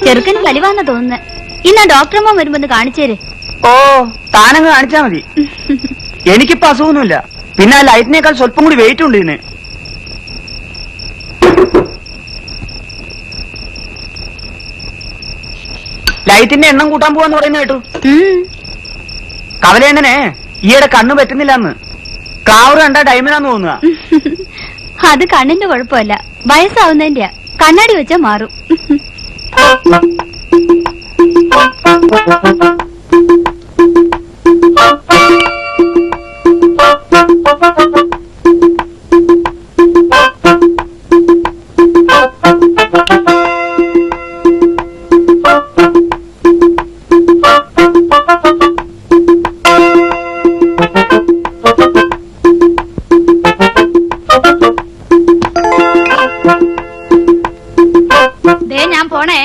ചെറുക്കന് കലിവാന്ന തോന്നുന്നു. ഇന്ന് ഡോക്ടർമാർ വരുമ്പോ കാണിച്ചേര്. ഓ, താനങ്ങ് കാണിച്ചാ മതി. എനിക്കിപ്പോ അസുഖമൊന്നുമില്ല. പിന്നെ ആ ലൈറ്റിനേക്കാൾ സ്വല്പം കൂടി വെയിറ്റ് ഉണ്ട് ഇതിന്. ലൈറ്റിന്റെ എണ്ണം കൂട്ടാൻ പോവാന്ന് പറയുന്ന കേട്ടു. കവലേണ്ണനെ ഈയിടെ കണ്ണു പറ്റുന്നില്ലെന്ന്. ക്ലാവർ കണ്ട ഡൈമനാന്ന് തോന്നുക. അത് കണ്ണിന്റെ കുഴപ്പമല്ല, വയസ്സാവുന്നതിന്റെയാ. കണ്ണാടി വെച്ചാ മാറും. ഞാൻ പോണേ.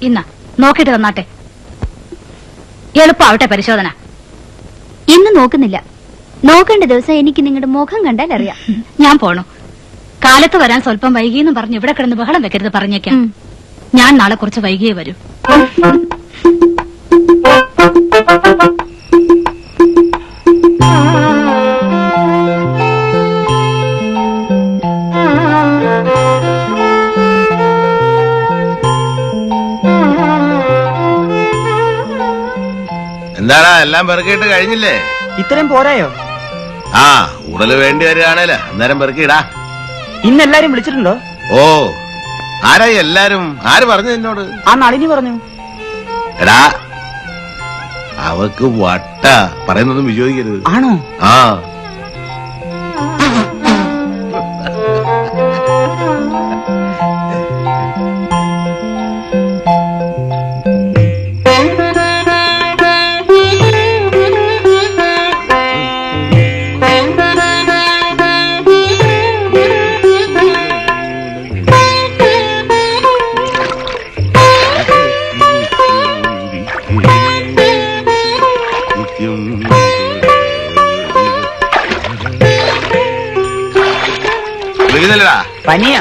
ഇന്ന നോക്കിട്ട് വന്നാട്ടെ. എളുപ്പമാവട്ടെ പരിശോധന. ഇന്ന് നോക്കുന്നില്ല. നോക്കേണ്ട ദിവസം എനിക്ക് നിങ്ങളുടെ മുഖം കണ്ടാൽ അറിയാം. ഞാൻ പോണു. കാലത്ത് വരാൻ സ്വല്പം വൈകിയെന്ന് പറഞ്ഞ് ഇവിടെ കിടന്ന് ബഹളം വെക്കരുത് പറഞ്ഞേക്കാം. ഞാൻ നാളെ കുറച്ച് വൈകിയേ വരൂ. എന്താടാ എല്ലാം പെറുക്കിയിട്ട് കഴിഞ്ഞില്ലേ? ഇത്രയും പോരായോ? ആ, കൂടുതൽ വേണ്ടി വരികയാണേല് അന്നേരം പെറുക്കിയിടാ. ഇന്നെല്ലാരും വിളിച്ചിട്ടുണ്ടോ? ഓ, ആരായി എല്ലാരും? ആര് പറഞ്ഞു എന്നോട്? ആ നളിനി പറഞ്ഞു. എടാ, അവക്ക് വട്ട പറയുന്നൊന്നും വിചോദിക്കരുത്. ആണോ? ആ, പനിയാ?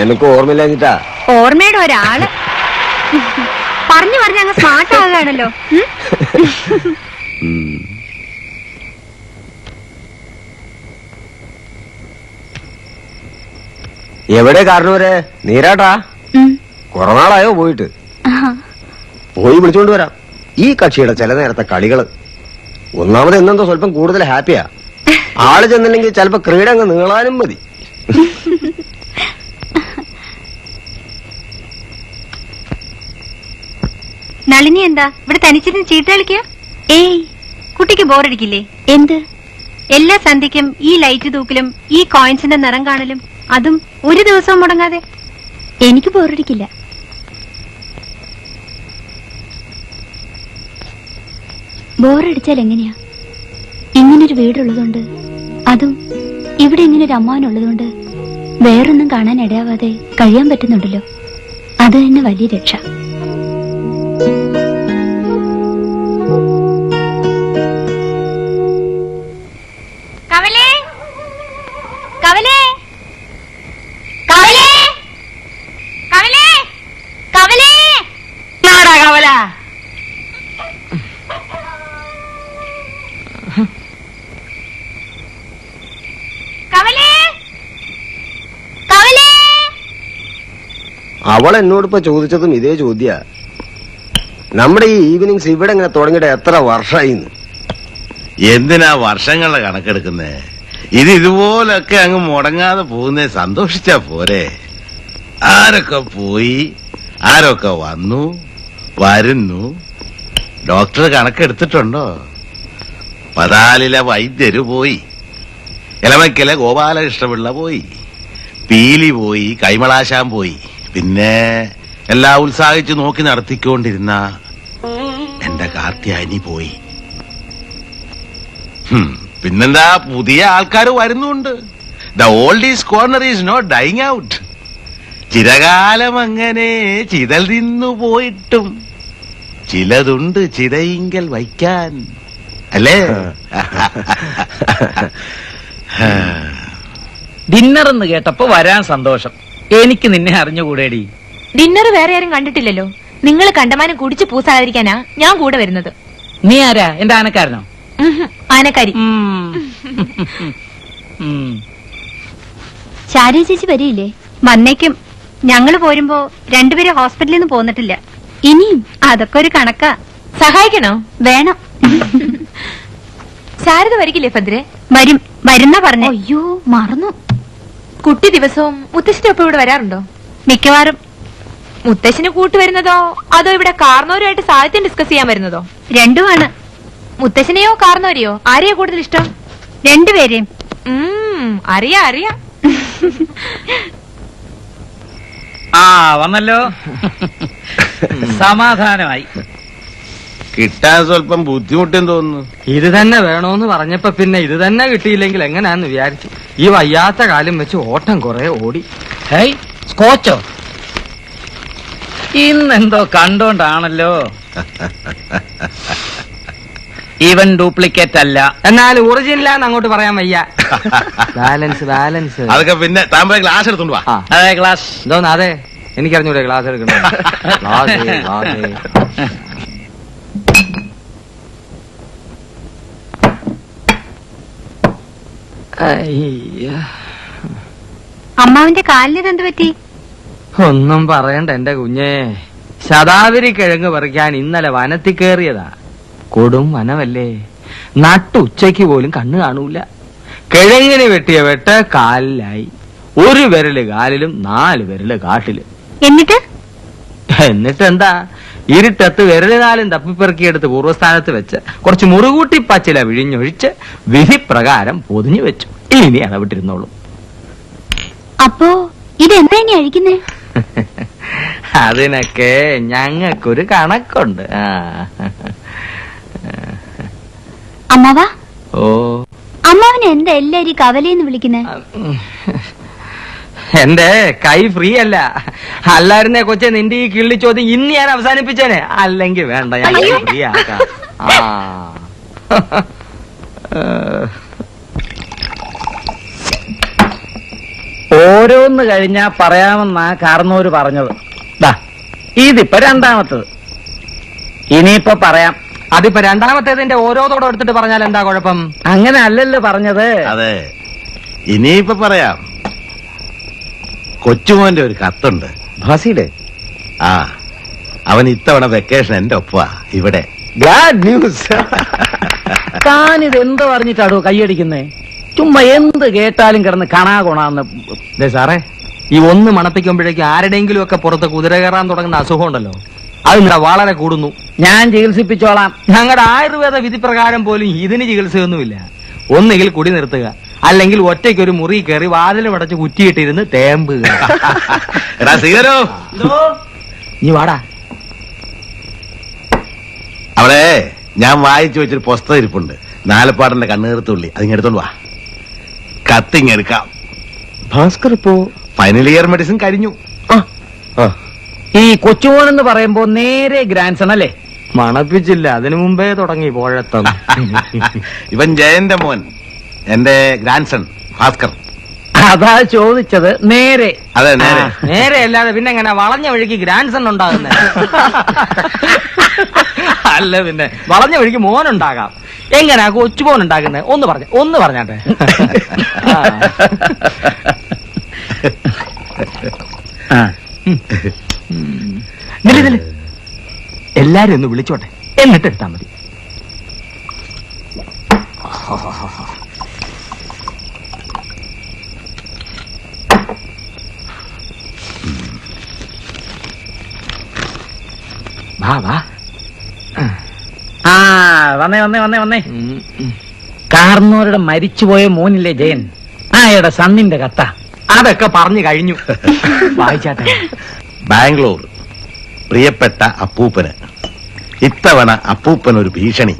എനിക്ക് ഓർമ്മയില്ലാഞ്ഞിട്ടാ. ഓർമ്മയുടെ ഒരാള് പറഞ്ഞു പറഞ്ഞ അങ്ങ് സ്മാർട്ട് ആകാണല്ലോ. എവിടെ കാരണവരെ? നീരാട്ടാ? കുറെ നാളായോ പോയിട്ട്? പോയി വിളിച്ചോണ്ട് വരാം. ഈ കക്ഷിയുടെ ചില നേരത്തെ കളികള്. ഒന്നാമത് എന്നെന്തോ സ്വല്പം കൂടുതൽ ഹാപ്പിയാ. ആള് ചെന്നില്ലെങ്കിൽ ചിലപ്പോ ക്രീഡ അങ്ങ് നീളാനും മതി. നളിനി എന്താ ഇവിടെ തനിച്ചിരുന്ന് ചീട്ട് കളിക്കുക? ഏയ്, കുട്ടിക്ക് ബോറടിക്കില്ലേ? എന്ത്? എല്ലാ സന്ധ്യക്കും ഈ ലൈറ്റ് തൂക്കലും ഈ കോയിൻസിന്റെ നിറം കാണലും, അതും ഒരു ദിവസവും മുടങ്ങാതെ. എനിക്ക് ബോറടിക്കില്ല. ബോറടിച്ചാൽ എങ്ങനെയാ? ഇങ്ങനൊരു വീടുള്ളതുകൊണ്ട്, അതും ഇവിടെ ഇങ്ങനൊരു അമ്മാവനുള്ളതുകൊണ്ട് വേറൊന്നും കാണാൻ ഇടയാവാതെ കഴിയാൻ പറ്റുന്നുണ്ടല്ലോ. അത് തന്നെ വലിയ രക്ഷ. അവൾ എന്നോടിപ്പോ ചോദിച്ചതും ഇതേ ചോദ്യ. നമ്മുടെ ഈ ഈവനിങ്സ് ഇവിടെ ഇങ്ങനെ തുടങ്ങിയിട്ട് എത്ര വർഷമായി? എന്തിനാ വർഷങ്ങളുടെ കണക്കെടുക്കുന്നേ? ഇത് ഇതുപോലൊക്കെ അങ്ങ് മുടങ്ങാതെ പോകുന്നേ സന്തോഷിച്ചാ പോരെ. ആരൊക്കെ പോയി, ആരൊക്കെ വന്നു വരുന്നു. ഡോക്ടർ കണക്കെടുത്തിട്ടുണ്ടോ? പതാലിലെ വൈദ്യര് പോയി, ഇളമയ്ക്കലെ ഗോപാലകൃഷ്ണപിള്ള പോയി, പീലി പോയി, കൈമളാശാൻ പോയി, പിന്നെ എല്ലാം ഉത്സാഹിച്ച് നോക്കി നടത്തിക്കൊണ്ടിരുന്ന എന്റെ കാർത്യായനി പോയി. പിന്നെന്താ, പുതിയ ആൾക്കാർ വരുന്നുണ്ട്. The old is corner is not dying out. ചിരകാലം അങ്ങനെ ചിതൽ തിന്നു പോയിട്ടും ചിലതുണ്ട് ചിതയിങ്കൽ വയ്ക്കാൻ, അല്ലേ? ഡിന്നർ എന്ന് കേട്ടപ്പോ വരാൻ സന്തോഷം. എനിക്ക് നിന്നെ അറിഞ്ഞുകൂടേടി. ഡിന്നർ വേറെ ആരും കണ്ടിട്ടില്ലല്ലോ. നിങ്ങൾ കണ്ടമാനം കുടിച്ച് പൂസാതിരിക്കാനാ ഞാൻ കൂടെ വരുന്നത്. നീ ആരാ? എന്റെ ആനക്കാരനോ? ആനക്കാരി. ശാരി ചേച്ചി വരില്ലേ? വന്നേക്കും. ഞങ്ങള് പോരുമ്പോ രണ്ടുപേരും ഹോസ്പിറ്റലിൽ നിന്ന് പോന്നിട്ടില്ല. ഇനിയും അതൊക്കെ ഒരു കണക്കാ. സഹായിക്കണോ? വേണം. ശാരദ വരികില്ലേ ഭദ്രെ? വരും, വരുന്ന പറഞ്ഞു. അയ്യോ മറന്നു. കുട്ടി ദിവസവും മുത്തശ്ശിന്റെ ഒപ്പം ഇവിടെ വരാറുണ്ടോ? മിക്കവാറും. മുത്തശ്ശിന് കൂട്ടുവരുന്നതോ അതോ ഇവിടെ കാർന്നോരുമായിട്ട് സാഹിത്യം ഡിസ്കസ് ചെയ്യാൻ വരുന്നതോ? രണ്ടുമാണ്. മുത്തശ്ശനെയോ കാർന്നോരെയോ ആരെയാ കൂടുതൽ ഇഷ്ടം? രണ്ടുപേരെയും. അറിയാ അറിയാ. ആ വന്നല്ലോ. സമാധാനമായി. കിട്ടാൻ സ്വല്പം ബുദ്ധിമുട്ടെന്ന് തോന്നുന്നു. ഇത് തന്നെ വേണോന്ന് പറഞ്ഞപ്പോ പിന്നെ ഇത് തന്നെ കിട്ടിയില്ലെങ്കിൽ എങ്ങനെയാന്ന് വിചാരിച്ചു. ഈ വയ്യാത്ത കാലം വെച്ച് ഓട്ടം കുറെ ഓടി. ഹേയ്, സ്കോച്ചോ? ഇന്നെന്തോ കണ്ടോണ്ടാണല്ലോ. ഈവൻ ഡ്യൂപ്ലിക്കേറ്റ് അല്ല. എന്നാൽ ഒറിജിനലാന്ന് അങ്ങോട്ട് പറയാൻ വയ്യ. Balance balance. അതൊക്കെ പിന്നെ താമ്പ ഗ്ലാസ് എടുത്തോണ്ട് വാ. അതെ ക്ലാസ്. എന്തോന്ന്? അതെ, എനിക്കറിഞ്ഞൂടെ ക്ലാസ് എടുക്കണോ? അമ്മാവിന്റെ കാലിന് എന്ത് പറ്റി? ഒന്നും പറയണ്ട എന്റെ കുഞ്ഞേ. ശതാവരി കിഴങ്ങ് പറിക്കാൻ ഇന്നലെ വനത്തിൽ കയറിയതാ. കൊടും വനമല്ലേ, നട്ടുച്ചയ്ക്ക് പോലും കണ്ണു കാണൂല. കിഴങ്ങിന് വെട്ടിയ വെട്ട് കാലിലായി. ഒരു വിരല് കാലിലും 4 വിരല് കാട്ടില്. എന്നിട്ടെന്താ, ഇരുട്ടത്ത് വിരല് കാലും തപ്പിപ്പെറുക്കിയെടുത്ത് പൂർവ്വസ്ഥാനത്ത് വെച്ച് കുറച്ച് മുറുകൂട്ടി പച്ചില വിഴിഞ്ഞൊഴിച്ച് വിധിപ്രകാരം പൊതിഞ്ഞു വെച്ചു. ഇനി അടവിട്ടിരുന്നോളൂ. അപ്പോ ഇതെന്താ ഇനി അഴിക്കുന്നേ? അതിനൊക്കെ ഞങ്ങൾക്കൊരു കണക്കുണ്ട്. അമ്മാവാ, ഓ, അമ്മാവനെ എന്താ എല്ലാരും കവലയെന്ന് വിളിക്കുന്നേ? എന്റെ കൈ ഫ്രീ അല്ല. അല്ലായിരുന്നേ കൊച്ചെ, നിന്റെ ഈ കിള്ളി ചോദ്യം ഇന്ന് ഞാൻ അവസാനിപ്പിച്ചേനെ. അല്ലെങ്കിൽ വേണ്ട, ഞാൻ ഫ്രീ ആക്കാം. ഓരോന്ന് കഴിഞ്ഞാ പറയാമെന്നാ കാർന്നോര് പറഞ്ഞത്. ദാ ഇതിപ്പോ രണ്ടാമത്തത്. ഇനിയിപ്പോ പറയാം. അതിപ്പോ രണ്ടാമത്തേതിന്റെ ഓരോതോടെ എടുത്തിട്ട് പറഞ്ഞാൽ എന്താ കുഴപ്പം? അങ്ങനെ അല്ലല്ലോ പറഞ്ഞത്. അതെ, ഇനിയിപ്പൊ പറയാം. കൊച്ചുമോന്റെ ഒരു കത്തുണ്ട്. ഭാസിയുടെ ആ, അവൻ ഇത്തവണ വെക്കേഷൻ എന്റെ ഒപ്പാ ഇവിടെ. GLAAD news. താനിത് എന്ത് പറഞ്ഞിട്ടാടോ കൈയടിക്കുന്നേ? ചുമ്മാ എന്ത് കേട്ടാലും കിടന്ന് കണാ കൊണാന്ന്. സാറേ, ഈ ഒന്ന് മണപ്പിക്കുമ്പോഴേക്കും ആരുടെയെങ്കിലും ഒക്കെ പുറത്ത് കുതിര കയറാൻ തുടങ്ങുന്ന അസുഖം ഉണ്ടല്ലോ, അത് ഇവിടെ വളരെ കൂടുന്നു. ഞാൻ ചികിത്സിപ്പിച്ചോളാം. ഞങ്ങളുടെ ആയുർവേദ വിധിപ്രകാരം പോലും ഇതിന് ചികിത്സയൊന്നുമില്ല. ഒന്നുകിൽ കുടി നിർത്തുക, അല്ലെങ്കിൽ ഒറ്റയ്ക്ക് ഒരു മുറി കയറി വാതിലും അടച്ച് കുറ്റിയിട്ടിരുന്ന് തേമ്പുക. എടാ സീകരോ, നീ വാടാ. അവിടെ ഞാൻ വായിച്ചു വെച്ചൊരു പുസ്തകം ഇരിപ്പുണ്ട്. നാലപ്പാടന്റെ കണ്ണുകീർത്തുള്ളി. അതിങ്ങെടുത്തോണ്ട് വാ. കത്തിങ്ങെടുക്കാം. ഭാസ്കർ ഇപ്പോ ഫൈനൽ ഇയർ മെഡിസിൻ കഴിഞ്ഞു. ഈ കൊച്ചുമോൻ എന്ന് പറയുമ്പോ നേരെ ഗ്രാൻഡ് സൺ അല്ലേ? മണപ്പിച്ചില്ല, അതിനു മുമ്പേ തുടങ്ങി പോഴത്തം. ഇവൻ ജയന്റെ മോൻ, എന്റെ ഗ്രാൻഡ് സൺ ഭാസ്കർ. അതാ ചോദിച്ചത്. നേരെ? അതെ, നേരെ. നേരെ അല്ലാതെ പിന്നെ എങ്ങനെ വളഞ്ഞ വഴിക്ക് ഗ്രാൻഡ് സൺ ഉണ്ടാകുന്നത്? അല്ല, പിന്നെ വളഞ്ഞ വഴിക്ക് മോനുണ്ടാകാം. എങ്ങനെയാ കൊച്ചുമോൻ ഉണ്ടാക്കുന്നത്? ഒന്ന് പറഞ്ഞാട്ടെ. എല്ലാരും ഒന്ന് വിളിച്ചോട്ടെ, എന്നിട്ട് എടുത്താ മതി. വാ. വന്നേ. കാർന്നോരുടെ മരിച്ചുപോയ മോനില്ലേ ജയൻ, ആയുടെ സണ്ണിന്റെ കത്ത. അതൊക്കെ പറഞ്ഞു കഴിഞ്ഞു. വായിച്ചാട്ടെ. ബാംഗ്ലൂർ പ്രിയപ്പെട്ട അപ്പൂപ്പന്. ഇത്തവണ അപ്പൂപ്പൻ ഒരു ഭീഷണി.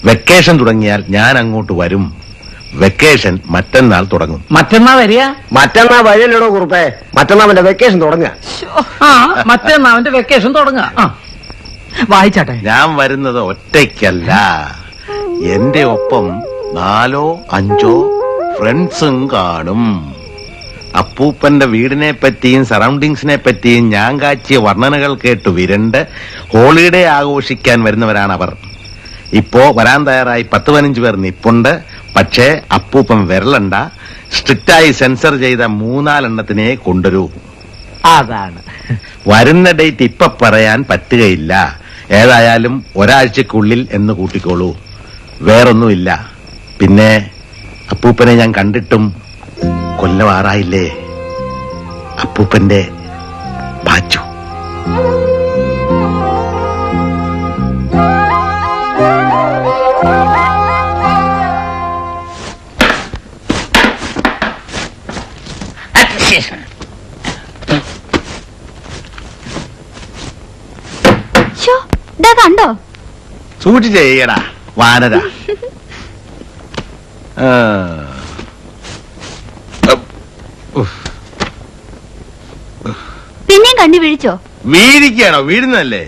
വെക്കേഷൻ തുടങ്ങിയാൽ ഞാൻ അങ്ങോട്ട് വരും. വെക്കേഷൻ മറ്റന്നാൾ തുടങ്ങും. മറ്റന്നാ വരിക? മറ്റന്നാ വഴിയല്ലേടോ കുറുപ്പേ, മറ്റന്നാ വെക്കേഷൻ തുടങ്ങുക. മറ്റന്നാ അവന്റെ വെക്കേഷൻ തുടങ്ങുക. വായിച്ചാട്ടെ. ഞാൻ വരുന്നത് ഒറ്റയ്ക്കല്ല, എന്റെ ഒപ്പം 4 or 5 ഫ്രണ്ട്സും കാണും. അപ്പൂപ്പന്റെ വീടിനെ പറ്റിയും സറൗണ്ടിങ്സിനെ പറ്റിയും ഞാൻ കാച്ചിയ വർണ്ണനകൾ കേട്ട് വിരണ്ട് ഹോളിഡേ ആഘോഷിക്കാൻ വരുന്നവരാണ് അവർ. ഇപ്പോ വരാൻ തയ്യാറായി 10-15 പേർ നിപ്പുണ്ട്. പക്ഷേ അപ്പൂപ്പൻ വിരലണ്ട, സ്ട്രിക്റ്റായി സെൻസർ ചെയ്ത 3-4 എണ്ണത്തിനെ കൊണ്ടുവരൂ. അതാണ്. വരുന്ന ഡേറ്റ് ഇപ്പൊ പറയാൻ പറ്റുകയില്ല. ഏതായാലും ഒരാഴ്ചക്കുള്ളിൽ എന്ന് കൂട്ടിക്കോളൂ. വേറൊന്നുമില്ല. പിന്നെ അപ്പൂപ്പനെ ഞാൻ കണ്ടിട്ടും കൊല്ലം 6 അപ്പൂപ്പന്റെ പാച്ചു. കണ്ടോ? സൂക്ഷിച്ച് ചെയ്യടാ വാനര. പിന്നെയും കണ്ണി വീഴിച്ചോ? വീഴിക്കാണോ? വീഴുന്നല്ലേ?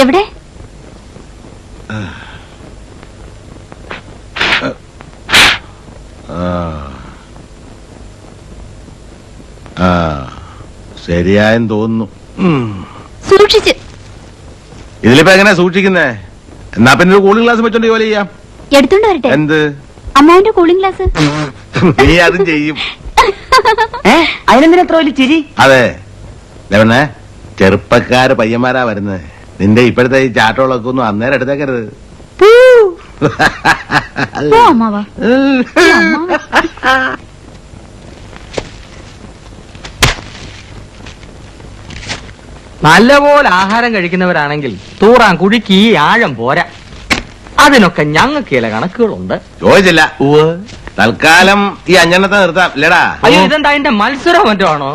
എവിടെ? ശരിയായെന്ന് തോന്നുന്നു. സൂക്ഷിച്ച്. ഇതിലിപ്പോ എങ്ങനെ സൂക്ഷിക്കുന്നേ? എന്നാ പിന്നെ ഒരു കൂളിംഗ് ഗ്ലാസ് വെച്ചോണ്ട് ജോലി ചെയ്യാം. എടുത്തോണ്ട് വരട്ടെ? എന്ത്? അമ്മാവിന്റെ കൂളിംഗ് ഗ്ലാസ്. നീ അതും ചെയ്യും. അതിനെന്തിനാ വലിയ ചിരി? അതെ ലവണേ, ചെറുപ്പക്കാര് പയ്യന്മാരാ വരുന്നത്. നിന്റെ ഇപ്പോഴത്തെ ഈ ചാട്ടോളൊക്കെ ഒന്നും അന്നേരം എടുത്തേക്കരുത്. അമ്മാവാ. നല്ലപോലെ ആഹാരം കഴിക്കുന്നവരാണെങ്കിൽ തൂറാൻ കുഴിക്ക് ഈ ആഴം പോരാ. അതിനൊക്കെ ഞങ്ങൾക്ക് ചില കണക്കുകളുണ്ട്. ചോദിച്ചില്ല. തൽക്കാലം ഈ 5 എണ്ണത്തെ നിർത്താം. ഇല്ലടാ. അയ്യോ, ഇതെന്താ അതിന്റെ മത്സരം മറ്റോ ആണോ?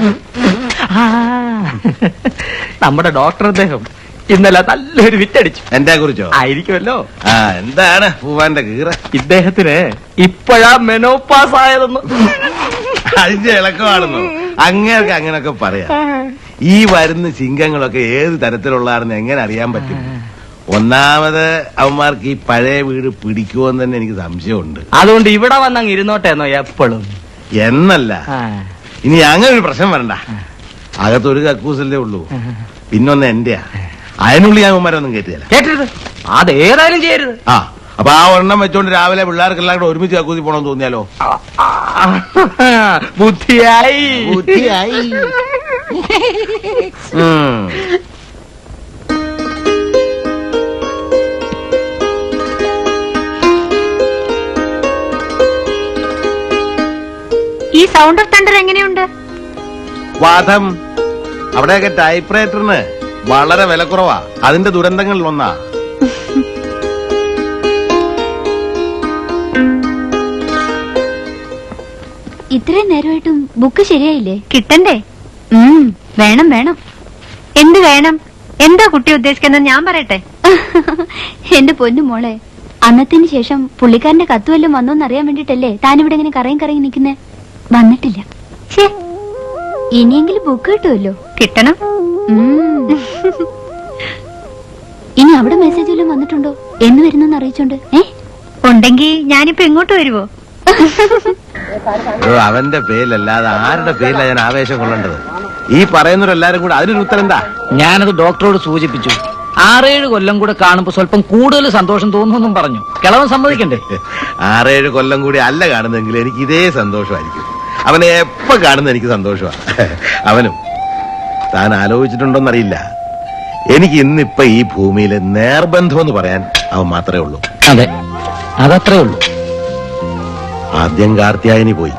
നമ്മുടെ ഡോക്ടർ അദ്ദേഹം ഇന്നലെ നല്ലൊരു വിറ്റടിച്ചു. എന്റെ കുറിച്ചോ? ആയിരിക്കുമല്ലോ. എന്താണ് പൂവാന്റെ കീറ? ഇദ്ദേഹത്തിന് ഇപ്പോഴാ മെനോപാസ് ആയതെന്ന്. അതിന്റെ ഇളക്കമാണെന്നോ? അങ്ങനെയൊക്കെ അങ്ങനൊക്കെ പറയാം. ഈ വരുന്ന ചിങ്കങ്ങളൊക്കെ ഏത് തരത്തിലുള്ളതാണെന്ന് എങ്ങനെ അറിയാൻ പറ്റും? ഒന്നാമത് അവന്മാർക്ക് ഈ പഴയ വീട് പിടിക്കുമെന്ന് തന്നെ എനിക്ക് സംശയമുണ്ട്. അതുകൊണ്ട് ഇവിടെ വന്നങ്ങ് ഇരുന്നോട്ടെന്നോ എപ്പോഴും? എന്നല്ല, ഇനി അങ്ങനെ ഒരു പ്രശ്നം വരണ്ട. അകത്തൊരു കക്കൂസല്ലേ ഉള്ളൂ, പിന്നൊന്ന് എന്റെയാ. അതിനുള്ളിൽ ഞാൻ അവന്മാരൊന്നും കേട്ടില്ല. കേട്ടരുത്, അതേതായാലും ചെയ്യരുത്. അപ്പൊ ആ ഒരെണ്ണം വെച്ചോണ്ട് രാവിലെ പിള്ളേർക്കെല്ലാം കൂടെ ഒരുമിച്ച് കക്കൂസി പോണെന്ന് തോന്നിയാലോ? ബുദ്ധിയായി. ഈ സൗണ്ട് ഓഫ് തണ്ടർ എങ്ങനെയുണ്ട്? വാദം. അവിടെയൊക്കെ ടൈപ്പ് റൈറ്ററിന് വളരെ വിലക്കുറവാ. അതിന്റെ ദുരന്തങ്ങളിൽ ഒന്നാ. ഇത്രയും നേരമായിട്ടും ബുക്ക് ശരിയായില്ലേ? കിട്ടണ്ടേ? വേണം വേണം. എന്ത് വേണം? എന്താ കുട്ടി ഉദ്ദേശിക്കുന്നത്? ഞാൻ പറയട്ടെ. എന്റെ പൊന്നു മോളെ, അന്നത്തിന് ശേഷം പുള്ളിക്കാരന്റെ കത്ത് വല്ലതും വന്നോന്നറിയാൻ വേണ്ടിട്ടല്ലേ താനിവിടെ ഇങ്ങനെ കറങ്ങി നിൽക്കുന്നേ? വന്നിട്ടില്ല. ഇനിയെങ്കിലും ബുക്ക് കിട്ടുമല്ലോ. കിട്ടണം. ഇനി അവിടെ മെസ്സേജ് വല്ലതും വന്നിട്ടുണ്ടോ? എന്ന് വരുന്നെന്ന് അറിയിച്ചോണ്ട്. ഉണ്ടെങ്കിൽ ഞാനിപ്പോ എങ്ങോട്ട് വരുവോ? അവന്റെ പേരിലല്ലാതെ ആരുടെ പേരിലാണ് ഞാൻ ആവേശം കൊള്ളേണ്ടത്? ഈ പറയുന്നവരെല്ലാരും കൂടെ അതിനൊരു ഉത്തരം എന്താ? ഞാനത് ഡോക്ടറോട് സൂചിപ്പിച്ചു. 6-7 കൊല്ലം കൂടെ കാണുമ്പോ സ്വല്പം കൂടുതൽ സന്തോഷം തോന്നുമെന്നും പറഞ്ഞു. കിളവൻ സമ്മതിക്കണ്ടേ? 6-7 കൊല്ലം കൂടി അല്ല കാണുന്നെങ്കിൽ എനിക്ക് ഇതേ സന്തോഷമായിരിക്കും. അവനെ എപ്പോ കാണുന്ന എനിക്ക് സന്തോഷമാണ്. അവനും. താൻ ആലോചിച്ചിട്ടുണ്ടോന്നറിയില്ല, എനിക്ക് ഇന്നിപ്പൊ ഈ ഭൂമിയിലെ നേർബന്ധം എന്ന് പറയാൻ അവൻ മാത്രമേ ഉള്ളൂ. അതെ, അതത്രേ ഉള്ളൂ. ആദ്യം കാർത്തിയായനി പോയി,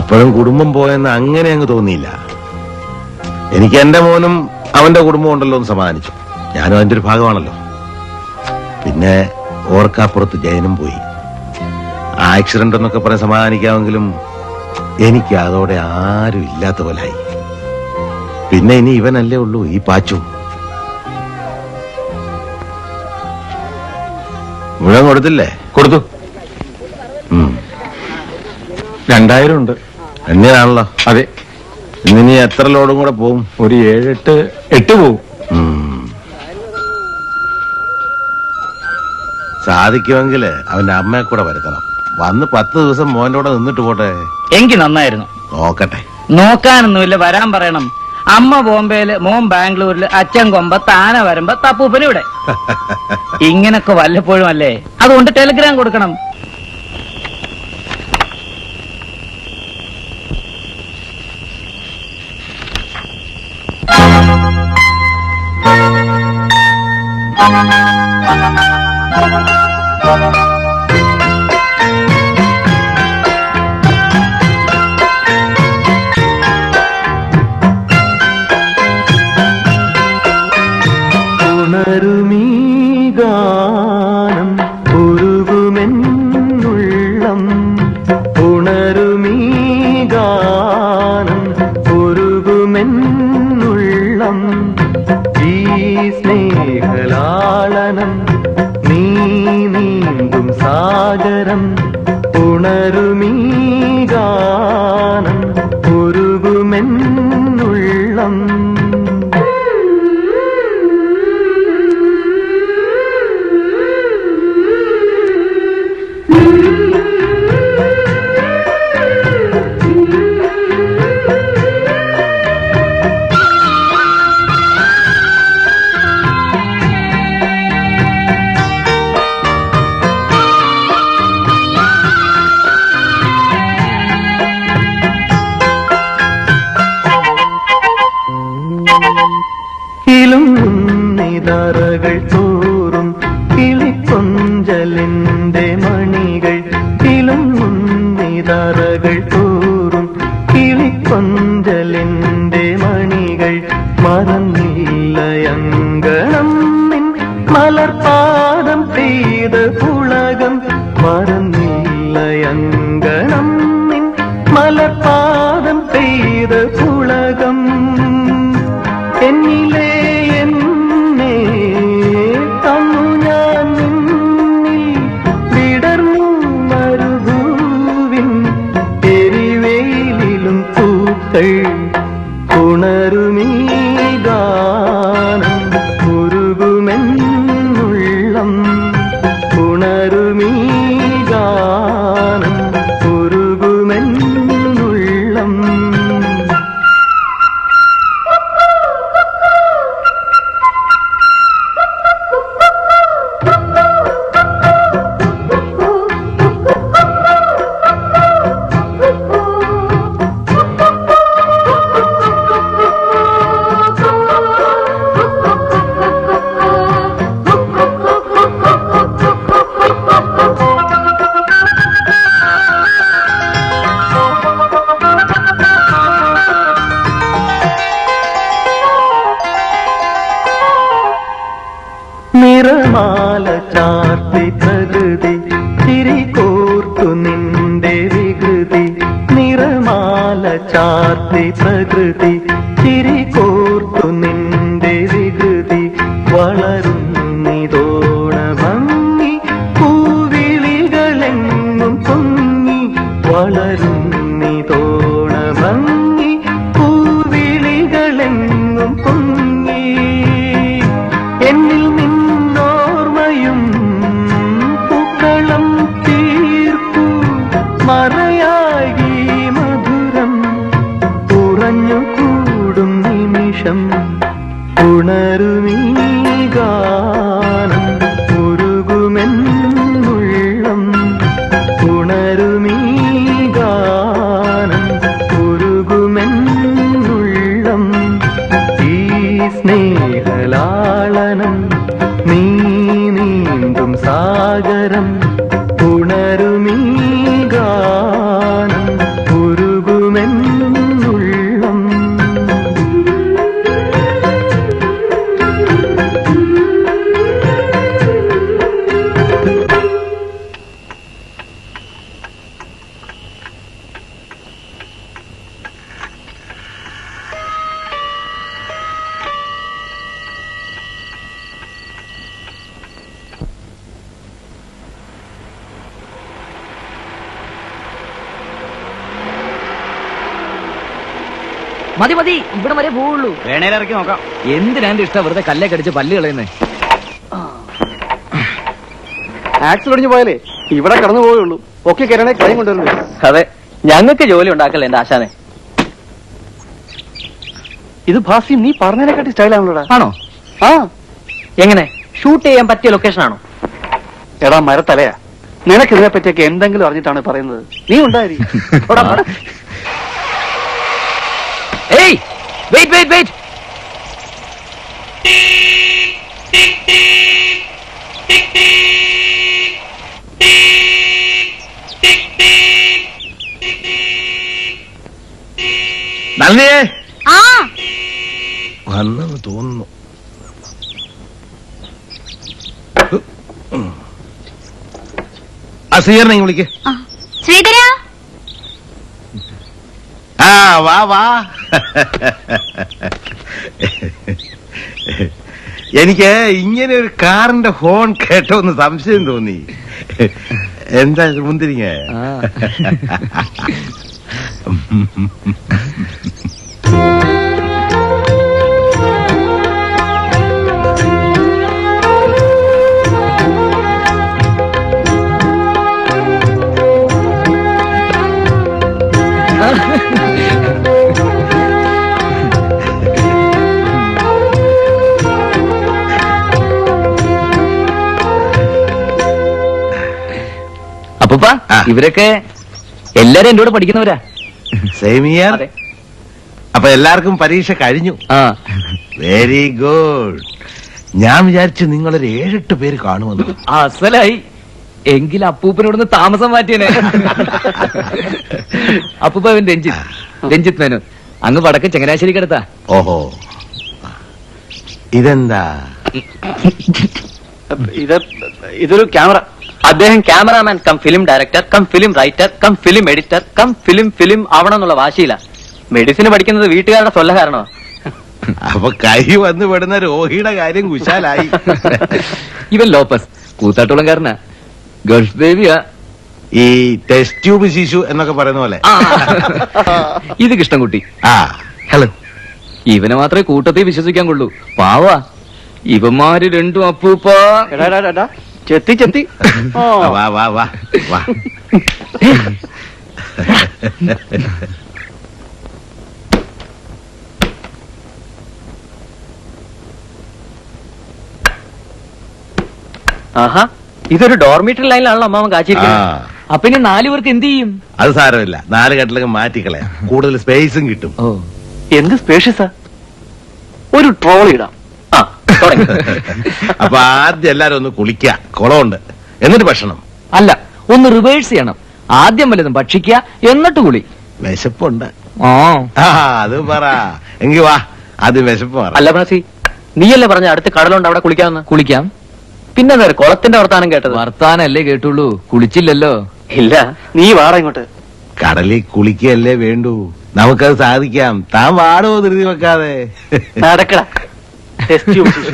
അപ്പോഴും കുടുംബം പോയെന്ന് അങ്ങനെ അങ്ങ് തോന്നിയില്ല. എനിക്ക് എന്റെ മോനും അവന്റെ കുടുംബം ഉണ്ടല്ലോ എന്ന് സമാധാനിച്ചു. ഞാനും അതിന്റെ ഒരു ഭാഗമാണല്ലോ. പിന്നെ ഓർക്കാപ്പുറത്ത് ജയനും പോയി. ആക്സിഡന്റ് എന്നൊക്കെ പറയാൻ സമാധാനിക്കാമെങ്കിലും എനിക്ക് അതോടെ ആരും ഇല്ലാത്ത പോലായി. പിന്നെ ഇനി ഇവനല്ലേ ഉള്ളൂ, ഈ പാച്ചു. മുഴുവൻ കൊടുത്തില്ലേ? കൊടുത്തു. 2000 ഉണ്ട്. എന്നെയാണല്ലോ. അതെ. ഇന്നിനി എത്ര ലോഡും കൂടെ പോവും? ഒരു 7-8 പോവും. സാധിക്കുമെങ്കിൽ അവന്റെ അമ്മയെ കൂടെ വരുത്തണം. വന്ന് 10 ദിവസം മോന്റെ കൂടെ നിന്നിട്ട് പോട്ടെ. എങ്കിൽ നന്നായിരുന്നു. നോക്കട്ടെ. നോക്കാനൊന്നുമില്ല, വരാൻ പറയണം. അമ്മ ബോംബെയില്, മോൻ ബാംഗ്ലൂരില്, അച്ഛൻ കൊമ്പത്ത്, ആന വരുമ്പോ തപ്പൂപ്പന് ഇവിടെ. ഇങ്ങനൊക്കെ വല്ലപ്പോഴും അല്ലേ, അതുകൊണ്ട് ടെലിഗ്രാം കൊടുക്കണം. ഉണരുമീ ഗാനം ഉരുകുമെന്നുള്ളം, ഉണരുമീ ഗാനം ഉരുകുമെന്നുള്ളം, ഈ സ്നേഹലാളനം നീ നീന്തും സാഗരം. ഉണരുമീ ഗാനം ഉരുകുമെന്നുള്ളം. നിതറകൾ തോറും കിളിക്കൊഞ്ചലിന്റെ മണികൾ, നിതറകൾ തോറും കിളിക്കൊഞ്ചലിന്റെ മണികൾ, മറന്നില്ലയങ്കണം നിൻ മലർപാദം പെയ്ത പുളകം, മറന്നില്ലയങ്കണം നിൻ മലർപാദം പെയ്ത പുളകം. എന്നിലെ എന്നെ തന്നു ഞാൻ നിന്നിൽ വിടർന്നു മരുഭൂവിൻ എരിവേലിലും പൂക്കൾ. ഉണരുമീ ഗാനം ഉരുകുമെന്നുള്ളം, ഉണരുമീ ഗാനം ഉരുകുമെന്നുള്ളം. നിറമാല ചാർത്തി പ്രകൃതി തിരികോർത്തു നിന്റെ വികൃതി, നിറമാല ചാർത്തി പ്രകൃതി തിരികോർത്തു നിന്റെ വികൃതി. വളരുന്നിതോണ ഭംഗി പൂവിളികളെങ്ങും പൊങ്ങി, വളരുന്നിതോണ ഭംഗി പൂവിളികളെങ്ങും പൊങ്ങി. എന്നിൽ നിന്നോർമ്മയും പൂക്കളം തീർക്കൂ, മറയായി മധുരം ഉറഞ്ഞു കൂടും നിമിഷം. ഉണരുമീ ഗാനം ഉരുകുമെന്നുള്ളം, ഉണരുമീ ഗാനം ഉരുകുമെന്നുള്ളം, ഈ സ്നേഹലാളനം നീ നീന്തും സാഗരം. ഉണരുമീ ഗാനം ഉരുകുമെന്നുള്ളം. മതി മതി, ഇവിടെ വരെ പോവുള്ളൂ. വേണേൽ ഇറക്കി നോക്കാം. എന്തിനാ എന്റെ ഇഷ്ടം വെറുതെ കല്ലേ കടിച്ച് പല്ല് കളയുന്നേ? ആക്സിൽ ഒടിഞ്ഞു പോയാലേ ഇവിടെ കടന്നു പോയുള്ളൂ. ഒക്കെ കയറണേ കൈ കൊണ്ടുവരുന്നു. അതെ, ഞങ്ങൾക്ക് ജോലി ഉണ്ടാക്കല്ലേ എന്റെ ആശാനെ. ഇത് ഭാസി നീ പറഞ്ഞതിനെക്കാട്ടി സ്റ്റൈലാണല്ലോടാ. ആണോ? ആ എങ്ങനെ ഷൂട്ട് ചെയ്യാൻ പറ്റിയ ലൊക്കേഷൻ ആണോ? എടാ മരത്തലയാ, നിനക്ക് ഇതിനെ പറ്റിയൊക്കെ എന്തെങ്കിലും അറിഞ്ഞിട്ടാണ് പറയുന്നത്. നീ ഉണ്ടായി. ഏയ് വെയിറ്റ് വെയിറ്റ് വെയിറ്റ്. നന്ദിയേ ആ വന്നെന്ന് തോന്നുന്നു. ആ സീറിനെ വിളിക്ക്. ശ്രീധര, ആ വാ വാ. എനിക്ക് ഇങ്ങനെ ഒരു കാറിന്റെ ഹോൺ കേട്ടോ എന്ന് സംശയം തോന്നി. എന്താ മുന്തിരിങ്ങ? അപ്പൂപ്പ, ഇവരൊക്കെ എല്ലാരും എന്റെ കൂടെ പഠിക്കുന്നവരാ. Same year. അതെ. അപ്പൊ എല്ലാവർക്കും പരീക്ഷ കഴിഞ്ഞു. ആ, വെരി ഗുഡ്. ഞാൻ വിചാരിച്ചു നിങ്ങളൊരു 7-8 പേര് കാണുമെന്ന്. അസലായി. എങ്കിൽ അപ്പൂപ്പനോടൊന്ന് താമസം മാറ്റിയനെ. അപ്പൂപ്പ അവൻ രഞ്ജിത്ത് മേനോൻ, അങ്ങ് വടക്ക് ചങ്ങനാശ്ശേരിക്കടുത്താ. ഓഹോ, ഇതെന്താ? ഇതൊരു ക്യാമറ. അദ്ദേഹം cameraman come film director come film writer come film editor come film ആവണം എന്നുള്ള വാശിയില്ല. മെഡിസിൻ പഠിക്കുന്നത് വീട്ടുകാരുടെ സ്വല്ല കാരണോ. അപ്പൊ കൈ വന്ന് പെടുന്ന രോഹിയുടെ കാര്യം കുശാലായി. ഇവൻ ലോപ്പസ് കൂത്താട്ടുളംകാരനാ, ഗൾഫ് ബേബിയാ. ഈ ടെസ്റ്റ് ട്യൂബ് ശിശു എന്നൊക്കെ പറയുന്ന പോലെ. ഇത് കൃഷ്ണൻകുട്ടി. ആ ഹലോ. ഇവനെ മാത്രമേ കൂട്ടത്തിൽ വിശ്വസിക്കാൻ കൊള്ളൂ. പാവാ. ഇവന്മാര് രണ്ടും അപ്പൂപ്പ. ചെത്തി ചെത്തി. വാ വാ വാ വാ. ആഹാ, ഇതൊരു ഡോർമിറ്ററി ലൈനിലാണല്ലോ അമ്മാവൻ ആ, കാച്ചിരിക്കുന്നത്. അപ്പൊ ഇനി 4 പേർക്ക് എന്ത് ചെയ്യും? അത് സാരമില്ല, 4 കട്ടിലൊക്കെ മാറ്റിക്കളയാം, കൂടുതൽ സ്പേസും കിട്ടും. ഓ, എന്ത് സ്പേഷ്യസാ. ഒരു ട്രോളി ഇടാം. ആ, തുടങ്ങി. അപ്പൊ ആദ്യം എല്ലാരും ഒന്ന് കുളിക്കുക, കുളമുണ്ട്, എന്നിട്ട് ഭക്ഷണം. അല്ല, ഒന്ന് റിവേഴ്സ് ചെയ്യണം. ആദ്യം വല്ലതും ഭക്ഷിക്കുക, എന്നിട്ട് കുളി. വിശപ്പുണ്ട്. ആ, ആ അത് പറ. എങ്കി വാ, ആദ്യം വിശപ്പ് പറ. അല്ല പ്രാസി, നീയല്ലേ പറഞ്ഞ അടുത്ത് കടലുണ്ട് അവിടെ കുളിക്കാമെന്ന്? കുളിക്കാം. പിന്നെ വേറെ കുളത്തിന്റെ വർത്താനം കേട്ടത്. വർത്താനല്ലേ കേട്ടുള്ളൂ, കുളിച്ചില്ലല്ലോ. ഇല്ല, നീ വാടാ ഇങ്ങോട്ട്. കടലിൽ കുളിക്കല്ലേ വേണ്ടൂ, നമുക്കത് സാധിക്കാം. താൻ വാടോ ധൃതി വെക്കാതെ. നടക്കടാ. ടെസ്റ്റ് ട്യൂബ് ശിശു.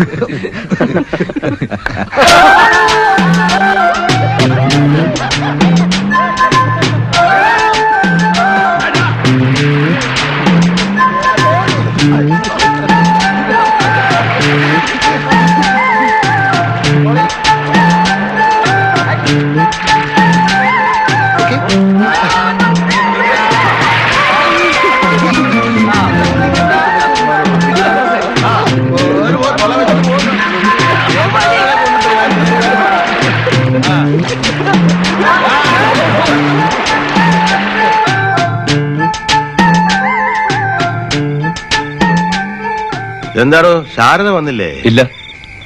എന്താടോ ശാരദ വന്നില്ലേ? ഇല്ല,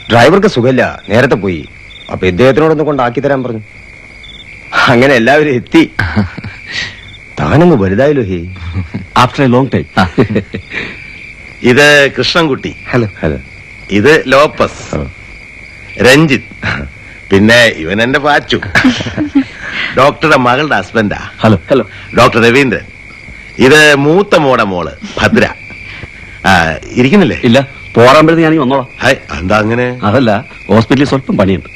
ഡ്രൈവർക്ക് സുഖമില്ല, നേരത്തെ പോയി. അപ്പൊ ഇദ്ദേഹത്തിനോടൊന്ന് കൊണ്ടാക്കി തരാൻ പറഞ്ഞു. അങ്ങനെ എല്ലാവരും എത്തി. താനങ്ങ് വലുതായല്ലോ. ഹേ, ആഫ്റ്റർ എ ലോങ് ടൈം. ഇത് കൃഷ്ണൻകുട്ടി. ഹലോ. ഹലോ. ഇത് ലോപ്പസ്, രഞ്ജിത്ത്, പിന്നെ ഇവൻ എന്റെ പാച്ചു, ഡോക്ടറുടെ മകളുടെ ഹസ്ബൻഡാ. ഹലോ. ഹലോ. ഡോക്ടർ രവീന്ദ്രൻ. ഇത് മൂത്ത മോടെ മോള് ഭദ്ര. ഇരിക്കുന്നില്ലേ? ഇല്ല, പോറാമ്പഴത്ത് ഞാൻ വന്നോളാം. ഹായ്, എന്താ അങ്ങനെ? അതല്ല, ഹോസ്പിറ്റലിൽ സ്വല്പം പണിയുണ്ട്.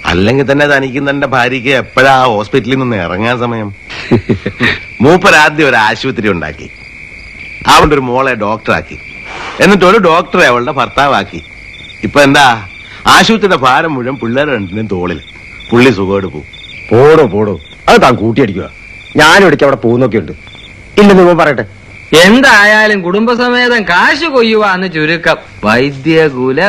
അല്ലെങ്കിൽ തന്നെ തനിക്ക് തന്റെ ഭാര്യയ്ക്ക് എപ്പോഴാ ഹോസ്പിറ്റലിൽ നിന്ന് ഇറങ്ങാൻ സമയം? മൂപ്പരാദ്യം ഒരു ആശുപത്രി ഉണ്ടാക്കി, അവളുടെ ഒരു മോളെ ഡോക്ടറാക്കി, എന്നിട്ട് ഒരു ഡോക്ടറെ അവളുടെ ഭർത്താവാക്കി. ഇപ്പൊ എന്താ, ആശുപത്രിയുടെ ഭാരം മുഴുവൻ പിള്ളേരെ രണ്ടിനും തോളിൽ. പുള്ളി സുഖമായിട്ട് പോകും. പോടോ അത് താൻ കൂട്ടിയടിക്കുക. ഞാനും ഇടയ്ക്ക് അവിടെ പോകുന്നൊക്കെ ഉണ്ട്. ഇല്ലെന്ന് ഇവൻ പറയട്ടെ. എന്തായാലും കുടുംബസമേതം കാശ് കൊയ്യുവാന്ന് ചുരുക്കം. വൈദ്യകുല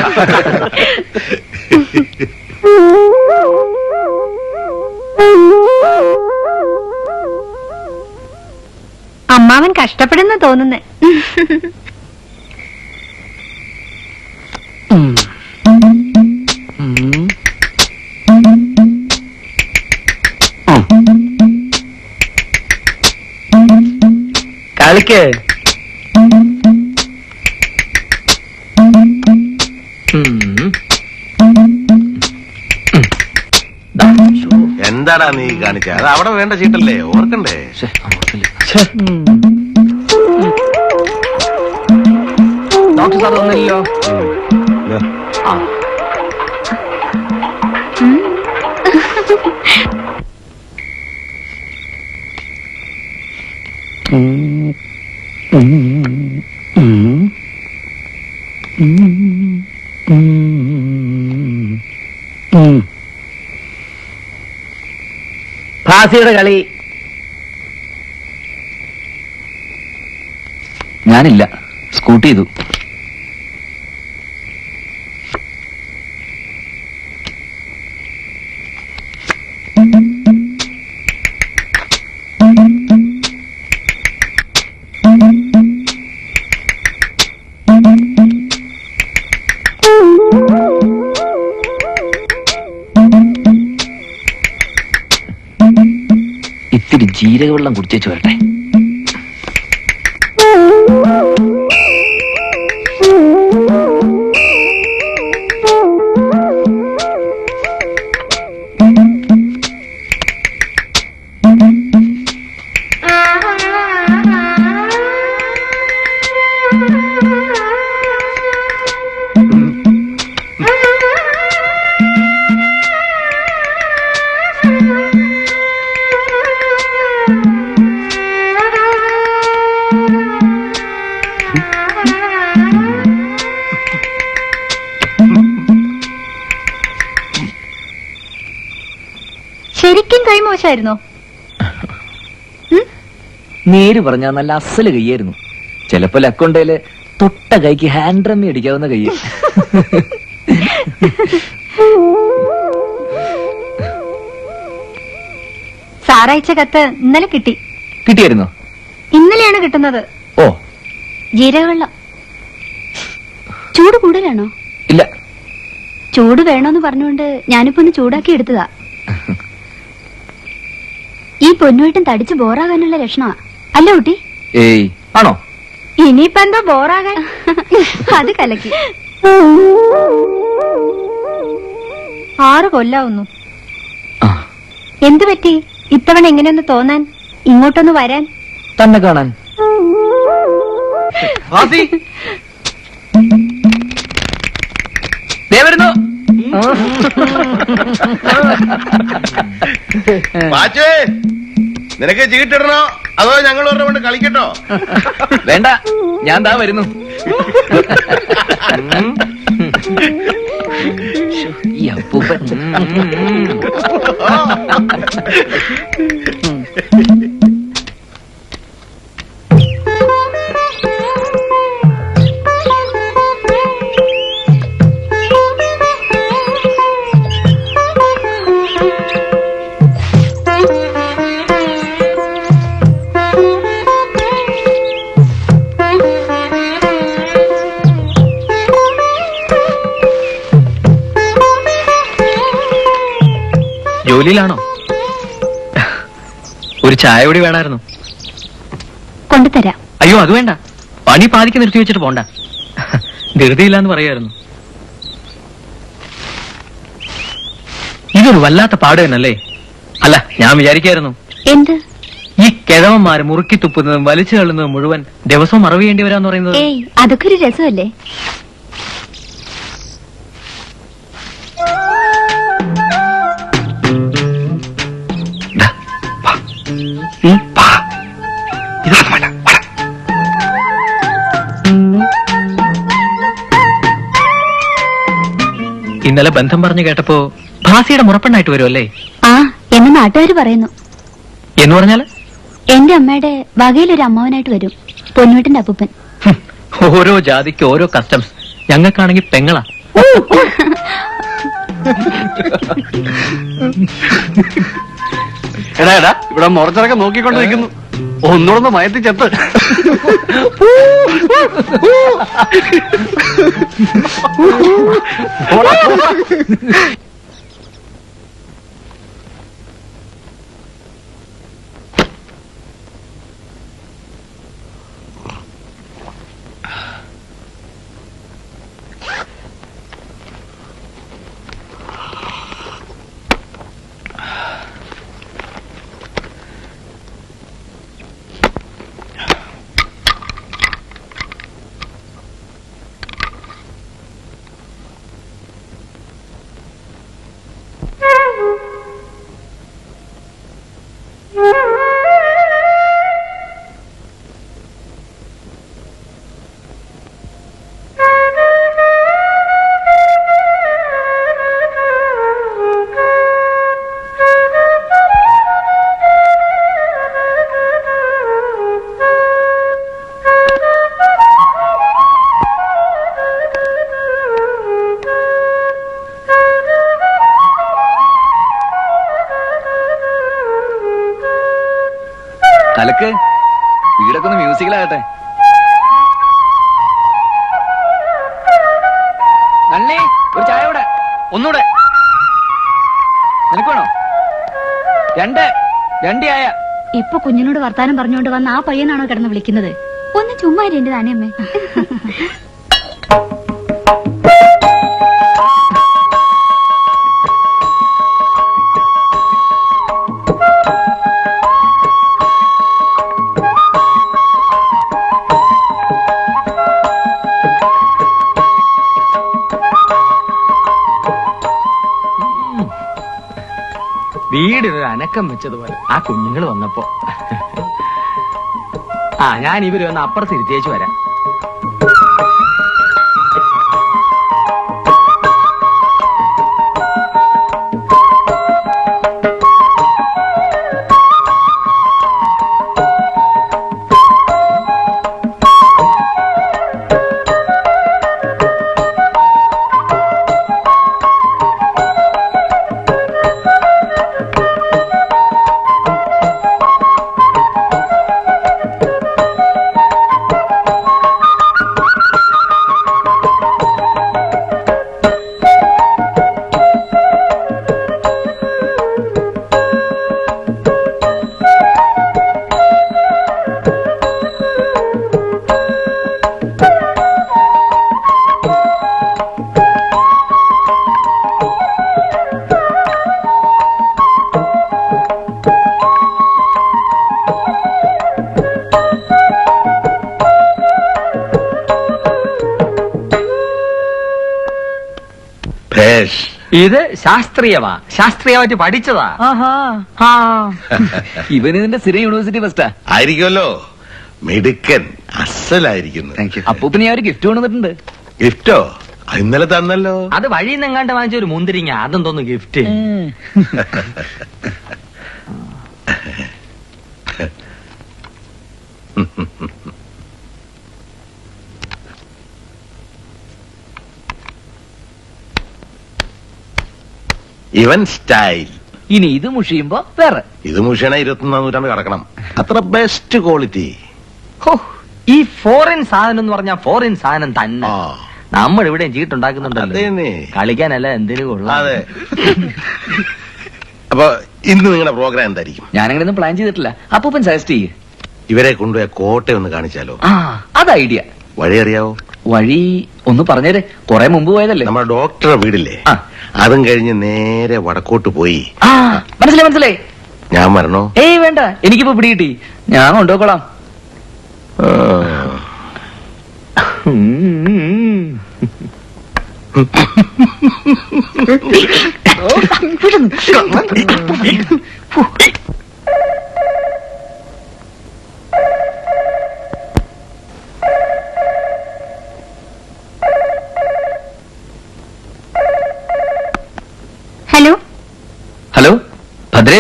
അമ്മാവൻ കഷ്ടപ്പെടുന്ന തോന്നുന്നേ. കളിക്ക്. എന്താടാ നീ കാണിച്ച? അത് അവിടെ വേണ്ട ചീട്ടല്ലേ, ഓർക്കണ്ടേ? Doctor sir ഒന്നില്ലല്ലോ. ഭാസിയുടെ കളി. ഞാനില്ല, സ്കൂട്ടി ചെയ്തു. ഇത്തിരി ജീരകവെള്ളം കുടിച്ചേച്ചു വരട്ടെ. ശരിക്കും കൈമോശമായിരുന്നോ? നേര് പറഞ്ഞാ നല്ല അസല് കയ്യായിരുന്നു. ചിലപ്പോ ലക്കൊണ്ടേല് തൊട്ട കൈക്ക് ഹാൻഡ് റമ്മി അടിക്കാവുന്ന കയ്യ്. സാറയച്ച കത്ത് ഇന്നലെ കിട്ടി. കിട്ടിയായിരുന്നോ? ഇന്നലെയാണ് കിട്ടുന്നത്. ഓ, ജീരകവെള്ളം. ചൂട് കൂടുതലാണോ? ഇല്ല. ചൂട് വേണോന്ന് പറഞ്ഞുകൊണ്ട് ഞാനിപ്പോ ഒന്ന് ചൂടാക്കി എടുത്തതാ. ഈ പൊന്നുമായിട്ടും തടിച്ച് ബോറാകാനുള്ള ലക്ഷണമാ അല്ല കുട്ടി? ഏയ്, ആണോ? ഇനിയിപ്പോ എന്താ ബോറാകാൻ? അത് കലക്കി. 6 കൊല്ലാവുന്നു. എന്തു പറ്റി ഇത്തവണ എങ്ങനെയൊന്ന് തോന്നാൻ, ഇങ്ങോട്ടൊന്ന് വരാൻ? തന്നെ കാണാൻ. വരുന്നു. നിനക്ക് ചീട്ടിടണോ അതോ ഞങ്ങൾ ഒരെണ്ണം കൊണ്ട് കളിക്കട്ടോ? വേണ്ട, ഞാൻ ദാ വരുന്നു. ഈ അപ്പൂപ്പൻ. ജോലിയിലാണോ? ഒരു ചായ കൂടി വേണമായിരുന്നു. കൊണ്ടുതരാം. അയ്യോ, അത് വേണ്ട. പണി പാതിക്ക് നിർത്തി വെച്ചിട്ട് പോണ്ട. ധൃതിയില്ലാന്ന് പറയായിരുന്നു. ഇതൊരു വല്ലാത്ത പാട് തന്നല്ലേ? അല്ല, ഞാൻ വിചാരിക്കായിരുന്നു എന്ത് ഈ കിഴവന്മാര് മുറുക്കി തുപ്പുന്നതും വലിച്ചു തള്ളുന്നതും മുഴുവൻ ദിവസവും മറവ് ചെയ്യേണ്ടി വരാന്ന് പറയുന്നത്. ഏയ്, അതൊക്കെ ഒരു രസമല്ലേ? ഇന്നലെ ബന്ധം പറഞ്ഞു കേട്ടപ്പോ ഭാസിയുടെ മുറപ്പെണ്ണായിട്ട് വരുമല്ലേ? ആ എന്ന് നാട്ടുകാർ പറയുന്നു. എന്ന് പറഞ്ഞാല് എന്റെ അമ്മയുടെ വകയിലൊരു അമ്മാവനായിട്ട് വരും, പൊന്നുവീട്ടിന്റെ അപ്പൂപ്പൻ. ഓരോ ജാതിക്ക് ഓരോ കസ്റ്റംസ്. ഞങ്ങൾക്കാണെങ്കിൽ പെങ്ങളാ. എടാ എടാ, ഇവിടെ മുറച്ചിറക്കെ നോക്കിക്കൊണ്ടിരിക്കുന്നു. ഒന്നുകൂടെ മയത്തി ചെത്ത്. തലക്ക് വീടൊക്കെ ഒന്ന് മ്യൂസിക്കിലാകട്ടെ. നന്ദി, ഒരു ചായ കൂടെ. ഒന്നൂടെ നിനക്ക് വേണോ? രണ്ട് ചായ. ഇപ്പൊ കുഞ്ഞിനോട് വർത്താനം പറഞ്ഞുകൊണ്ട് വന്ന ആ പയ്യനാണോ കിടന്ന് വിളിക്കുന്നത്? ഒന്ന് ചുമ്മാ എന്റെ നാണിയമ്മേ. വീടിനൊരു അനക്കം വെച്ചതുപോലെ ആ കുഞ്ഞുങ്ങൾ വന്നപ്പോ. ആ ഞാൻ ഇവര് വന്ന് അപ്പുറത്ത് ഇരുത്തിയേച്ചു വരാം. ഇത് ശാസ്ത്രീയമായിട്ട് പഠിച്ചതാ. ഇവന് ഇതിന്റെ സ്ഥിരം യൂണിവേഴ്സിറ്റി ഫസ്റ്റാ ആയിരിക്കുമല്ലോ. മിടുക്കൻ, അസലായിരിക്കുന്നു. അപ്പൂപ്പിന് ഞാൻ ഒരു ഗിഫ്റ്റ് കൊണ്ടുവന്നിട്ടുണ്ട്. ഗിഫ്റ്റോ? ഇന്നലെ തന്നല്ലോ. അത് വഴിയിൽ നിന്ന് എങ്ങാണ്ട് വാങ്ങിച്ച ഒരു മുന്തിരിങ്ങ. അതെന്തോന്നു ഗിഫ്റ്റ്? ഇവൻ സ്റ്റൈൽ. ഇനി ഇത് മുഷിയുമ്പോ വേറെ. ഇത് മുഷണ 21-ാം നൂറ്റാണ്ട് കിടക്കണം. അത്ര ബെസ്റ്റ് ക്വാളിറ്റി. ഈ ഫോറിൻ സാധനം എന്ന് പറഞ്ഞാൽ ഫോറിൻ സാധനം തന്നെ. ആ, നമ്മൾ ഇവിടെ ചീട്ടുണ്ടാക്കുന്നുണ്ടല്ലോ, അതേന്നെ. കളിക്കാനല്ല എന്തിനു കൊള്ളാം. അതെ. അപ്പൊ ഇന്ന് നിങ്ങളുടെ പ്രോഗ്രാം എന്തായിരിക്കും? ഞാനങ്ങനെ ഒന്നും പ്ലാൻ ചെയ്തിട്ടില്ല. അപ്പൂപ്പൻ സജസ്റ്റ് ചെയ്യ്. ഇവരെ കൊണ്ടുപോയ കോട്ടയം ഒന്ന് കാണിച്ചാലോ? ആ, അത് ഐഡിയ. വഴി അറിയാവോ? വഴി ഒന്ന് പറഞ്ഞേരെ, കൊറേ മുമ്പ് പോയതല്ലേ. നമ്മുടെ ഡോക്ടറെ വീടില്ലേ, ആ. അതും കഴിഞ്ഞ് നേരെ വടക്കോട്ട് പോയി. ആ, മനസ്സിലായി. ഞാൻ വരണോ? ഏയ് വേണ്ട, എനിക്കിപ്പോ പിടികിട്ടി. ഞാൻ കൊണ്ടുപോയിക്കോളാം.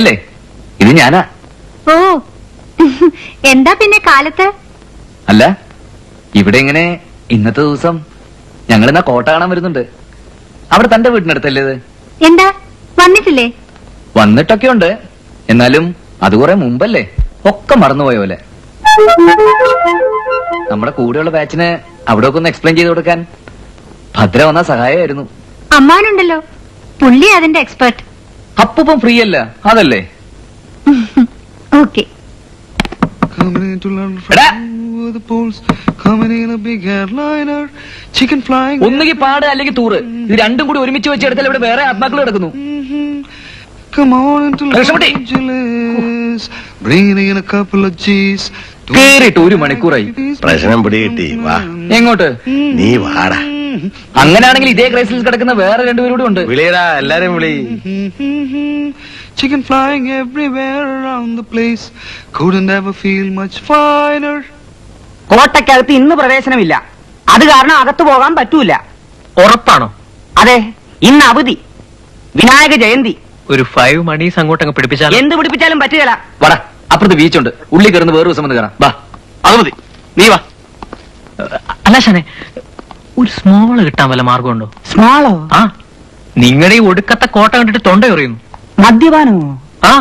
അറിയല്ലേ, ഇത് ഞാനാ. ഓ എന്താ പിന്നെ കാലത്ത്? അല്ല, ഇവിടെ ഇങ്ങനെ ഇന്നത്തെ ദിവസം ഞങ്ങളിന്നാ കോട്ട കാണാൻ വരുന്നുണ്ട്. അവിടെ തന്റെ വീട്ടിനടുത്തല്ലേ ഇത്? എന്താ വന്നിട്ടില്ലേ? വന്നിട്ടൊക്കെ ഉണ്ട്, എന്നാലും അത് കുറെ മുമ്പല്ലേ, ഒക്കെ മറന്നുപോയ പോലെ. നമ്മുടെ കൂടെയുള്ള ബാച്ചിന് അവിടെ ഒക്കെ ഒന്ന് എക്സ്പ്ലെയിൻ ചെയ്ത് കൊടുക്കാൻ ഭദ്ര വന്ന സഹായമായിരുന്നു. അമ്മാനുണ്ടല്ലോ, പുള്ളി അതിന്റെ എക്സ്പെർട്ട്. അപ്പൂപ്പം ഫ്രീ അല്ല, അതല്ലേ? ഓക്കെ. ഒന്നുകിൽ പാട് അല്ലെങ്കിൽ തൂറ്, ഇത് രണ്ടും കൂടി ഒരുമിച്ച് വെച്ചെടുത്താൽ ഇവിടെ വേറെ ആത്മാക്കൾ കിടക്കുന്നു. കേറിയിട്ട് 1 മണിക്കൂറായി. പ്രശ്നം പിടികിട്ടി. വാ, എങ്ങോട്ട്? നീ വാടാ. അങ്ങനെയാണെങ്കിൽ ഇതേ ക്രൈസിൽ കിടക്കുന്ന വേറെ 2 പേരും കൂടെ ഉണ്ട്. വിളിയടാ, എല്ലാരും വിളി. Chicken flying everywhere around the place. Couldn't ever feel much finer. കോട്ടയ്ക്കകത്ത് ഇന്ന് പ്രവേശനമില്ല, അത് കാരണം അകത്ത് പോകാൻ പറ്റൂല. ഉറപ്പാണോ? അതെ, ഇന്ന് അവധി, വിനായക ജയന്തി. ഒരു 5 മണീസ് അങ്ങോട്ടങ്ങ് പിടിപ്പിച്ചാൽ എന്ത് പിടിപ്പിച്ചാലും പറ്റുകയില്ല. വാടാ, അപ്പുറത്ത് ബീച്ചുണ്ട്, ഉള്ളി കയറുന്ന വേറെ ദിവസം വന്ന് കയറാം. വാ, അത് മതി, നീ വാ. അല്ല ഷാനെ, ഒരു സ്മോള് കിട്ടാൻ വല്ല മാർഗമുണ്ടോ? സ്മാളോ? ആ, നിങ്ങളുടെ ഈ ഒടുക്കത്തെ കോട്ട കണ്ടിട്ട് തൊണ്ട എറിയുന്നു. മദ്യപാനമോ? ആ,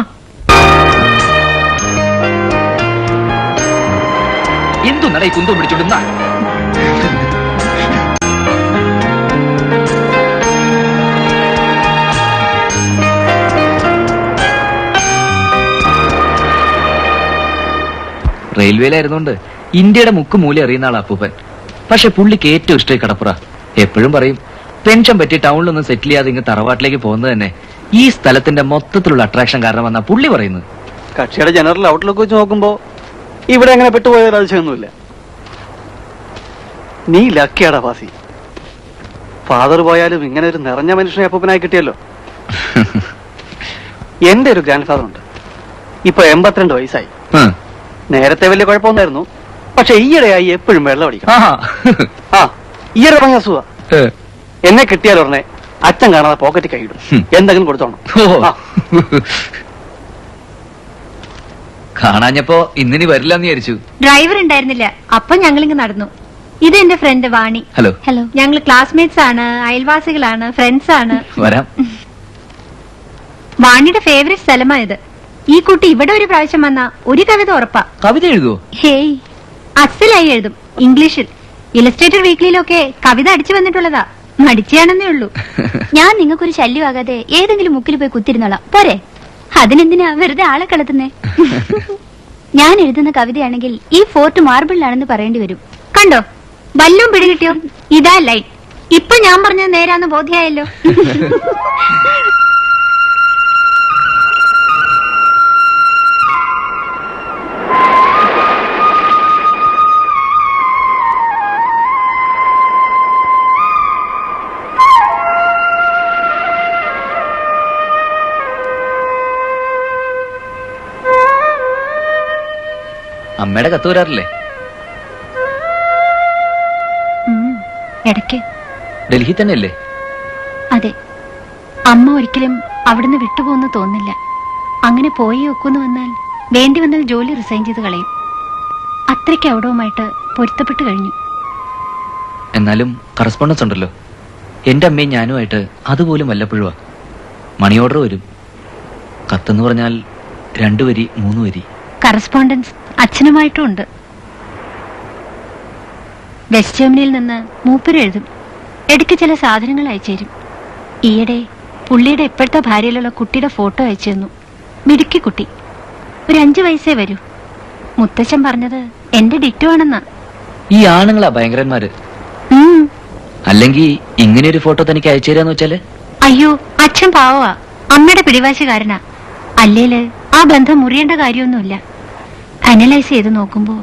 എന്തു നട ഈ കുന്തം പിടിച്ചോണ്ടിരുന്ന? റെയിൽവേയിലായിരുന്നോണ്ട് ഇന്ത്യയുടെ മുക്ക് മൂല അറിയുന്ന ആളാ അപ്പൂപ്പൻ. പക്ഷെ പുള്ളിക്ക് ഏറ്റവും ഇഷ്ടമായി കടപ്പുറ. എപ്പോഴും പറയും, പെൻഷൻ പറ്റി ടൗണിലൊന്നും സെറ്റിൽ ചെയ്യാതെ ഇങ്ങ് തറവാട്ടിലേക്ക് പോകുന്നത് തന്നെ ഈ സ്ഥലത്തിന്റെ മൊത്തത്തിലുള്ള അട്രാക്ഷൻ കാരണമെന്നാ പുള്ളി പറയുന്നത്. കക്ഷിയുടെ ജനറൽ ഔട്ട്ലുക്ക് വെച്ച് നോക്കുമ്പോ ഇവിടെ അങ്ങനെ പെട്ടുപോയ അതിശയൊന്നുമില്ല. നീ ലക്കിയാടാ വാസി. ഫാദർ പോയാലും ഇങ്ങനെ ഒരു നിറഞ്ഞ മനുഷ്യനെ അപ്പൂപ്പനായി കിട്ടിയല്ലോ. എന്റെ ഒരു ഗ്രാൻഡ് ഫാദർ ഉണ്ട്, ഇപ്പൊ 82 വയസ്സായി. നേരത്തെ വലിയ കുഴപ്പമൊന്നായിരുന്നു, പക്ഷെ ഈയിടെയായി എപ്പോഴും വെള്ളം അടിക്കണം. ആ, ഈയിടെ തുടങ്ങിയ അസുഖ. എന്നെ കിട്ടിയാൽ ഉടനെ അച്ഛൻ കാണാതെ പോക്കറ്റ് കൈയിടും, എന്തെങ്കിലും കൊടുത്തോണം. കാണാഞ്ഞപ്പോ ഇന്നിനി വരില്ലെന്ന് വിചാരിച്ചു. ഡ്രൈവർ ഉണ്ടായിരുന്നില്ല, അപ്പൊ ഞങ്ങളിങ്ങ് നടന്നു. ഇത് എന്റെ ഫ്രണ്ട് വാണി. ഹലോ. ഹലോ. ഞങ്ങൾ ക്ലാസ്മേറ്റ്സ് ആണ്, അയൽവാസികളാണ്, ഫ്രണ്ട്സ് ആണ്. വരാം. വാണിയുടെ ഫേവറേറ്റ് സ്ഥലമായത്. ഈ കുട്ടി ഇവിടെ ഒരു പ്രാവശ്യം വന്ന ഒരു കവിത ഉറപ്പാ. കവിത എഴുതുവോ? ഹേയ്, അസലായി എഴുതും, ഇംഗ്ലീഷിൽ. ഇലസ്ട്രേറ്റഡ് വീക്ക്ലിയിലൊക്കെ കവിത അടിച്ചു വന്നിട്ടുള്ളതാ. മടിച്ചാണെന്നേ ഉള്ളൂ. ഞാൻ നിങ്ങൾക്കൊരു ശല്യമാകാതെ ഏതെങ്കിലും മുക്കിൽ പോയി കുത്തിരുന്നോളാം, പോരെ? അതിനെന്തിനാ വെറുതെ ആളെ കളത്തുന്നേ? ഞാൻ എഴുതുന്ന കവിതയാണെങ്കിൽ ഈ ഫോർട്ട് മാർബിളിലാണെന്ന് പറയേണ്ടി വരും. കണ്ടോ, വല്ലും പിടികിട്ടിയോ? ഇതാ ലൈൻ. ഇപ്പൊ ഞാൻ പറഞ്ഞത് നേരാന്ന് ബോധ്യായല്ലോ. അമ്മയുടെ കത്ത് വരാറില്ലേ? ഇടയ്ക്ക്. ഡൽഹി തന്നെയല്ലേ? അതെ. അമ്മ ഒരിക്കലും അവിടുന്ന് വിട്ടുപോകുന്നു തോന്നില്ല. അങ്ങനെ പോയി ഒക്കുന്നു വന്നാൽ വേണ്ടി വന്നാൽ ജോലി റിസൈൻ ചെയ്ത് കളയും. അത്രയ്ക്ക് അവിടവുമായിട്ട് പൊരുത്തപ്പെട്ട് കഴിഞ്ഞു. എന്നാലും കറസ്പോണ്ടൻസ് ഉണ്ടല്ലോ. എന്റെ അമ്മയും ഞാനുമായിട്ട് അതുപോലും വല്ലപ്പോഴുവാ. മണി ഓർഡർ വരും. കത്തെന്ന് പറഞ്ഞാൽ 2 വരി 3 വരി. കറസ്പോണ്ടൻസ് അച്ഛനുമായിട്ടും ഉണ്ട്. വെസ്റ്റ് ജർമ്മനിയിൽ നിന്ന് മൂപ്പര് എഴുതും. ഇടയ്ക്ക് ചില സാധനങ്ങൾ അയച്ചുതരും. ഈയിടെ പുള്ളിയുടെ ഇപ്പോഴത്തെ ഭാര്യയിലുള്ള കുട്ടിയുടെ ഫോട്ടോ അയച്ചു തന്നു. മിടുക്കി കുട്ടി, ഒരു 5 വയസ്സേ വരൂ. മുത്തച്ഛൻ പറഞ്ഞത് എന്റെ ഡിറ്റോ ആണെന്നാ. ഈ ആണുങ്ങളാ ഭയങ്കരന്മാര്. അല്ലെങ്കിൽ ഇങ്ങനെ ഒരു ഫോട്ടോ തനിക്ക് അയച്ചു തരാന്ന് വെച്ചാല്? അയ്യോ, അച്ഛൻ പാവമാ, അമ്മയുടെ പിടിവാശിക്കാരനാ. അല്ലേല് ആ ബന്ധം മുറിയേണ്ട കാര്യമൊന്നുമില്ല. അനലൈസ് ചെയ്ത് നോക്കുമ്പോ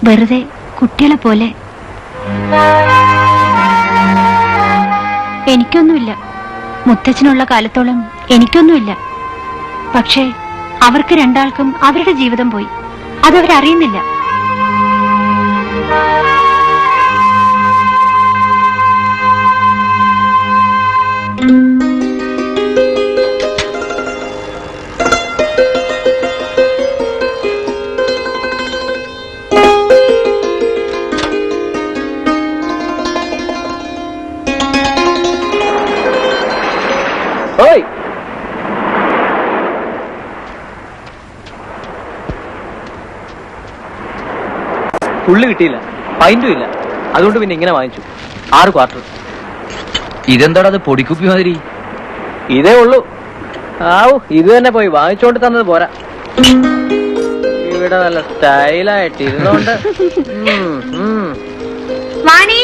വെറുതെ കുട്ടികളെ പോലെ. എനിക്കൊന്നുമില്ല, മുത്തച്ഛനുള്ള കാലത്തോളം എനിക്കൊന്നുമില്ല. പക്ഷേ അവർക്ക് രണ്ടാൾക്കും അവരുടെ ജീവിതം പോയി, അതവരറിയുന്നില്ല. ഫുള്ള് കിട്ടിയില്ല, പൈന്റും ഇല്ല. അതുകൊണ്ട് പിന്നെ ഇങ്ങനെ വാങ്ങിച്ചു, 6 ക്വാർട്ടർ. ഇതെന്താടാ അത് പൊടിക്കുപ്പി മാതിരി? ഇതേ ഉള്ളൂ. ആവൂ, ഇത് തന്നെ പോയി വാങ്ങിച്ചോണ്ട് തന്നത് പോരാ. ഇവിടെ നല്ല സ്റ്റൈലായിട്ട് ഇരുന്നോണ്ട്. വാണി,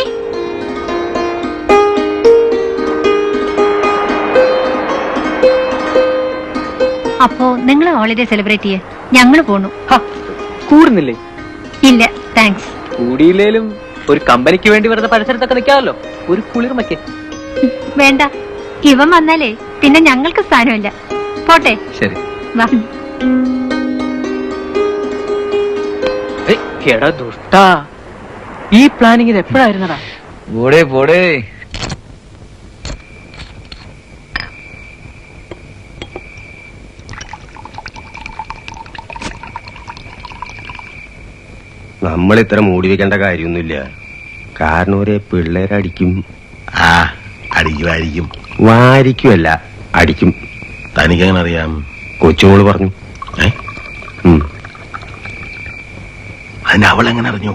അപ്പോ നിങ്ങൾ ഹോളിഡേ സെലിബ്രേറ്റ് ചെയ്യേ, ഞങ്ങള് പോണു. കൂടുന്നില്ലേ? ഇല്ല, താങ്ക്സ്. കൂടിയില്ലേലും ഒരു കമ്പനിക്ക് വേണ്ടി വെറുതെ പരിസരത്തൊക്കെ നിൽക്കാമല്ലോ, ഒരു കുളിർമയ്ക്ക്. വേണ്ട, ഇവൻ വന്നാലേ പിന്നെ ഞങ്ങൾക്ക് സ്ഥാനമില്ല. പോട്ടെ. ശരി. വാ. എടാ ദുഷ്ടാ, ഈ പ്ലാനിങ് ഇത് എപ്പോഴായിരുന്നടാ? പോടേ പോടേ. നമ്മൾ ഇത്ര മൂടി വെക്കേണ്ട കാര്യമൊന്നുമില്ല. കാരണം ഒരേ പിള്ളേരടിക്കും. ആ, അടിക്കുമായിരിക്കും. വാരിക്കുമല്ല, അടിക്കും. തനിക്കെങ്ങനെ അറിയാം? കൊച്ചുമോള് പറഞ്ഞു. അതിന് അവളെങ്ങനെ അറിഞ്ഞു?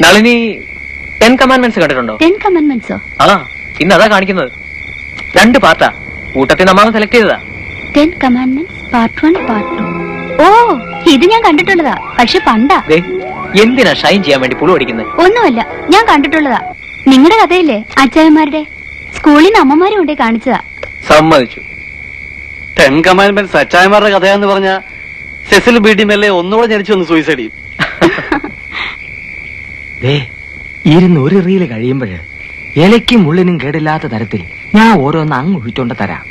നളിനി 10 കമാൻഡ്മെന്റ്സ് കണ്ടിട്ടുണ്ടോ? 10 കമാൻഡ്മെന്റ്സോ? ആ, ഇന്ന് അതാ കാണിക്കുന്നത്. 2 പാർട്ടാ. കൂട്ടത്തിൽ നമ്മ സെലക്ട് ചെയ്തതാ. 10 കമാൻഡ്മെന്റ്സ് പാർട്ട് 1 പാർട്ട് 2. ഓ, ഇത് ഞാൻ കണ്ടിട്ടുള്ളതാ, പക്ഷെ പണ്ടാ. എന്തിനാ ഷൈൻ ചെയ്യാൻ വേണ്ടി പുളു അടിക്കുന്നത്? ഒന്നുമല്ല, ഞാൻ കണ്ടിട്ടുള്ളതാ. നിങ്ങളുടെ കഥയില്ലേ അച്ചായന്മാരുടെ? സ്കൂളിൽ നിന്ന് അമ്മമാരും കൊണ്ടേ കാണിച്ചതാ. സമ്മതിച്ചു. 10 കമാൻഡ്മെന്റ്സ് അച്ചായന്മാരുടെ കഥയാന്ന് പറഞ്ഞ സെസിൽ ബി.ഡി. മെല്ലെ ഒന്നുകൂടെ ജനിച്ചു വന്ന് സൂയിസൈഡ് ചെയ്യും. ഇരുന്ന് ഒരു റീല് കഴിയുമ്പോഴ് ഇലയ്ക്കും മുള്ളിനും കേടില്ലാത്ത തരത്തിൽ ഞാൻ ഓരോന്ന് അങ്ങ് ഒഴിച്ചോണ്ട് തരാം.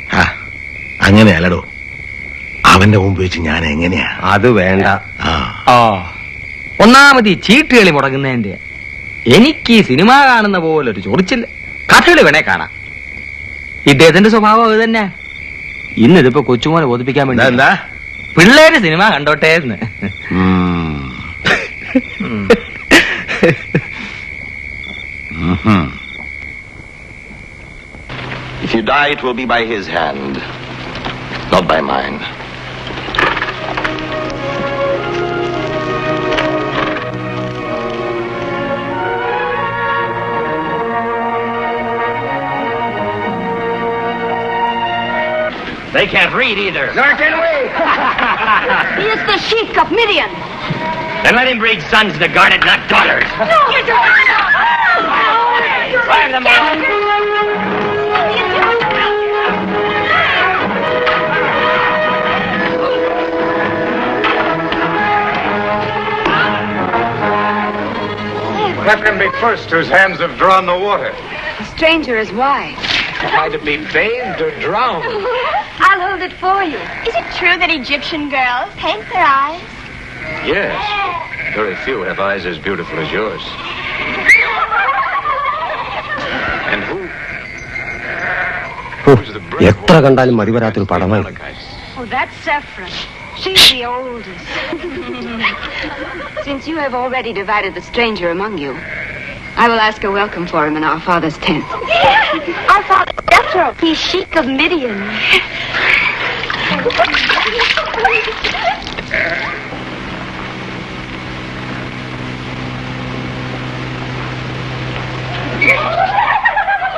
അങ്ങനെയല്ലടോ, അവന്റെ മുമ്പ് വെച്ച് ഞാൻ എങ്ങനെയാ? അത് വേണ്ട. ഒന്നാമത് ഈ ചീട്ടുകളി മുടങ്ങുന്നതിന്റെ എനിക്ക് ഈ സിനിമ കാണുന്ന പോലൊരു ചൊറിച്ചില്ല. കഥകളി വേണേ കാണാം. ഇദ്ദേഹത്തിന്റെ സ്വഭാവം അത് തന്നെ. ഇന്നിതിപ്പോ കൊച്ചുമോനെ ബോധിപ്പിക്കാൻ വേണ്ടി എന്താ പിള്ളേര് സിനിമ കണ്ടോട്ടെ എന്ന്. If you die, it will be by his hand, not by mine. They can't read either. Nor can we. He is the Sheik of Midian. Then let him breed sons to guard it, not daughters. No! Drive them out. Let him be first whose hands have drawn the water. The stranger is wise. Either be bathed or drowned. I'll hold it for you. Is it true that Egyptian girls paint their eyes? Yes. Very few have eyes as beautiful as yours. And who? എത്ര കണ്ടാലും മതി വരാത്തൊരു പടമായി. Oh, that's Saffron. She's the oldest. Since you have already divided the stranger among you, I will ask a welcome for him in our father's tent. Our father's Jethro. He's Sheik of Midian.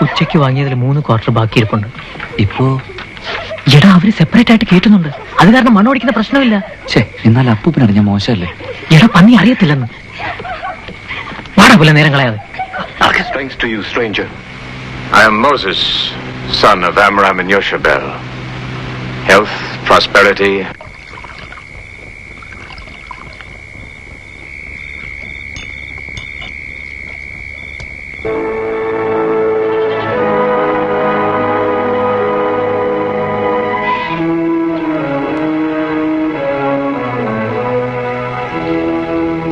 ഉച്ചയ്ക്ക് വാങ്ങിയതിൽ 3 quarter ബാക്കിയിരിപ്പുണ്ട്. ഇപ്പോ എടാ, അവര് separate ആയിട്ട് കേട്ടുന്നുണ്ട്. അത് കാരണം മണ്ണോടിക്കുന്ന പ്രശ്നമില്ല. എന്നാൽ അപ്പൂപ്പനറിഞ്ഞ മോശമല്ലേ? എടാ, പന്നി അറിയത്തില്ലെന്ന്. വാടാ പോലെ നേരം കളയാതെ. Thanks to you, stranger. I am Moses, son of Amram and Yoshabel. Health, prosperity.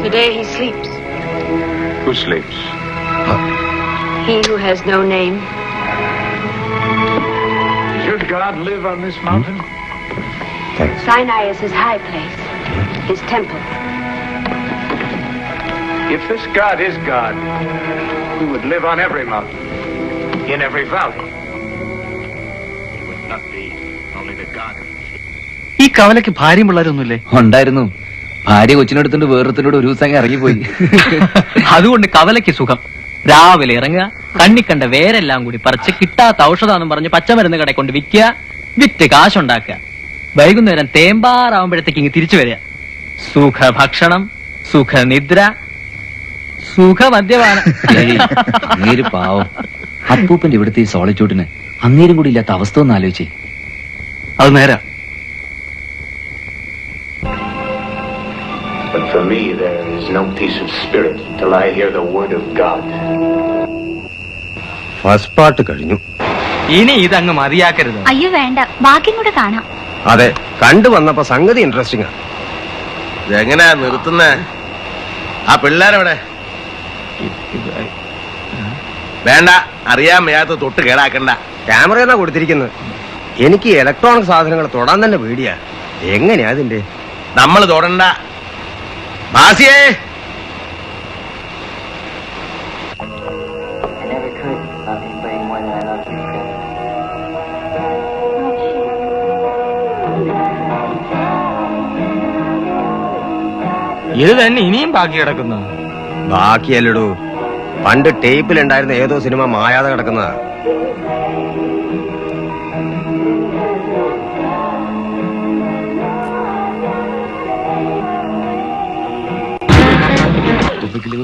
Today he sleeps. Who sleeps? He who has no name. Should God live on this mountain? Sinai is his high place, his temple. If this God is God, who would live on every mountain, in every valley, ഈ കവലയ്ക്ക് ഭാര്യയും പിള്ളേരൊന്നുമില്ലേ? ഉണ്ടായിരുന്നു. ഭാര്യ കൊച്ചിനെടുത്തോണ്ട് വേറൊരുത്തനോട് ഒരു ദിവസം ഇറങ്ങിപ്പോയി. അതുകൊണ്ട് കവലയ്ക്ക് സുഖം. രാവിലെ ഇറങ്ങുക, കണ്ണിക്കണ്ട വേരെല്ലാം കൂടി പറിച്ച് കിട്ടാത്ത ഔഷധാന്നും പറഞ്ഞ് പച്ചമരുന്ന് കടയിൽ കൊണ്ട് വിൽക്കുക, വിറ്റ് കാശുണ്ടാക്കുക. വൈകുന്നേരം തേമ്പാറാവുമ്പോഴത്തേക്ക് ഇങ്ങ് തിരിച്ചു വരിക. സുഖഭക്ഷണം, സുഖനിദ്ര, സുഖമദ്യപാനം. അങ്ങേര് പാവം. അപ്പൂപ്പന്റെ ഇവിടുത്തെ ഈ സോളിറ്റ്യൂഡിന് അങ്ങേരും കൂടി ഇല്ലാത്ത അവസ്ഥ ഒന്ന് ആലോചിച്ചേ. അത് നേരാ. But for me, there is no peace of spirit till I hear the word of God. First part കഴിഞ്ഞു. ഇനി ഇതങ്ങ് മതിയാക്കരുത്. അയ്യോ വേണ്ട, ബാക്കിയും കൂടെ കാണാം. അതെ, കണ്ടു വന്നപ്പോ സംഗതി ഇൻട്രസ്റ്റിംഗ് ആണ്. ഇതെങ്ങനെയാ നിർത്തുന്നേ? ആ പിള്ളേരെവിടെ? വേണ്ട, അറിയാൻ വയ്യാത്ത തൊട്ട് കേടാക്കണ്ട. ക്യാമറയെന്നാ കൊടുത്തിരിക്കുന്നത്. എനിക്ക് ഇലക്ട്രോണിക് സാധനങ്ങൾ തൊടാൻ തന്നെ പേടിയാ. എങ്ങനെയാ അതിന്റെ? നമ്മൾ തൊടണ്ട. ബാസിയേ, ഇത് തന്നെ ഇനിയും ബാക്കി കിടക്കുന്നു. ബാക്കിയല്ലടൂ, പണ്ട് ടേപ്പിലുണ്ടായിരുന്ന ഏതോ സിനിമ മായാതെ കിടക്കുന്നതാ.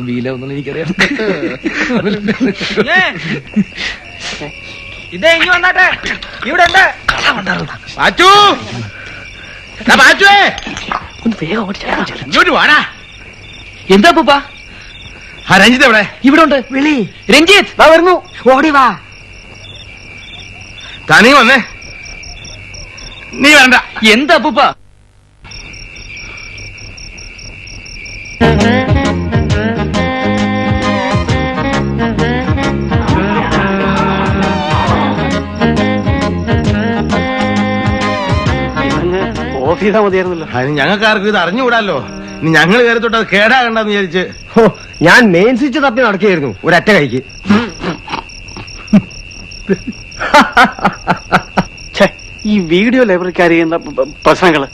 വീലൊന്നും എനിക്കറിയാം. ഇതേ ഇനി വന്നാട്ടെ, ഇവിടെ ഉണ്ട്. പാച്ചു, പാച്ചുവേ, ഇങ്ങോട്ട് വാടാ. എന്താ പൂപ്പ? ആ രഞ്ജിത്ത് എവിടെ? ഇവിടെ ഉണ്ട്. വിളി രഞ്ജിത്ത് വരുന്നു, ഓടി വാ. തനി വന്നേ, നീ വേണ്ട. എന്താ പൂപ്പ? ഓഫ് ചെയ്താൽ മതിയായിരുന്നല്ലോ. അതിന് ഞങ്ങൾക്കാർക്കും ഇത് അറിഞ്ഞുകൂടാലോ. ഇനി ഞങ്ങൾ കയറി തൊട്ട് അത് കേടാകണ്ടെന്ന് വിചാരിച്ച്. ഹോ, ഞാൻ മെയിൻ സ്വിച്ച് തപ്പി നടക്കുകയായിരുന്നു ഒരൊറ്റ കൈക്ക്. ഈ വീഡിയോ ലൈബ്രറിക്കാർ ചെയ്യുന്ന പ്രശ്നങ്ങള്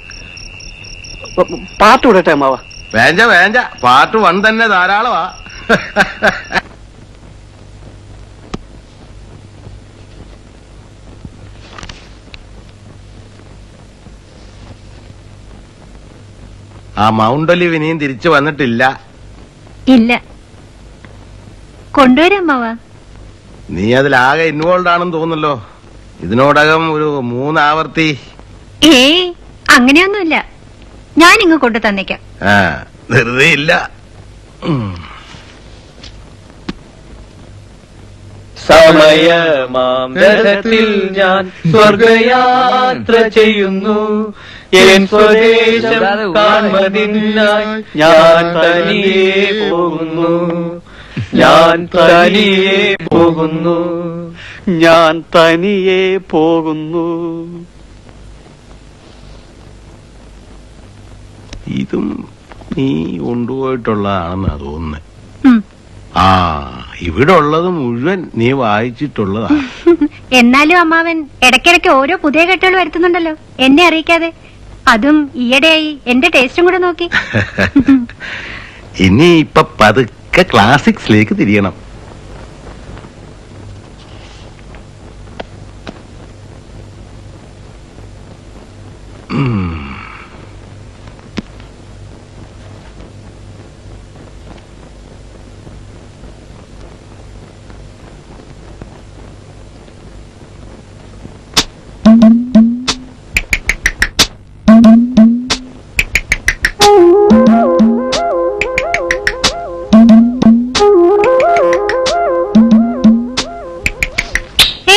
പാട്ട് വിടട്ടെ അമ്മാവ. വേഞ്ച വേഞ്ച, പാർട്ട് 1 തന്നെ ധാരാളമാ. ആ മൗണ്ട് ഒലിവ് ഇനിയും തിരിച്ചു വന്നിട്ടില്ല. ഇല്ല, കൊണ്ടുവരാമ്മാവാ. നീ അതിലാകെ ഇൻവോൾവ് ആണെന്ന് തോന്നുന്നല്ലോ. ഇതിനോടകം ഒരു 3 ആവർത്തി. ഏയ് അങ്ങനെയൊന്നുമില്ല, ഞാൻ ഇങ്ങ് കൊണ്ടു തന്നേക്കാം. ആ, വെറുതെ ഇല്ല. സമയമാംരഥത്തിൽ ഞാൻ സ്വർഗയാത്ര ചെയ്യുന്നു, എൻ സ്വദേശം കാൺമതിനായി ഞാൻ തനിയെ പോകുന്നു, ഞാൻ തനിയെ പോകുന്നു, ഞാൻ തനിയെ പോകുന്നു. ഇതും നീ കൊണ്ടുപോയിട്ടുള്ളതാണെന്നാ തോന്നുന്നത്. ഉം. ആ, ഇവിടെ ഉള്ളത് മുഴുവൻ നീ വായിച്ചിട്ടുള്ളതാ. എന്നാലും അമ്മാവൻ ഇടയ്ക്കിടയ്ക്ക് ഓരോ പുതിയ കെട്ടുകൾ വരുത്തുന്നുണ്ടല്ലോ, എന്നെ അറിയിക്കാതെ. അതും ഈയിടെയായി എന്റെ ടേസ്റ്റും കൂടെ നോക്കി. ഇനി ഇപ്പൊ പതുക്കെ ക്ലാസിക്സിലേക്ക് തിരിയണം.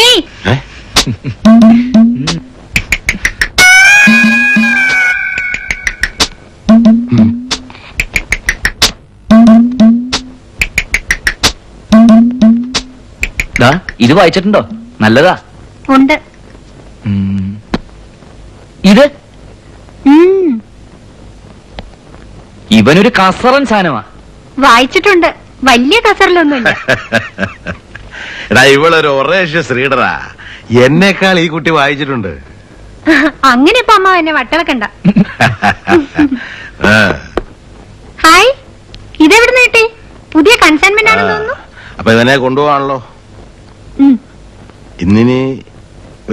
ഏയ് ഇത് വായിച്ചിട്ടുണ്ടോ? നല്ലതാ. ഉണ്ട്. ഇത് ഉം. ഇവനൊരു കസറൻ സാധനമാ. വായിച്ചിട്ടുണ്ട്, വലിയ കസറിലൊന്നുമില്ല. എടാ, ഇവളൊരു ഒറേഷ്യസ് റീഡറാ. എന്നേക്കാൾ ഈ കുട്ടി വായിച്ചിട്ടുണ്ട്. അങ്ങനെ ഇപ്പൊ അമ്മ എന്നെ വട്ടളക്കണ്ട. ആ, ഹായ്, ഇതെവിടുന്ന് കിട്ടി? പുതിയ കൺസൈൻമെന്റ് ആണെന്ന് തോന്നുന്നു. അപ്പൊ ഇവനെ കൊണ്ടുപോവാണല്ലോ. ഉം. ഇന്നിനി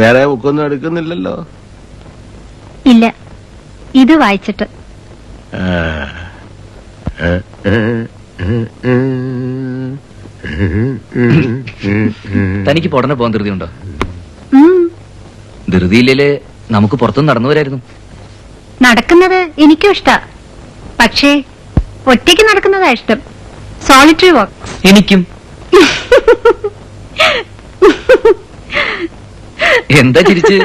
വേറെ ബുക്കൊന്നും എടുക്കുന്നില്ലല്ലോ. ഇല്ല, ഇത് വായിച്ചിട്ട്. ആ. തനിക്ക് ഉടനെ പോകാൻ ധൃതിയുണ്ടോ? ഉം. ധൃതിയില്ലേ നമുക്ക് പുറത്തുനിന്ന് നടന്നു വരായിരുന്നു. നടക്കുന്നത് എനിക്കും ഇഷ്ടാ, പക്ഷേ ഒറ്റയ്ക്ക് നടക്കുന്നതാ ഇഷ്ടം. സോളിറ്ററി വാക്ക്. എനിക്കും. എന്താ ചിരിച്ച്?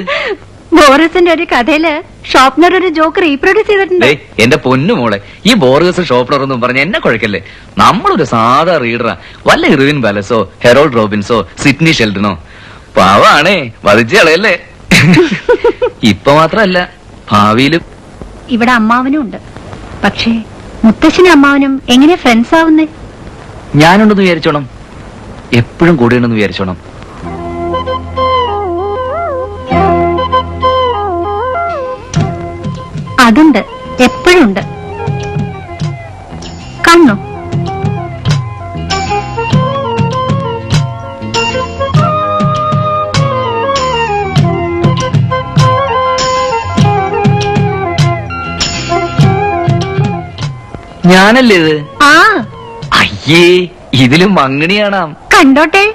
ബോറിസിന്റെ ഒരു കഥയില് ഷോപ്നർ ഒരു ജോക്ക് റീപ്രൊഡ്യൂസ് ചെയ്തിട്ടുണ്ട്. ദേ, എന്റെ പൊന്നു മോളെ, ഈ ബോർഗസ് ഷോപ്ലർ ഒന്നും പറഞ്ഞ എന്നെ കുഴക്കല്ലേ. നമ്മളൊരു സാധാ റീഡറാ. വല്ല ഇർവിൻ ബാലസോ ഹെറോൾഡ് റോബിൻസോ സിഡ്നി ഷെൽഡനോ പാവാണേ, വധിച്ചു കളയല്ലേ. ഇപ്പൊ മാത്രല്ല, ഭാവിയിലും. ഇവിടെ അമ്മാവനും ഉണ്ട്, പക്ഷേ മുത്തശ്ശനും അമ്മാവനും എങ്ങനെ ഫ്രണ്ട്സ് ആവുന്നേ? ഞാനുണ്ടെന്ന് വിചാരിച്ചോണം, എപ്പോഴും കൂടെയുണ്ടെന്ന് വിചാരിച്ചോണം. അതുണ്ട്, എപ്പോഴും ഉണ്ട്. കണ്ണോ? ഞാനല്ലേ ഇത്? ആ, അയ്യേ, ഇതിലും മങ്ങിണിയാണാം. കണ്ടോട്ടെ.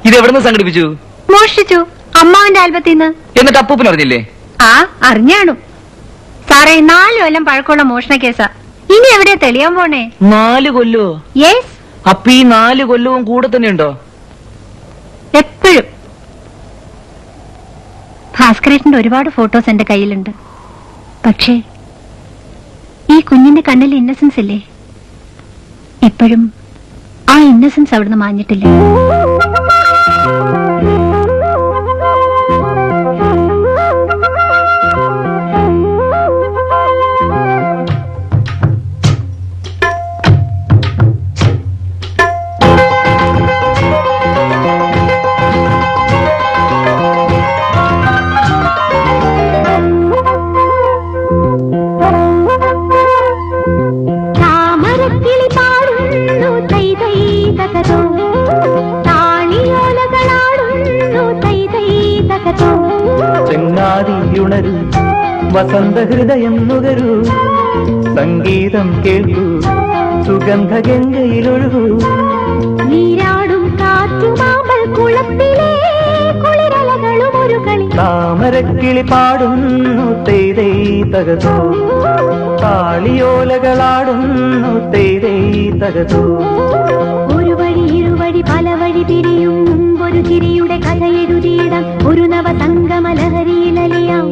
ഇതെവിടുന്ന് സംഘടിപ്പിച്ചു? മോഷ്ടിച്ചു അമ്മാവന്റെ ആൽബത്തിൽ നിന്ന്. എന്നിട്ട് അപ്പൂപ്പൻ അറിഞ്ഞില്ലേ? ആ, അറിഞ്ഞാണു. സാറേ, 4 കൊല്ലം പഴക്കമുള്ള മോഷണ കേസാ. ഇനി എവിടെയാ തെളിയാൻ പോണേ? 4 കൊല്ലോ? യെസ്, അപ്പൊ ഈ 4 കൊല്ലവും കൂടെ തന്നെ ഉണ്ടോ? എപ്പോഴും. ഭാസ്കരേട്ടന്റെ ഒരുപാട് ഫോട്ടോസ് എന്റെ കയ്യിലുണ്ട്. പക്ഷേ ഈ കുഞ്ഞിന്റെ കണ്ണിൽ ഇന്നസെൻസ് ഇല്ലേ? ഇപ്പോഴും ആ ഇന്നസെൻസ് അവിടുന്ന് മാഞ്ഞിട്ടില്ല. ചെങ്ങാതിയുണരൂ, വസന്ത ഹൃദയം നുകരൂ, സംഗീതം കേൾക്കൂ, സുഗന്ധ ഗംഗയിലൊഴുകൂ. നീരാടും കാറ്റുമാമ്പൽ കുളത്തിലെ കുളിരലകളും ഒരു കളി. താമരക്കിളി പാടുന്നു തേതേ തകതോ, താളിയോലകളാടുന്നു തേതേ തകതോ. ഒരു വഴി ഇരുവഴി പല വഴി പിരിയും ഒരു ചിരിയുടെ കഥ എഴുതിയിടാം, ഒരു നവസംഗമ ലഹരിയിലലിയാം.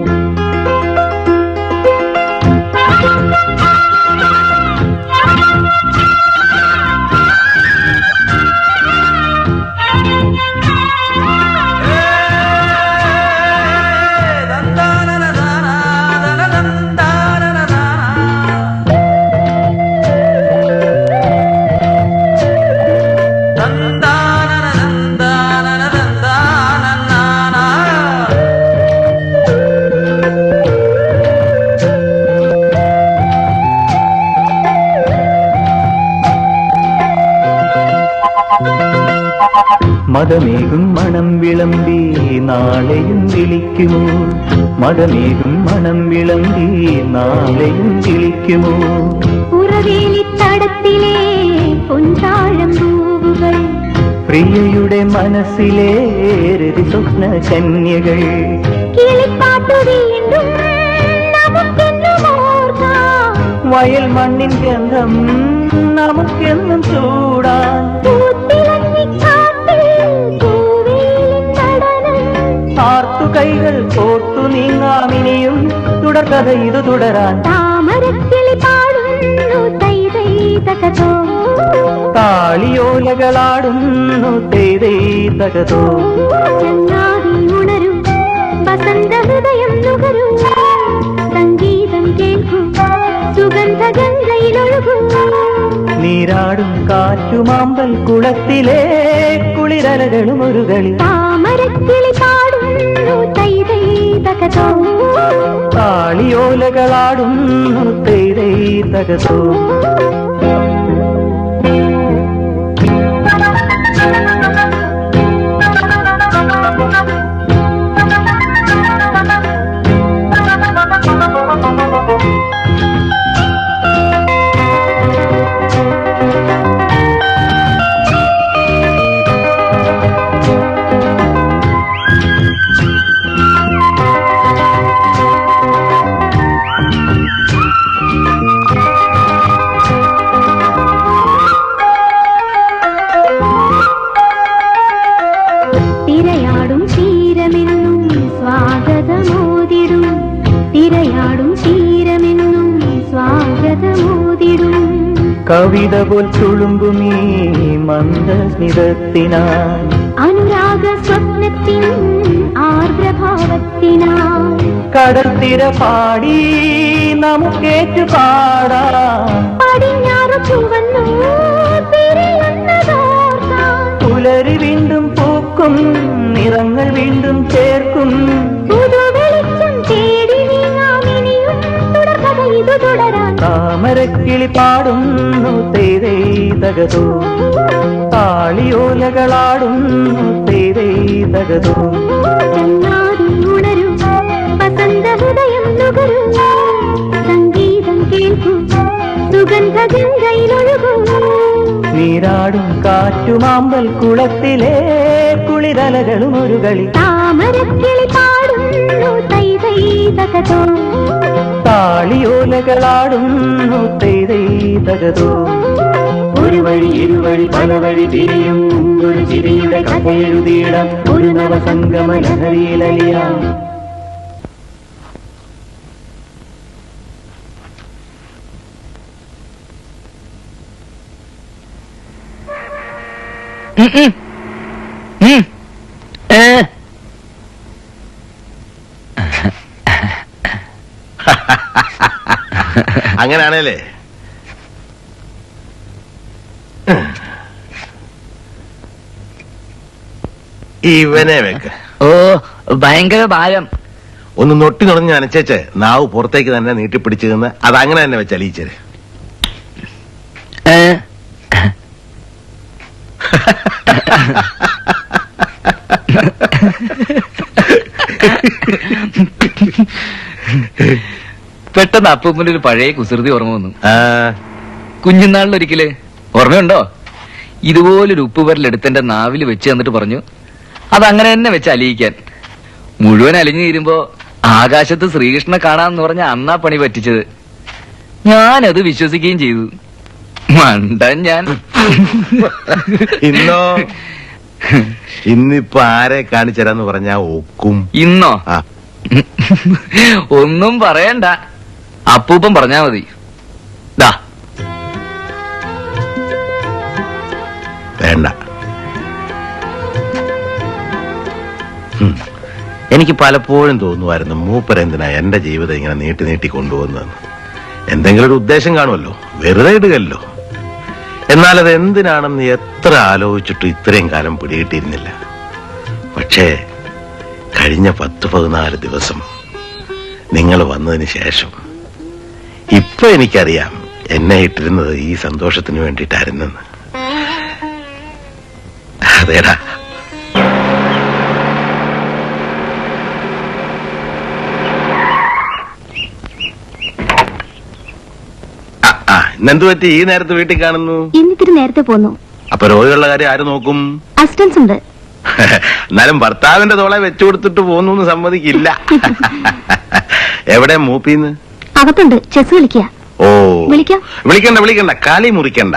മതമേകും മണം വിളമ്പി നാളെയും വിളിക്കുമോ, മതമേകും മണം വിളമ്പി നാളെയും വിളിക്കുമോ. ഉറവേലിത്തടത്തിലെ പൊൻതാഴം പൂവുകൾ, പ്രിയയുടെ മനസ്സിലെ രതി സ്വപ്ന കന്യകൾ. കിളിപ്പാട്ടു വീണ്ടും നമുക്കെന്നും ഓർക്കാം, വയൽ മണ്ണിൻ ഗന്ധം നമുക്കെന്നും ചൂടാൻ. ആർത്തു കൈകൾ കോർത്തു നീങ്ങാമിനിയും തുടർക്കഥ ഇത് തുടരാൻ. താമരക്കിളി പാടുന്നു തൈ തൈ തകതോ, താളിയോലകളാടുന്നു തേതേ തകതോ. ചങ്ങാതി ഉണരൂ, വസന്ത ഹൃദയം നുകരൂ, സംഗീതം കേൾക്കൂ, സുഗന്ധ ഗംഗയിലൊഴുകൂ. നീരാടും കാറ്റുമാമ്പൽ കുളത്തിലെ കുളിരലകളും ഒരു കളി. താമരക്കിളി പാടുന്നു താളിയോലകളാടുന്നു തൈതൈ തകതോ. കവിത പോൽ തുളുമ്പുമീ മന്ദസ്മിതത്തിനാൽ അനുരാഗ സ്വപ്നത്തിൻ ആർദ്രഭാവത്തിനാൽ കടൽത്തിര പാടി നമുക്കേറ്റു പാടാം. പടിഞ്ഞാറ് ചുവന്നു പുലരി വീണ്ടും പൂക്കും, നിറങ്ങൾ വീണ്ടും ചേർക്കും. പുതുവെളിച്ചം തേടി നീങ്ങാമിനിയും തുടർക്കഥ ഇത് തുടരാൻ. താമരക്കിളി പാടുന്നു തേതേ തകതോ. താളിയോലകളാടുന്നു തേതേ തകതോ. ചങ്ങാതി ഉണരൂ, വസന്ത ഹൃദയം നുകരൂ, സംഗീതം കേൾക്കൂ, സുഗന്ധ ഗംഗയിലൊഴുകൂ. നീരാടും കാറ്റുമാമ്പൽ കുളത്തിലെ കുളിരലകളും ഒരു കളി. താമരക്കിളി പാടുന്നു തൈതൈ തകതോ. താളിയോലകളാടുന്നു തൈതൈ തകതോ. ഒരു വഴി ഇരുവഴി പല വഴി തിരിയും ഒരു ചിരിയുടെ കഥയെഴുതിയിടാം. ഒരു നവസംഗമ ലഹരിയിലലിയാം. അങ്ങനെയാണല്ലേ? ഇവനെ വെക്ക. ഓ ഭയങ്കര ഭാരം. ഒന്ന് നൊട്ടി നുണഞ്ഞ് നനച്ചേച്ച് നാവ് പുറത്തേക്ക് തന്നെ നീട്ടിപ്പിടിച്ചു നിന്ന് അത് അങ്ങനെ തന്നെ വെച്ച് അലിയിച്ചേര്. പെട്ടെന്ന് അപ്പൂപ്പന്റെ ഒരു പഴയ കുസൃതി ഓർമ്മ വന്നു. കുഞ്ഞുനാളിലൊരിക്കല് ഓർമ്മയുണ്ടോ? ഇതുപോലൊരു ഉപ്പുപരലെടുത്ത് എന്റെ നാവിൽ വെച്ച് തന്നിട്ട് പറഞ്ഞു അതങ്ങനെ തന്നെ വെച്ച് അലിയിക്കാൻ. മുഴുവൻ അലിഞ്ഞു തീരുമ്പോ ആകാശത്ത് ശ്രീകൃഷ്ണനെ കാണാന്ന് പറഞ്ഞ അന്നാ പണി പറ്റിച്ചത്. ഞാനത് വിശ്വസിക്കുകയും ചെയ്തു. മണ്ടൻ ഞാൻ. ഇന്നോ ഇന്നിപ്പൊ ആരെ കാണിച്ചരാന്ന് പറഞ്ഞാ ഒക്കും. ഇന്നോ ഒന്നും പറയണ്ട, അപ്പൂപ്പൻ പറഞ്ഞാ മതി. ദാ വേണ്ട. എനിക്ക് പലപ്പോഴും തോന്നുമായിരുന്നു മൂപ്പരെന്തിനാ എന്റെ ജീവിതം ഇങ്ങനെ നീട്ടി നീട്ടി കൊണ്ടുപോകുന്നതെന്ന്. എന്തെങ്കിലും ഒരു ഉദ്ദേശം കാണുമല്ലോ, വെറുതെ ഇടുകല്ലോ. എന്നാൽ അത് എന്തിനാണെന്ന് എത്ര ആലോചിച്ചിട്ടും ഇത്രയും കാലം പിടികിട്ടിയിരുന്നില്ല. പക്ഷേ കഴിഞ്ഞ 10-14 ദിവസം നിങ്ങൾ വന്നതിന് ശേഷം ഇപ്പൊ എനിക്കറിയാം എന്നെ ഇട്ടിരുന്നത് ഈ സന്തോഷത്തിന് വേണ്ടിയിട്ടായിരുന്നെന്ന്. അതേടാ. ഇന്നെന്തു പറ്റി ഈ നേരത്ത് വീട്ടിൽ കാണുന്നു? ഇന്നിത്തിരി നേരത്തെ പോന്നു. അപ്പൊ രോഗികളുടെ കാര്യം ആര് നോക്കും? അസിസ്റ്റൻസ് ഉണ്ട്. എന്നാലും ഭർത്താവിന്റെ തോളെ വെച്ചു കൊടുത്തിട്ട് പോന്നു സമ്മതിക്കില്ല. എവിടെ മൂപ്പീന്ന്? അകത്തുണ്ട്, ചെസ് കളിക്കുക. ഓ വിളിക്കാം. വിളിക്കണ്ട വിളിക്കണ്ട, കാലി മുറിക്കണ്ട.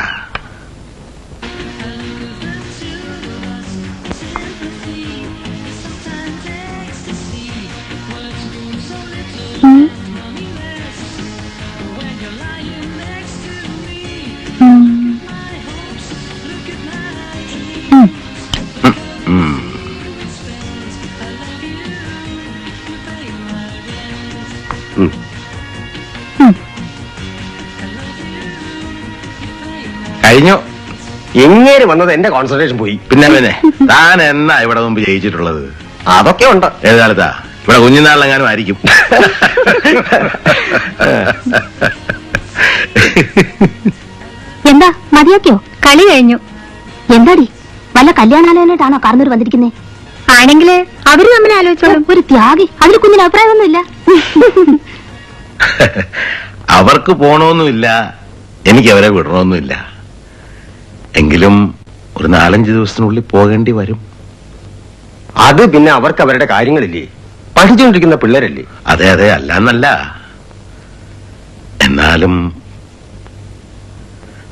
കഴിഞ്ഞു. ഇങ്ങനെ വന്നത് എന്റെ കോൺസെൻട്രേഷൻ പോയി. പിന്നെ താൻ എന്നാ ഇവിടെ മുമ്പ് ജയിച്ചിട്ടുള്ളത്? അതൊക്കെ ഉണ്ട്. ഏത് കാലത്താ? ഇവിടെ കുഞ്ഞുനാളിലെങ്ങാനും ആയിരിക്കും. എന്താ മതിയാക്കിയോ? കളി കഴിഞ്ഞു. എന്താടി വല്ല കല്യാണാലോചനയായിട്ടാണോ കാർന്നൂർ വന്നിരിക്കുന്നേ? ആണെങ്കില് അവര് തമ്മിൽ ആലോചിച്ചോളും. ഒരു ത്യാഗി, അതിൽ കുഞ്ഞിന് അഭിപ്രായമൊന്നുമില്ല. അവർക്ക് പോണോന്നുമില്ല, എനിക്ക് അവരെ വിടണമെന്നുമില്ല. എങ്കിലും ഒരു 4-5 ദിവസത്തിനുള്ളിൽ പോകേണ്ടി വരും. അത് പിന്നെ അവർക്ക് അവരുടെ കാര്യങ്ങളില്ലേ, പഠിച്ചുകൊണ്ടിരിക്കുന്ന പിള്ളേരല്ലേ. അതെ അതെ, അല്ലാന്നല്ല. എന്നാലും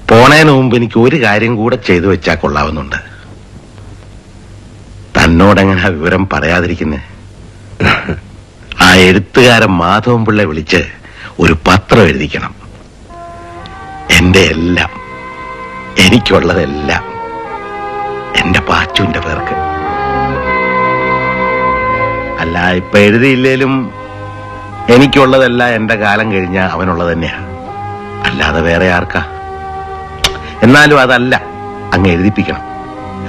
പോണേന് മുമ്പ് എനിക്ക് ഒരു കാര്യം കൂടെ ചെയ്തു വെച്ചാൽ കൊള്ളാവുന്നുണ്ട്. തന്നോടെങ്ങനെ വിവരം പറയാതിരിക്കുന്നേ? ആ എഴുത്തുകാരൻ മാധവൻ പിള്ള വിളിച്ച് ഒരു പത്രം എഴുതിക്കണം. എന്റെ എല്ലാം, എനിക്കുള്ളതെല്ലാം എന്റെ പാച്ചുവിന്റെ പേർക്ക്. അല്ല, ഇപ്പൊ എഴുതിയില്ലേലും എനിക്കുള്ളതെല്ലാം എന്റെ കാലം കഴിഞ്ഞ അവനുള്ളത് തന്നെയാ, അല്ലാതെ വേറെ ആർക്കാ? എന്നാലും അതല്ല, അങ്ങ് എഴുതിപ്പിക്കണം.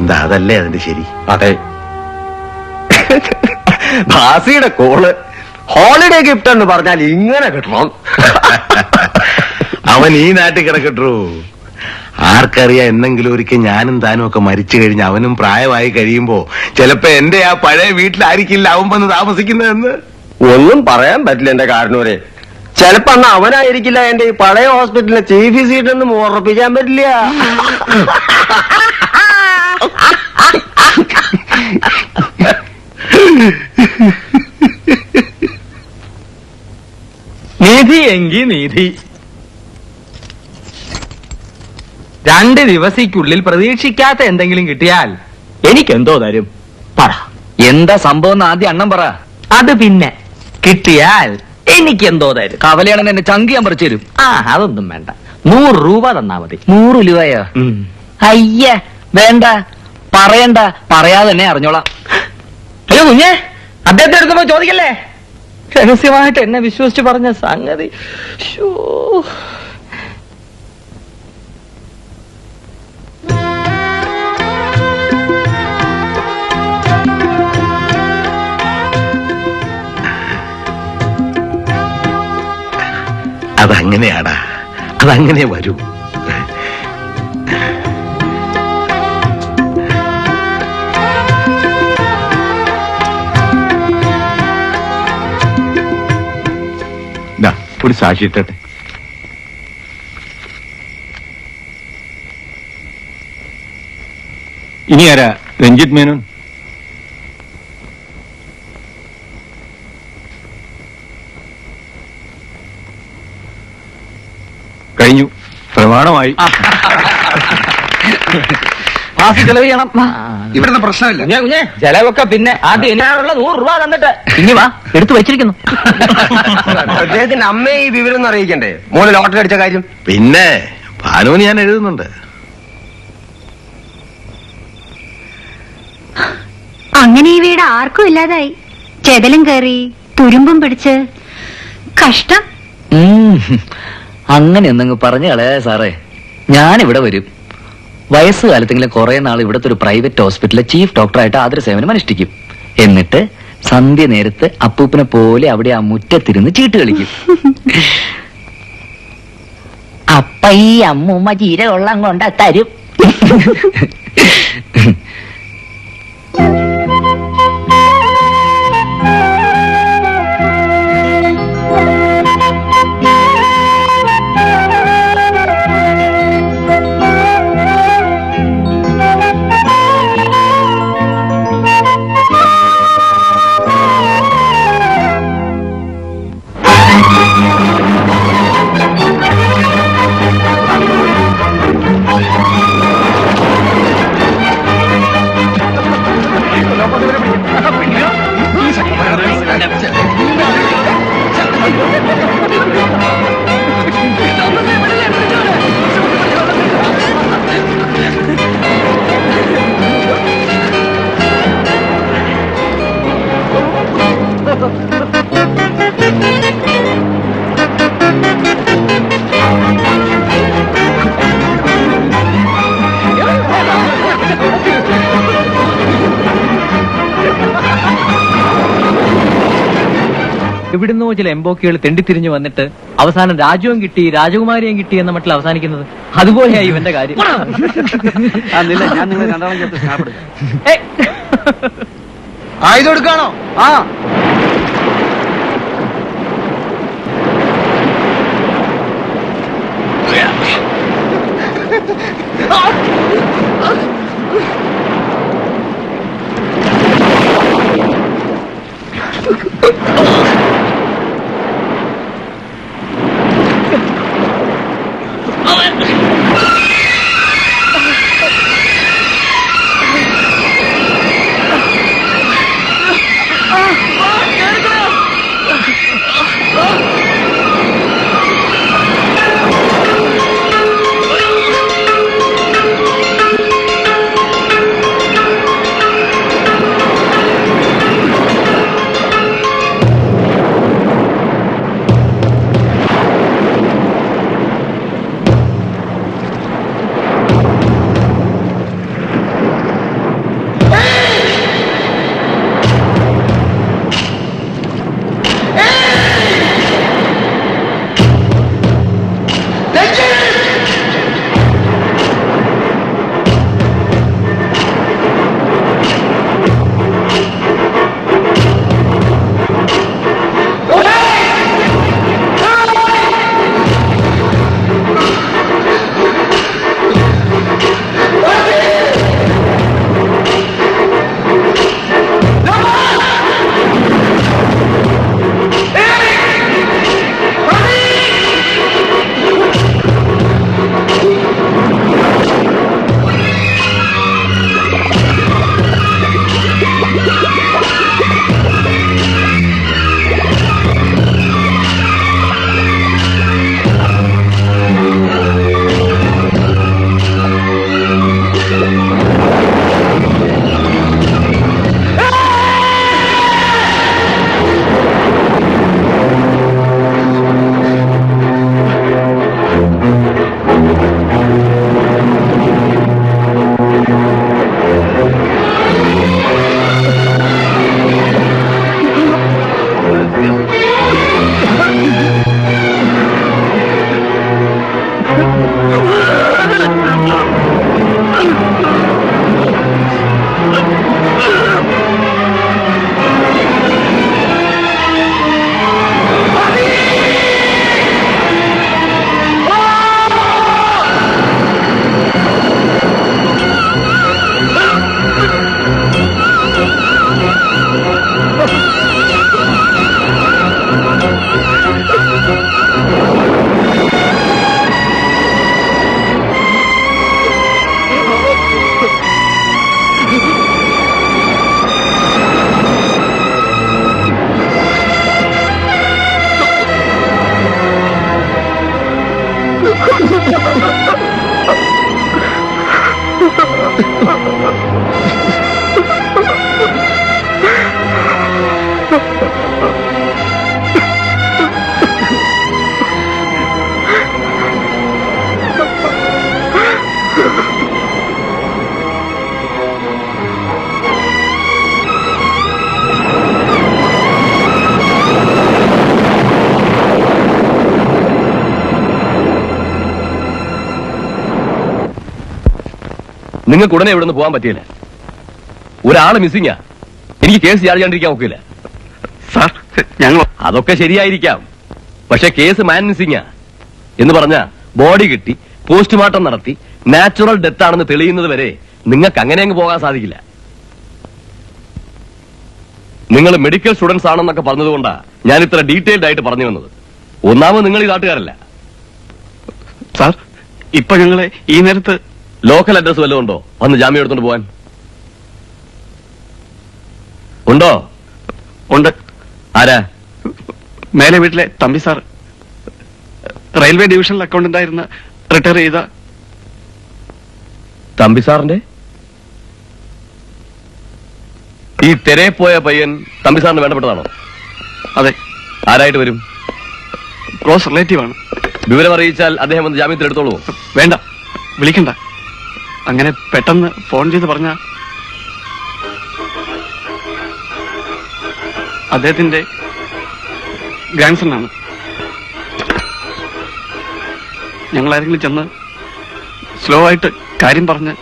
എന്താ, അതല്ലേ അതിന്റെ ശരി? അതെ. ഭാസിയുടെ കോള് ഹോളിഡേ ഗിഫ്റ്റ് എന്ന് പറഞ്ഞാൽ ഇങ്ങനെ കിട്ടണം. അവൻ ഈ നാട്ടിൽ കിടക്കട്ടു. ആർക്കറിയാം, എന്നെങ്കിലും ഒരിക്കൽ ഞാനും താനും ഒക്കെ മരിച്ചു കഴിഞ്ഞ് അവനും പ്രായമായി കഴിയുമ്പോ ചിലപ്പോ എന്റെ ആ പഴയ വീട്ടിലായിരിക്കില്ല അവൻ വന്ന് താമസിക്കുന്നതെന്ന്. ഒന്നും പറയാൻ പറ്റില്ല എന്റെ കാരണവരെ. ചിലപ്പോ അന്ന് അവനായിരിക്കില്ല എന്റെ ഈ പഴയ ഹോസ്പിറ്റലിലെ ചീഫ് വിസിറ്റ് ഒന്നും ഉറപ്പിക്കാൻ പറ്റില്ല. നിധി എങ്കി നിധി. 2 ദിവസത്തിനുള്ളിൽ പ്രതീക്ഷിക്കാത്ത എന്തെങ്കിലും കിട്ടിയാൽ എനിക്കെന്തോ തരും? പറ, എന്താ സംഭവം ആദ്യം അണ്ണം പറ. അത് പിന്നെ കിട്ടിയാൽ എനിക്കെന്തോ തരും? കവലയാണെന്ന് എന്നെ ചങ്കിയാൻ പറിച്ചു തരും. അതൊന്നും വേണ്ട, 100 രൂപ തന്നാ മതി. 100 രൂപയോ? അയ്യ വേണ്ട, പറയണ്ട, പറയാതെ തന്നെ അറിഞ്ഞോളാം. അയ്യോ കുഞ്ഞെ, അദ്ദേഹത്തെ എടുക്കുമ്പോ ചോദിക്കല്ലേ. രഹസ്യമായിട്ട് എന്നെ വിശ്വസിച്ച് പറഞ്ഞ സംഗതി. ശ്ശോ. അതങ്ങനെയാടാ, അതങ്ങനെ വരൂ. ഒരു സാക്ഷി ഇട്ടട്ടെ. ഇനി ആരാ? രഞ്ജിത്ത് മേനോൻ. കഴിഞ്ഞു, പ്രമാണമായി. ചെലവ് ചെയ്യണം. ഇവിടുന്ന് പ്രശ്നമില്ല. കുഞ്ഞെ ചെലവൊക്കെ പിന്നെ ആദ്യം എന്നാണുള്ള 100 രൂപ തന്നിട്ട് ഇനി വാ, എടുത്തു വെച്ചിരിക്കുന്നു. അദ്ദേഹത്തിന്റെ അമ്മയെ ഈ വിവരം ഒന്ന് അറിയിക്കണ്ടേ, മോള് ലോട്ടറി അടിച്ച കാര്യം? പിന്നെ ഭാനുവിന് ഞാൻ എഴുതുന്നുണ്ട്. അങ്ങനെ ഈ വീട് ആർക്കും ഇല്ലാതായി. ചെതലും കയറി തുരുമ്പും പിടിച്ച് കഷ്ടം. അങ്ങനെ ഒന്നങ്ങ് പറഞ്ഞു കളയാ സാറേ. ഞാനിവിടെ വരും. വയസ്സുകാലത്തെങ്കിലും കുറെ നാൾ ഇവിടുത്തെ ഒരു പ്രൈവറ്റ് ഹോസ്പിറ്റലിലെ ചീഫ് ഡോക്ടറായിട്ട് ആദര സേവനം അനുഷ്ഠിക്കും. എന്നിട്ട് സന്ധ്യ നേരത്ത് അപ്പൂപ്പനെ പോലെ അവിടെ ആ മുറ്റത്തിരുന്ന് ചീട്ട് കളിക്കും. അപ്പ ഈ അമ്മൂമ്മ ജീരകൊള്ളം കൊണ്ട തരും. എവിടുന്നോ ചില എംബോക്കികൾ തെണ്ടിത്തിരിഞ്ഞു വന്നിട്ട് അവസാനം രാജ്യവും കിട്ടി രാജകുമാരിയും കിട്ടി എന്ന മട്ടിൽ അവസാനിക്കുന്നത്. അതുപോലെയായി ഇവന്റെ കാര്യം. ഞാൻ നിങ്ങൾ രണ്ടാളും ചേർത്ത് സ്നാപ്പെടുക്കാം. ആയുധം എടുക്കാണോ? ആ നിങ്ങൾക്ക് ഉടനെ ഇവിടെ നിന്ന് പോകാൻ പറ്റിയില്ല. ഒരാള് മിസ്സിങ്ങാ. എനിക്ക് കേസ് ചാർജ് ചെയ്യാണ്ടിരിക്കാൻ ഒക്കില്ല. സാർ ഞങ്ങൾ അതൊക്കെ ശരിയായിരിക്കാം, പക്ഷെ കേസ് മാൻ മിസ്സിങ്ങാ എന്ന് പറഞ്ഞ ബോഡി കിട്ടി പോസ്റ്റ്മോർട്ടം നടത്തി നാച്ചുറൽ ഡെത്ത് ആണെന്ന് തെളിയുന്നത് വരെ നിങ്ങൾക്ക് അങ്ങനെ അങ്ങ് പോകാൻ സാധിക്കില്ല. നിങ്ങൾ മെഡിക്കൽ സ്റ്റുഡൻസ് ആണെന്നൊക്കെ പറഞ്ഞതുകൊണ്ടാ ഞാൻ ഇത്ര ഡീറ്റെയിൽഡ് ആയിട്ട് പറഞ്ഞു വന്നത്. ഒന്നാമത് നിങ്ങൾ ഈ നാട്ടുകാരല്ല. സാർ ഇപ്പൊ ഞങ്ങളെ ഈ നേരത്ത് ലോക്കൽ അഡ്രസ് വല്ലതും ഉണ്ടോ വന്ന് ജാമ്യം എടുത്തോണ്ട് പോവാൻ? ഉണ്ടോ? ഉണ്ട്. ആരാ? മേലെ വീട്ടിലെ Thampi sir, railway divisional accountant ആയിരുന്ന റിട്ടയർ ചെയ്ത തമ്പി സാറിന്റെ ഈ തെരേപ്പോയ പയ്യൻ തമ്പി സാറിന് വേണ്ടപ്പെട്ടതാണോ? അതെ. ആരായിട്ട് വരും? ക്ലോസ് റിലേറ്റീവ് ആണ്. വിവരം അറിയിച്ചാൽ അദ്ദേഹം വന്ന് ജാമ്യത്തിൽ എടുത്തോളൂ. വേണ്ട, വിളിക്കണ്ട. അങ്ങനെ പെട്ടെന്ന് ഫോൺ ചെയ്ത് പറഞ്ഞ അദ്ദേഹത്തിന്റെ ഗ്രാൻഡ് സൺ ആണ്. ഞങ്ങളാരെങ്കിലും ചെന്ന് സ്ലോ ആയിട്ട് കാര്യം പറഞ്ഞ്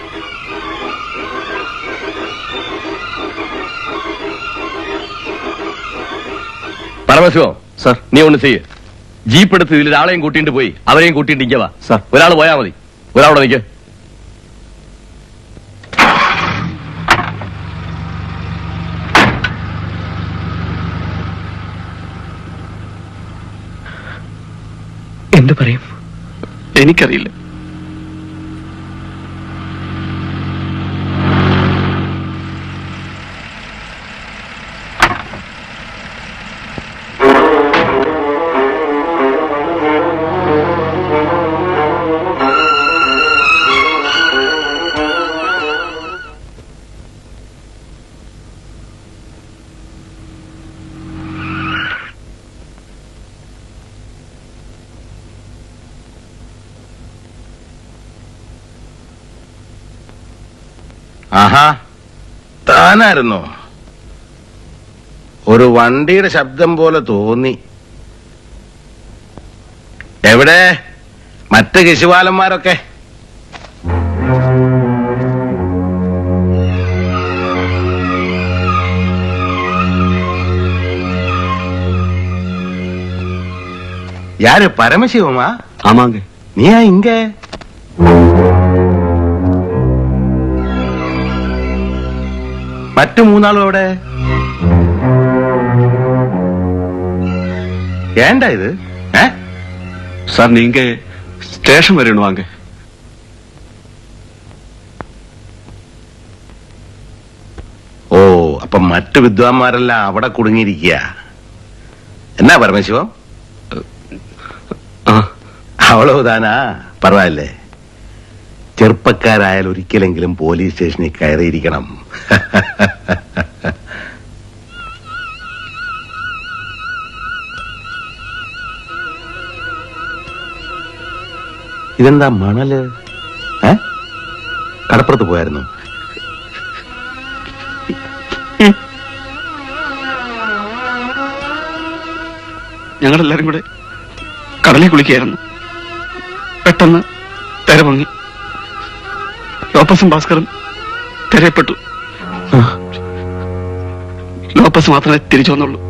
പരമശിവം സർ, നീ ഒന്ന് ചെയ്യ്. ജീപ്പ് എടുത്ത് ഇതിൽ ഒരാളെയും കൂട്ടിയിട്ട് പോയി അവരെയും കൂട്ടിയിട്ട് ഇങ്ങവാ. സർ. ഒരാൾ പോയാ മതി, ഒരാളോടെ നിൽക്ക്. എന്ത് പറയും എനിക്കറിയില്ല. ആഹാ, താനായിരുന്നോ? ഒരു വണ്ടിയുടെ ശബ്ദം പോലെ തോന്നി. എവിടെ മറ്റ് ശിശുപാലന്മാരൊക്കെ? யாரு பரமசிவமா? ஆமாங்க. நீயா இங்க? മറ്റു മൂന്നാളും എവിടെ? ஏண்டா இது? சார் நீங்க ஸ்டேஷன் வரணும் வாங்க. ഓ, അപ്പൊ മറ്റു വിദ്വാൻമാരെല്ലാം അവിടെ കുടുങ്ങിയിരിക്കുക. എന്നാ പരമശിവം? അവളോതാനാ പറവാല്ലേ? ചെറുപ്പക്കാരായാൽ ഒരിക്കലെങ്കിലും പോലീസ് സ്റ്റേഷനിൽ കയറിയിരിക്കണം. ഇതെന്താ മണല്? കടപ്പുറത്ത് പോയായിരുന്നു? ഞങ്ങളെല്ലാരും കൂടെ കടലിൽ കുളിക്കുകയായിരുന്നു. പെട്ടെന്ന് തെര പൊങ്ങി. ലോപ്പസും ഭാസ്കറും തെരയപ്പെട്ടു. ലോപ്പസ് മാത്രമേ തിരിച്ചു വന്നുള്ളൂ.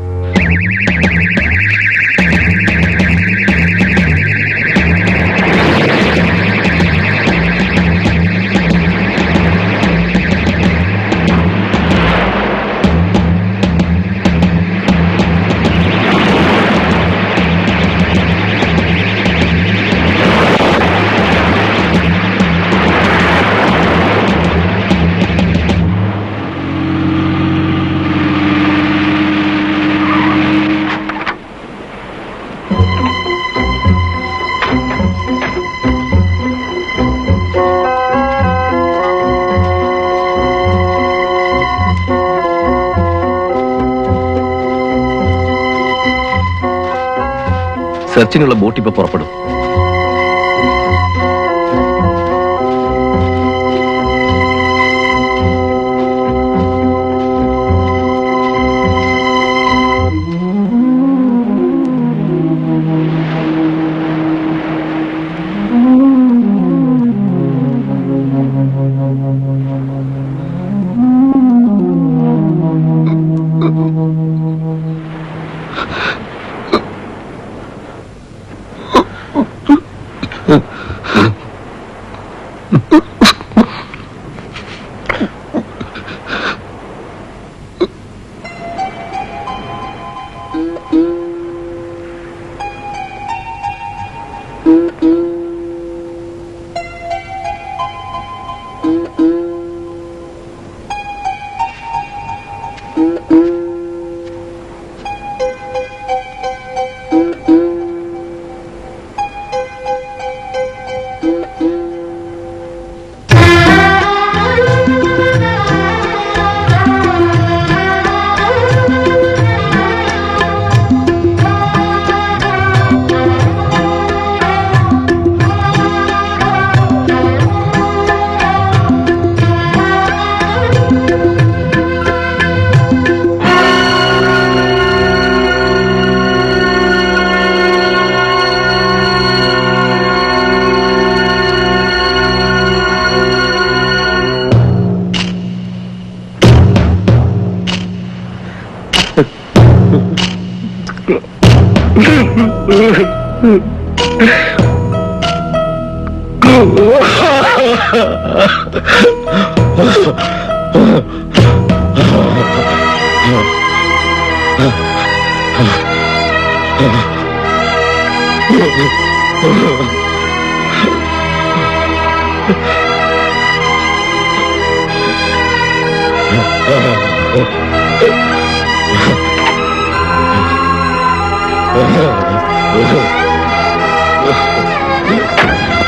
സെർച്ചിനുള്ള ബോട്ട് ഇപ്പൊ പുറപ്പെടും.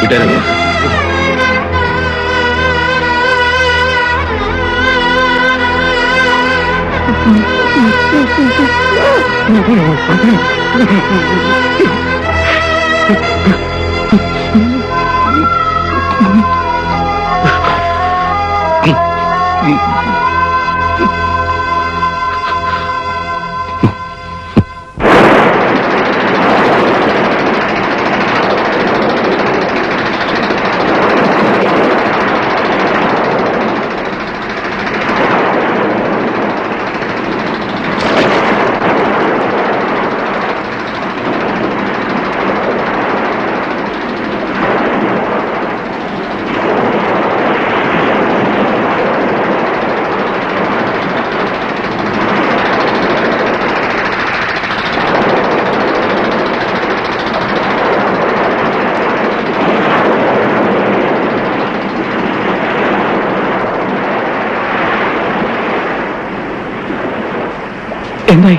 വിട്ടേരെ. എന്തായി?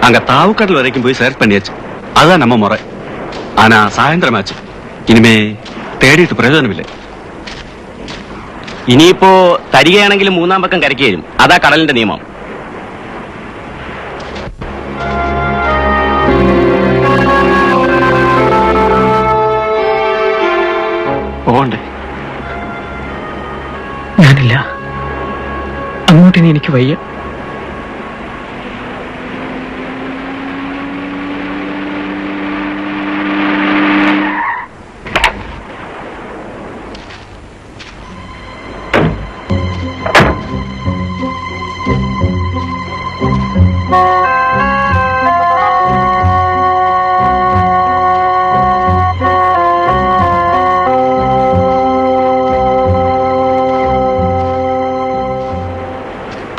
அங்க தாவுக்கடல் வரைக்கும் போய் சர்ச் பண்ணியாச்சு. அதுதான் நம்ம முறை. ஆனா சாயந்தரமாச்சு. இனிமே தேடிட்டு பிரயோஜனம் இல்லை. ഇനിയിപ്പോ തരികയാണെങ്കിൽ മൂന്നാം പക്കം കരയ്ക്ക് വരും. അതാ കടലിന്റെ നിയമം. പോകണ്ടേ? ഞാനില്ല. അങ്ങോട്ടിനി എനിക്ക് വയ്യ.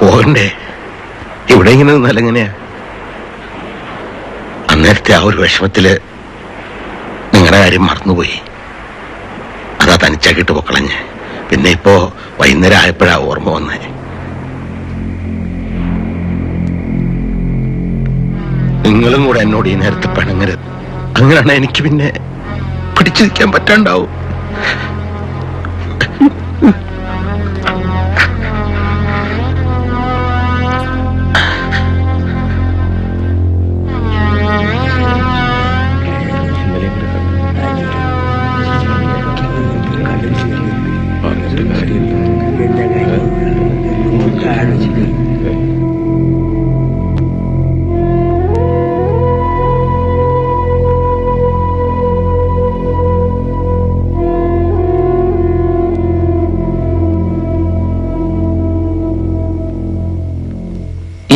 പോകണ്ടേ? ഇവിടെ ഇങ്ങനെ നിന്നാലും എങ്ങനെയാ? അന്നേരത്തെ ആ ഒരു വിഷമത്തില് നിങ്ങളുടെ കാര്യം മറന്നുപോയി. അതാ തനിച്ചാക്കിട്ട് പൊക്കളഞ്ഞ്. പിന്നെ ഇപ്പോ വൈകുന്നേരം ആയപ്പോഴാ ഓർമ്മ വന്നേ. നിങ്ങളും കൂടെ എന്നോട് ഈ നേരത്തെ പിണങ്ങരുത്. അങ്ങനെയാണ് എനിക്ക് പിന്നെ പിടിച്ചു നിൽക്കാൻ പറ്റാണ്ടാവും.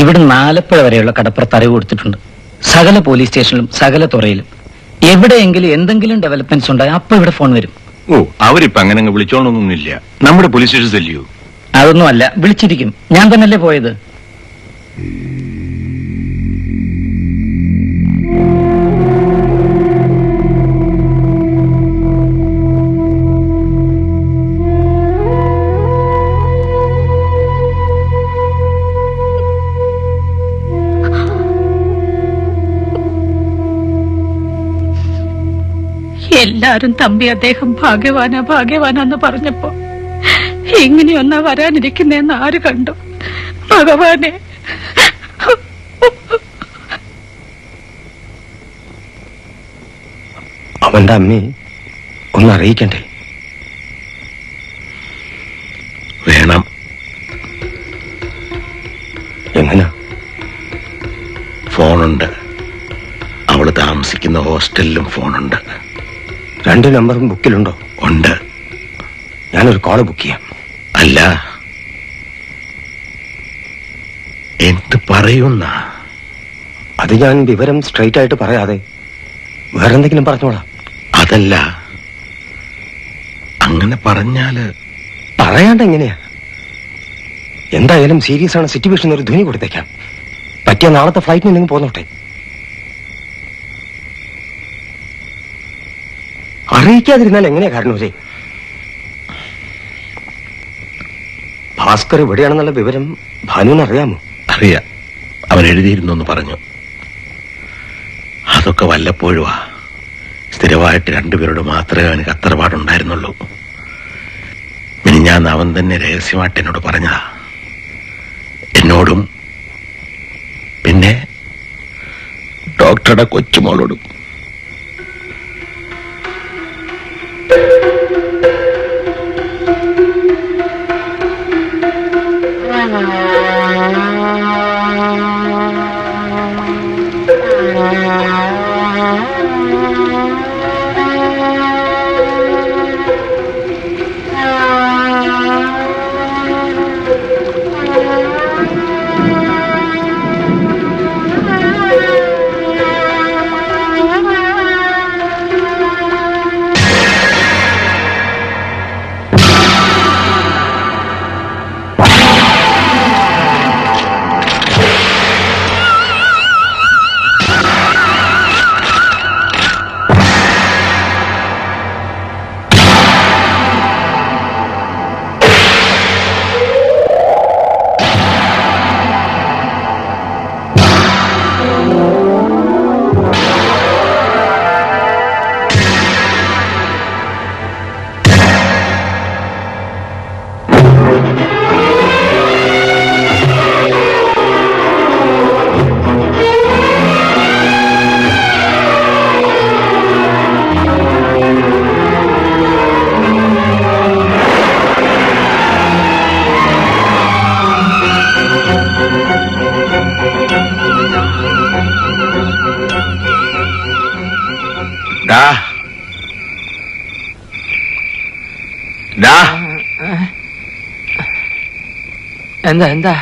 ഇവിടെ ആലപ്പുഴ വരെയുള്ള കടപ്പുറത്ത് അറിവ് കൊടുത്തിട്ടുണ്ട്. സകല പോലീസ് സ്റ്റേഷനിലും സകല തുറയിലും എവിടെയെങ്കിലും എന്തെങ്കിലും ഡെവലപ്മെന്റ്സ് ഉണ്ടായി അപ്പൊ ഇവിടെ ഫോൺ വരും. ഓ, അവരിപ്പോ അങ്ങനെ വിളിച്ചോളൊന്നുമില്ല. നമ്മുടെ പോലീസ് സ്റ്റേഷൻ അല്ലയോ? അതൊന്നും അല്ല, വിളിച്ചിരിക്കും. ഞാൻ തന്നെയല്ലേ പോയത്. എല്ലാരും തമ്പി അദ്ദേഹം ഭാഗ്യവാനാന്ന് പറഞ്ഞപ്പോ ഇങ്ങനെയൊന്നാ വരാനിരിക്കുന്നേന്ന് ആര് കണ്ടു? ഭഗവാനെ, അവന്റെ അമ്മയെ ഒന്ന് അറിയിക്കണ്ടേ? വേണം. എങ്ങനാ? ഫോണുണ്ട്. അവള് താമസിക്കുന്ന ഹോസ്റ്റലിലും ഫോണുണ്ട്. 2 നമ്പറും ബുക്കിലുണ്ടോ? ഉണ്ട്. ഞാനൊരു കോള് ബുക്ക് ചെയ്യാം. അല്ല, എന്ത് പറയുന്ന? അത് ഞാൻ വിവരം സ്ട്രൈറ്റ് ആയിട്ട് പറയാതെ വേറെന്തെങ്കിലും പറഞ്ഞോളാം. അതല്ല, അങ്ങനെ പറഞ്ഞാല് പറയാണ്ട് എങ്ങനെയാ? എന്തായാലും സീരിയസ് ആണ് സിറ്റുവേഷൻ, ഒരു ധ്വനി കൊടുത്തേക്കാം. പറ്റിയ നാളത്തെ ഫ്ലൈറ്റിന് നിങ്ങൾ പോന്നോട്ടെ. അറിയിക്കാതിരുന്നാൽ എങ്ങനെയാ കാരണവരെ? ഭാസ്കർ എവിടെയാണെന്നുള്ള വിവരം ഭാനുവിന് അറിയാമോ? അറിയാം, അവൻ എഴുതിയിരുന്നെന്ന് പറഞ്ഞു. അതൊക്കെ വല്ലപ്പോഴുവാ. സ്ഥിരമായിട്ട് രണ്ടുപേരോട് മാത്രമേ അവന് കത്തറപാടുണ്ടായിരുന്നുള്ളൂ. മിനിഞ്ഞാന്ന് അവൻ തന്നെ രഹസ്യമായിട്ട് എന്നോട് പറഞ്ഞതാ. എന്നോടും പിന്നെ ഡോക്ടറുടെ കൊച്ചുമോളോടും. എന്താ എന്താ?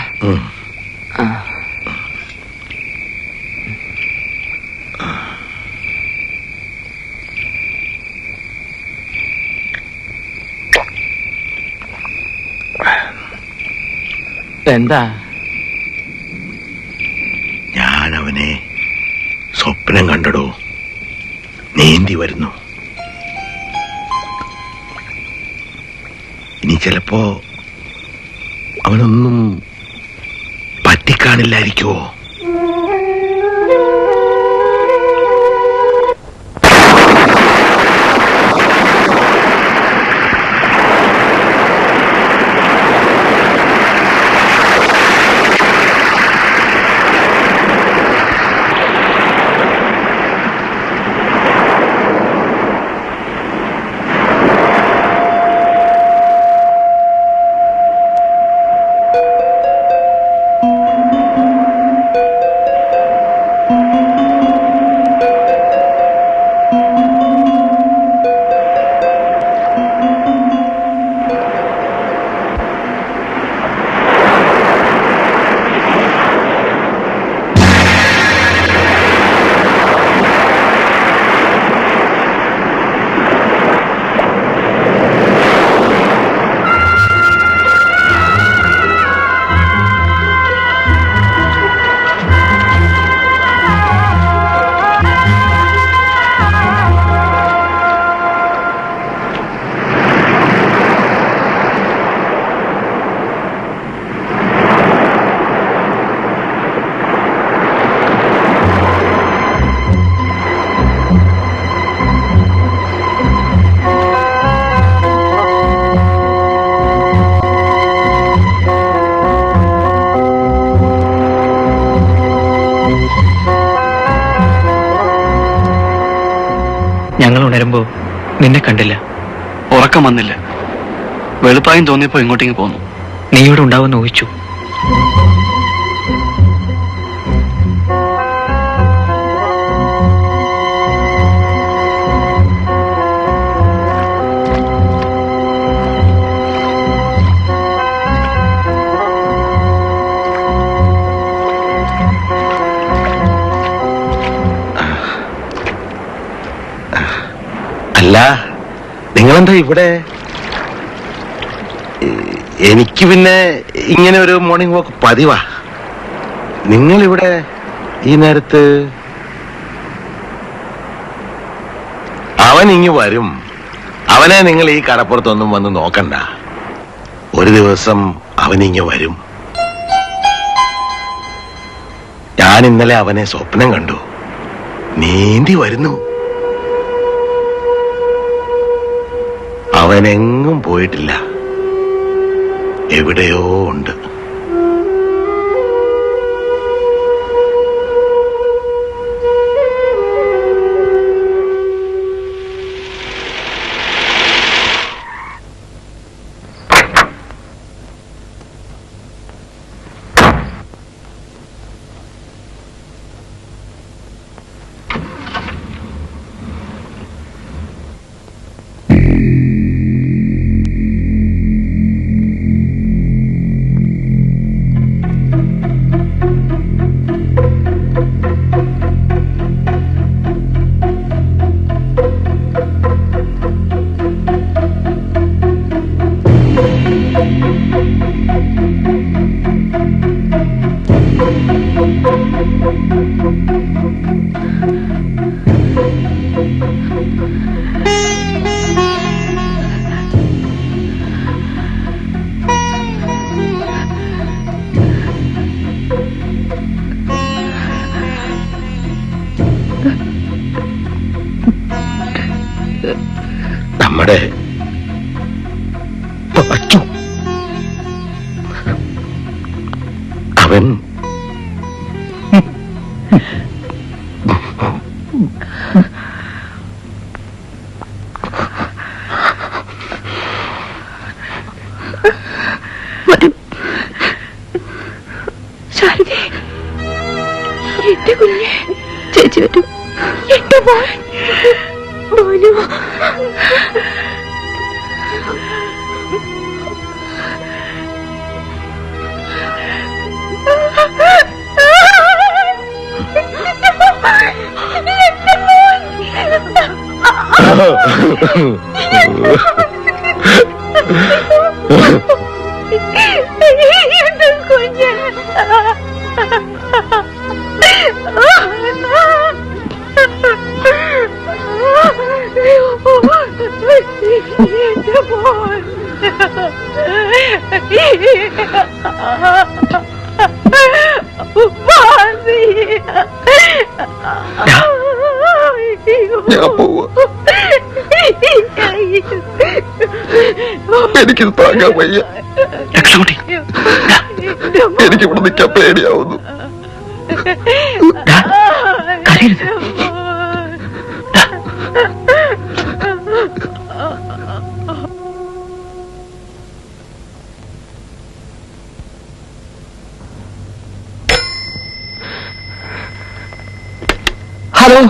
എന്താ? ഞാൻ അവനെ സ്വപ്നം കണ്ടടോ, നീന്തി വരുന്നു. ഇനി ചിലപ്പോ അവനൊന്നും പറ്റിക്കാണില്ലായിരിക്കുമോ? ഞങ്ങൾ ഉണരുമ്പോ നിന്നെ കണ്ടില്ല. ഉറക്കം വന്നില്ല. വെളുപ്പായും തോന്നിയപ്പോ ഇങ്ങോട്ടേക്ക് പോന്നു. നീ ഇവിടെ ഉണ്ടാവുമെന്ന് ഊഹിച്ചു. അല്ല, നിങ്ങളെന്താ ഇവിടെ? എനിക്ക് പിന്നെ ഇങ്ങനെ ഒരു മോർണിംഗ് വാക്ക് പതിവാ. നിങ്ങളിവിടെ ഈ നേരത്ത്? അവൻ ഇങ്ങ് വരും. അവനെ നിങ്ങൾ ഈ കടപ്പുറത്തൊന്നും വന്ന് നോക്കണ്ട. ഒരു ദിവസം അവനിങ്ങ് വരും. ഞാൻ ഇന്നലെ അവനെ സ്വപ്നം കണ്ടു. നീന്തി വരുന്നു. അവനെങ്ങും പോയിട്ടില്ല, എവിടെയോ ഉണ്ട്. നമ്മുടെ അവൻ ശാരദേ, എന്റെ കുഞ്ഞെ, ചേച്ചി വരും. എന്റെ മോൻ മോനു. എന്റെ കുഞ്ഞ്. എന്റെ മോൻ. എനിക്കിത് താങ്ങാൻ വയ്യ. എനിക്കിവിടെ നിൽക്കാൻ പേടിയാവുന്നു. Hello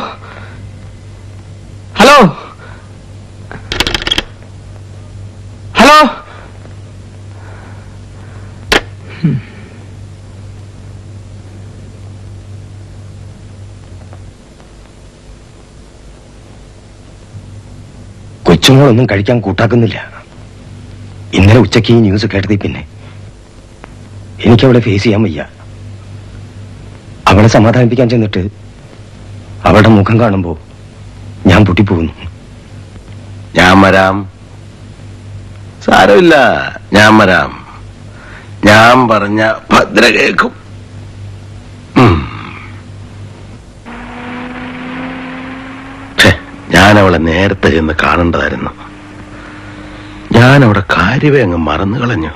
hello hello. കൊച്ചുമോളൊന്നും കഴിക്കാൻ കൂട്ടാക്കുന്നില്ല. ഇന്നലെ ഉച്ചയ്ക്ക് ഈ ന്യൂസ് കേട്ടതി പിന്നെ എനിക്കവളെ ഫേസ് ചെയ്യാൻ വയ്യ. അവളെ സമാധാനിപ്പിക്കാൻ ചെന്നിട്ട് അവളുടെ മുഖം കാണുമ്പോ ഞാൻ പൊട്ടിപ്പോകുന്നു. ഞാൻ വരാം, സാരമില്ല, ഞാൻ വരാം. ഞാൻ പറഞ്ഞ ഭദ്ര കേൾക്കും. ഞാനവളെ നേരത്തെ ചെന്ന് കാണേണ്ടതായിരുന്നു. ഞാനവിടെ കാര്യമേ അങ്ങ് മറന്നു കളഞ്ഞു.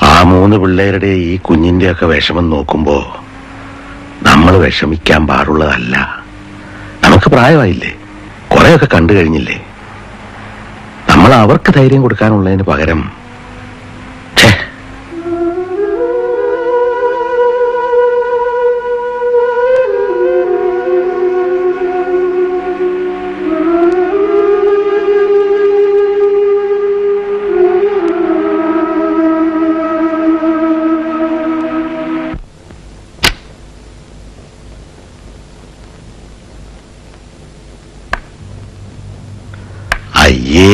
ആ 3 പിള്ളേരുടെ ഈ കുഞ്ഞിന്റെയൊക്കെ വിഷമം നോക്കുമ്പോ നമ്മൾ വിഷമിക്കാൻ പാടുള്ളതല്ല. നമുക്ക് പ്രായമായില്ലേ, കുറെയൊക്കെ കണ്ടു കഴിഞ്ഞില്ലേ. നമ്മൾ അവർക്ക് ധൈര്യം കൊടുക്കാനുള്ളതിന് പകരം അയ്യേ,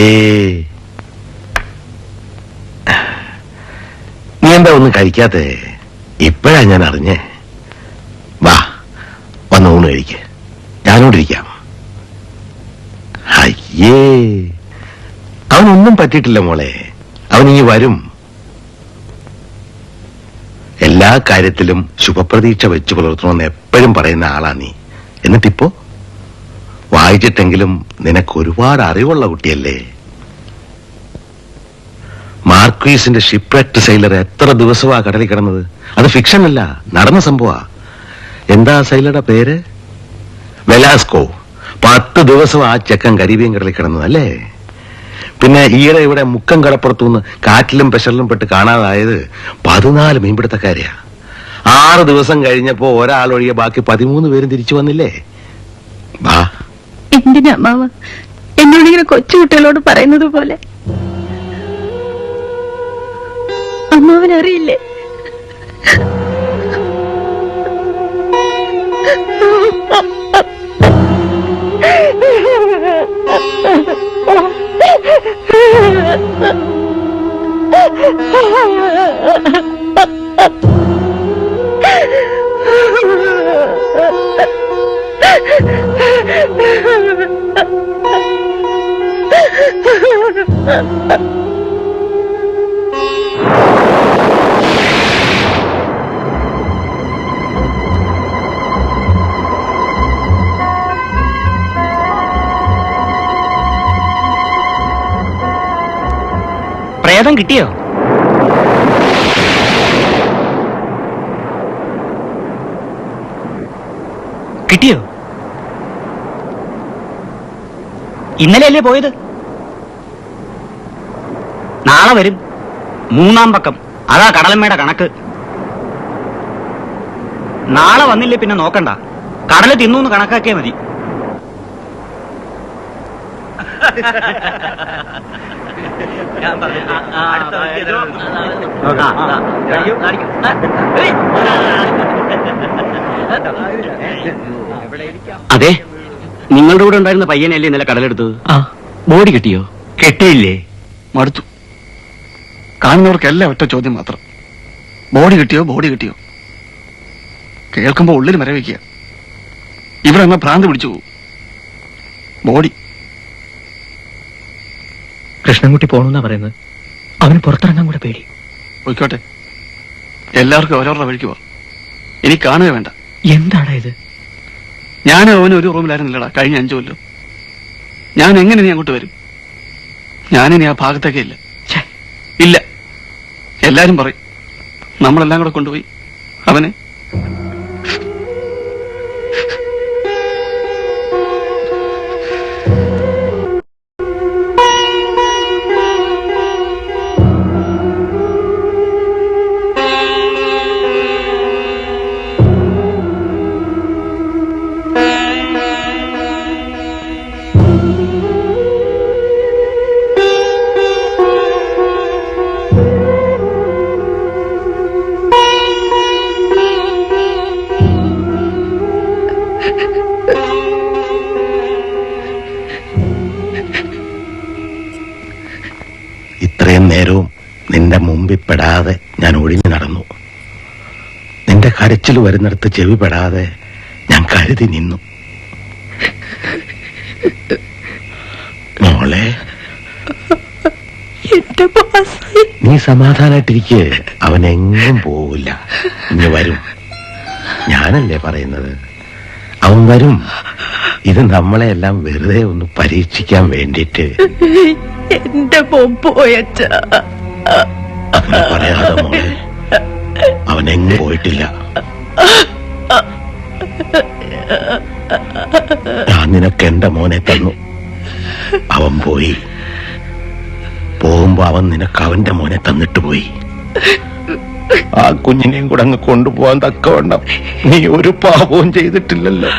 നീ എന്താ ഒന്നും കഴിക്കാത്തേ? ഇപ്പോഴാ ഞാൻ അറിഞ്ഞേ. വാ, വന്ന് ഊണ് കഴിക്ക, ഞാനോടിരിക്കാം. അയ്യേ, അവനൊന്നും പറ്റിയിട്ടില്ല മോളെ, അവനിങ്ങി വരും. എല്ലാ കാര്യത്തിലും ശുഭപ്രതീക്ഷ വെച്ചു പുലർത്തണമെന്ന് എപ്പോഴും പറയുന്ന ആളാ നീ. എന്നിട്ടിപ്പോ വായിച്ചിട്ടെങ്കിലും നിനക്ക് ഒരുപാട് അറിവുള്ള കുട്ടിയല്ലേ. മാർക്വീസിന്റെ ഷിപ്പ്രെക്ട് സെയിലർ എത്ര ദിവസമാ കടലിൽ കിടന്നത്? അത് ഫിക്ഷൻ അല്ല, നടന്ന സംഭവ. എന്താ സെയിലറുടെ പേര്? വെലാസ്കോ. 10 ദിവസം ആ ചെക്കൻ കരീബിയൻ കടലിൽ കിടന്നത് അല്ലേ? പിന്നെ ഈയിടെ ഇവിടെ മുക്കം കടപ്പുറത്തുനിന്ന് കാറ്റിലും പ്രഷറിലും പെട്ട് കാണാതായത് 14 മീൻപിടുത്തക്കാരെയാ. 6 ദിവസം കഴിഞ്ഞപ്പോ ഒരാളൊഴികെ ബാക്കി 13 പേരും തിരിച്ചു വന്നില്ലേ? വാ. എന്തിനാ അമ്മാവ എന്നോടിങ്ങനെ കൊച്ചുകുട്ടികളോട് പറയുന്നത് പോലെ? അമ്മാവനറിയില്ലേ പ്രേതം കിട്ടിയോ? കിട്ടിയോ? ഇന്നലെയല്ലേ പോയത്? നാളെ വരും, 3-ാം പക്കം. അതാ കടലമ്മയുടെ കണക്ക്. നാളെ വന്നില്ലേ പിന്നെ നോക്കണ്ട, കടല് തിന്നൂന്ന് കണക്കാക്കിയാ മതി. അതെ, നിങ്ങളുടെ കൂടെ ഉണ്ടായിരുന്ന പയ്യനല്ലേ ഇന്നലെ കടലെടുത്തത്? ബോഡി കിട്ടിയോ? കെട്ടിയില്ലേ? മടുത്തു. കാണുന്നവർക്കെല്ലാം ഒറ്റ ചോദ്യം മാത്രം, ബോഡി കിട്ടിയോ, ബോഡി കിട്ടിയോ? കേൾക്കുമ്പോ ഉള്ളിൽ മരവിക്കുക. ഇവിടെ എന്നാ ഭ്രാന്ത് പിടിച്ചു പോകും. ബോഡി. കൃഷ്ണൻകുട്ടി പോണെന്നാ പറയുന്നത്. അവന് പുറത്തിറങ്ങാൻ കൂടെ പേടി. പോയിക്കോട്ടെ, എല്ലാവർക്കും ഓരോരുടെ വഴിക്ക് പോവാം. ഇനി കാണുക വേണ്ട. എന്താടാ ഇത്? ഞാൻ അവന് ഒരു റൂമിലായിരുന്നില്ലടാ കഴിഞ്ഞ 5 കൊല്ലം. ഞാൻ എങ്ങനെ നീ അങ്ങോട്ട് വരും? ഞാനിനി ആ ഭാഗത്തേക്കേ ഇല്ല. ഇല്ല, എല്ലാരും പറയും നമ്മളെല്ലാം കൂടെ കൊണ്ടുപോയി അവനെ. ഇത്രയും നേരവും നിന്റെ മുമ്പിൽ പെടാതെ ഞാൻ ഒഴിഞ്ഞു നടന്നു. നിന്റെ കരച്ചിൽ വരുന്നിടത്ത് ചെവി പെടാതെ ഞാൻ കരുതി നിന്നു. മോളെ, നീ സമാധാനായിട്ടിരിക്കെ, അവനെങ്ങും പോവില്ല. ഇനി വരും. ഞാനല്ലേ പറയുന്നത്, അവൻ വരും. ഇത് നമ്മളെല്ലാം വെറുതെ ഒന്ന് പരീക്ഷിക്കാൻ വേണ്ടിട്ട്. എന്റെ പോയച്ച അങ്ങനെ പറയാതെ മോളെ, അവനെങ്ങും പോയിട്ടില്ല. ഞാൻ നിനക്ക് എന്റെ മോനെ തന്നു, അവൻ പോയി. പോകുമ്പോ അവൻ നിനക്ക് അവന്റെ മോനെ തന്നിട്ട് പോയി. ആ കുഞ്ഞിനെയും കൂടെ അങ്ങ് കൊണ്ടുപോകാൻ തക്കവണ്ണം നീ ഒരു പാപവും ചെയ്തിട്ടില്ലല്ലോ.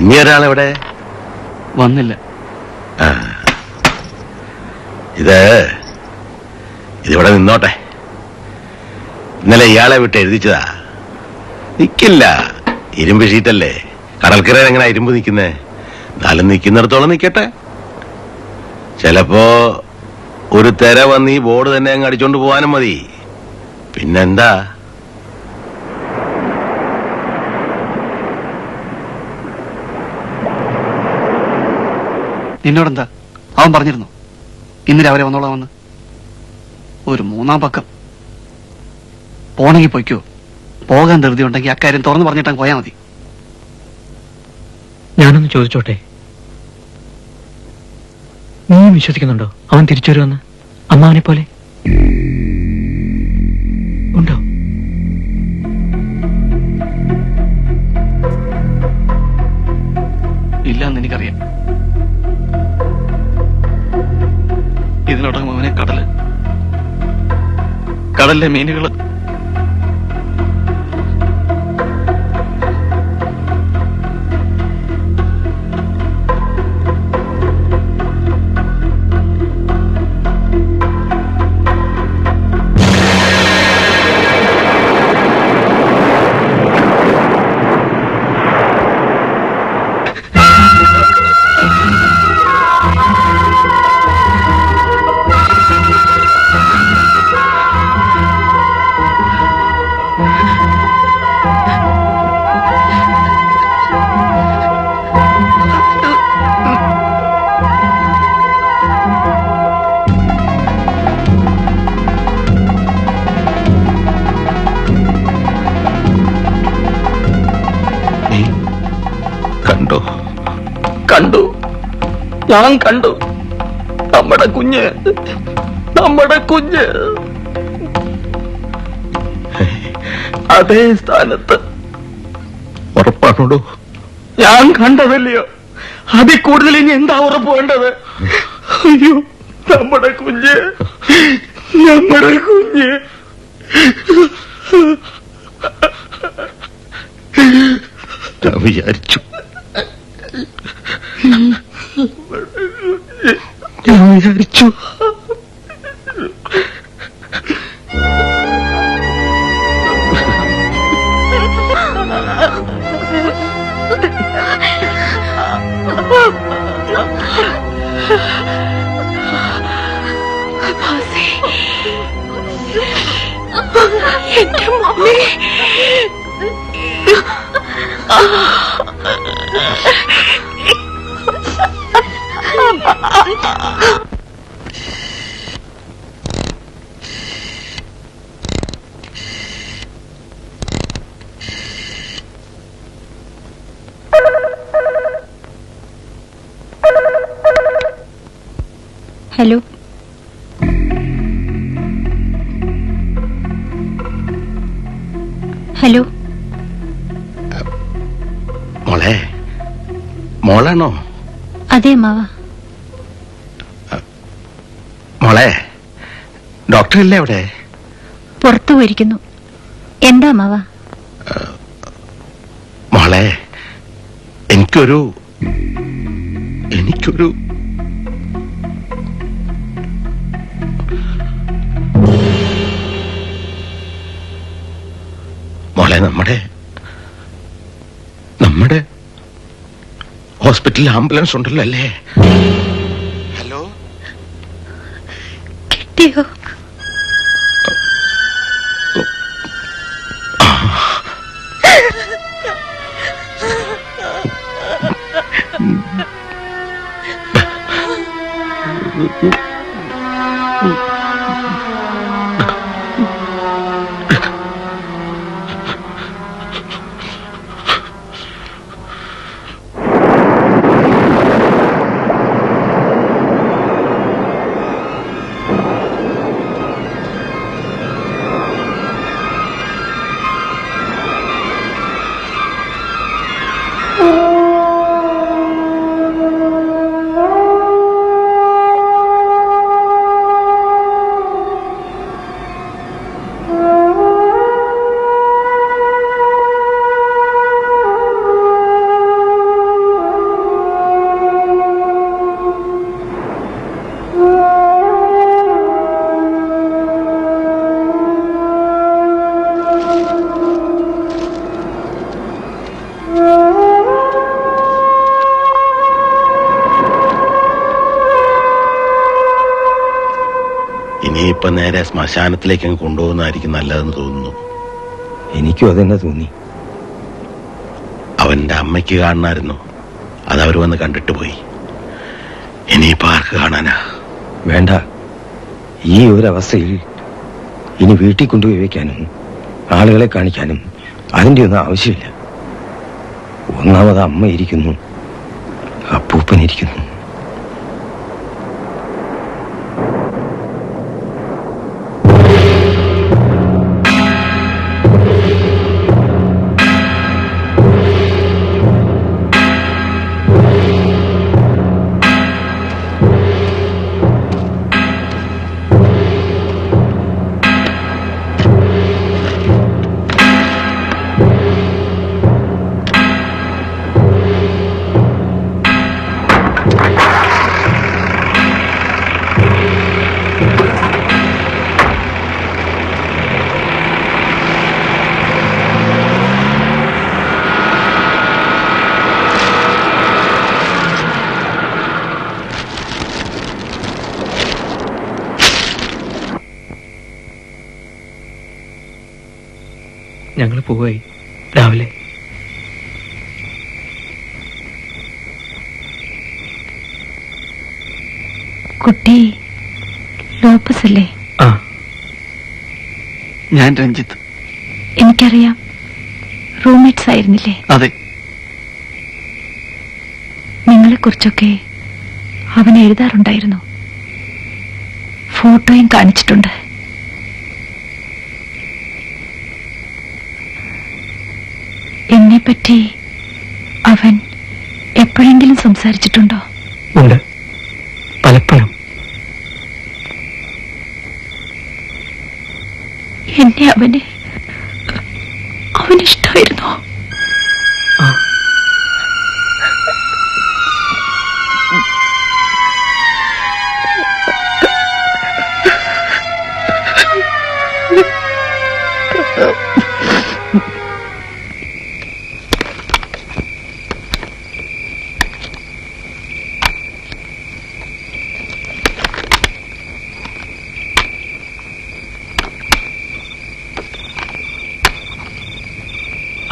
ഇനി ഒരാളെവിടെ? വന്നില്ല. ഇതിവിടെ നിന്നോട്ടെ. ഇന്നലെ ഇയാളെ വിട്ട് എഴുതിച്ചതാ. നിക്കില്ല, ഇരുമ്പ് ഷീറ്റല്ലേ. കടൽക്കരയിൽ എങ്ങനെ ഇരുമ്പ് നിൽക്കുന്നേ? എന്നാലും നിൽക്കുന്നിടത്തോളം നിൽക്കട്ടെ. ചിലപ്പോ ഒരു തെര വന്ന് ഈ ബോർഡ് തന്നെ അങ്ങ് അടിച്ചോണ്ട് പോവാനും മതി. പിന്നെന്താ? നിന്നോടെന്താ അവൻ പറഞ്ഞിരുന്നു ഇന്ന് രാവിലെ വന്നോളാമെന്ന്? ഒരു 3-ാം പക്കം. പോണെങ്കിൽ പൊയ്ക്കോ. പോകാൻ ധൃതി ഉണ്ടെങ്കിൽ അക്കാര്യം തുറന്നു പറഞ്ഞിട്ടങ്ങ് പോയാൽ മതി. ഞാനൊന്ന് ചോദിച്ചോട്ടെ, നീ വിശ്വസിക്കുന്നുണ്ടോ അവൻ തിരിച്ചു വരുമെന്ന്? അമ്മാവനെ പോലെ ഉണ്ടോ? ഇല്ലെന്ന് എനിക്കറിയാം. ഇതിനോടകം അവനെ കടലിലെ മീനുകള് കണ്ടു. ഞാൻ കണ്ടു. നമ്മുടെ കുഞ്ഞ് അതേ സ്ഥാനത്ത്. ഉറപ്പാണോടോ? ഞാൻ കണ്ടതല്ലയോ? അതിൽ കൂടുതൽ ഇനി എന്താ ഉറപ്പ് വേണ്ടത്? അയ്യോ, നമ്മുടെ കുഞ്ഞ് ഞാൻ വിചാരിച്ചു എന്റെ മമ്മി. Hello, hello. മോളാണോ? അതെ അമ്മാവ. മോളെ, ഡോക്ടറില്ലേ അവിടെ? പുറത്തു പോയിരിക്കുന്നു. എന്താ അമ്മാവ? മോളെ, എനിക്കൊരു മോളെ, നമ്മുടെ ഹോസ്പിറ്റലിൽ ആംബുലൻസ് ഉണ്ടല്ലോ അല്ലേ? ഹലോ, കിട്ടിയോ? ഇനിയിപ്പൊ നേരെ ശ്മശാനത്തിലേക്ക് അങ്ങ് കൊണ്ടുപോകുന്നതായിരിക്കും നല്ലതെന്ന് തോന്നുന്നു. എനിക്കും അതെന്നെ തോന്നി. അവന്റെ അമ്മയ്ക്ക് കാണണമായിരുന്നു, അതവർ വന്ന് കണ്ടിട്ട് പോയി. ഇനിയിപ്പോ ആർക്ക് കാണാനാ? വേണ്ട, ഈ ഒരു അവസ്ഥയിൽ ഇനി വീട്ടിൽ കൊണ്ടുപോയി വയ്ക്കാനും ആളുകളെ കാണിക്കാനും അതിന്റെ ഒന്നും ആവശ്യമില്ല. ഒന്നാമത് അമ്മ ഇരിക്കുന്നു, അപ്പൂപ്പനിരിക്കുന്നു. ഞങ്ങൾ പോയി രാവിലെ. കുട്ടി ലോപ്പസ് അല്ലേ? ആ, ഞാൻ രഞ്ജിത്ത്. എനിക്കറിയാം, റൂംമേറ്റ്സ് ആയിരുന്നില്ലേ? അതെ. നിങ്ങളെ കുറിച്ചൊക്കെ അവൻ എഴുതാറുണ്ടായിരുന്നു, ഫോട്ടോയും കാണിച്ചിട്ടുണ്ട്. എന്നെപ്പറ്റി അവൻ എപ്പോഴെങ്കിലും സംസാരിച്ചിട്ടുണ്ടോ? ഉണ്ട്, പലപ്പോഴും. എന്നെ അവനിഷ്ടായിരുന്നോ?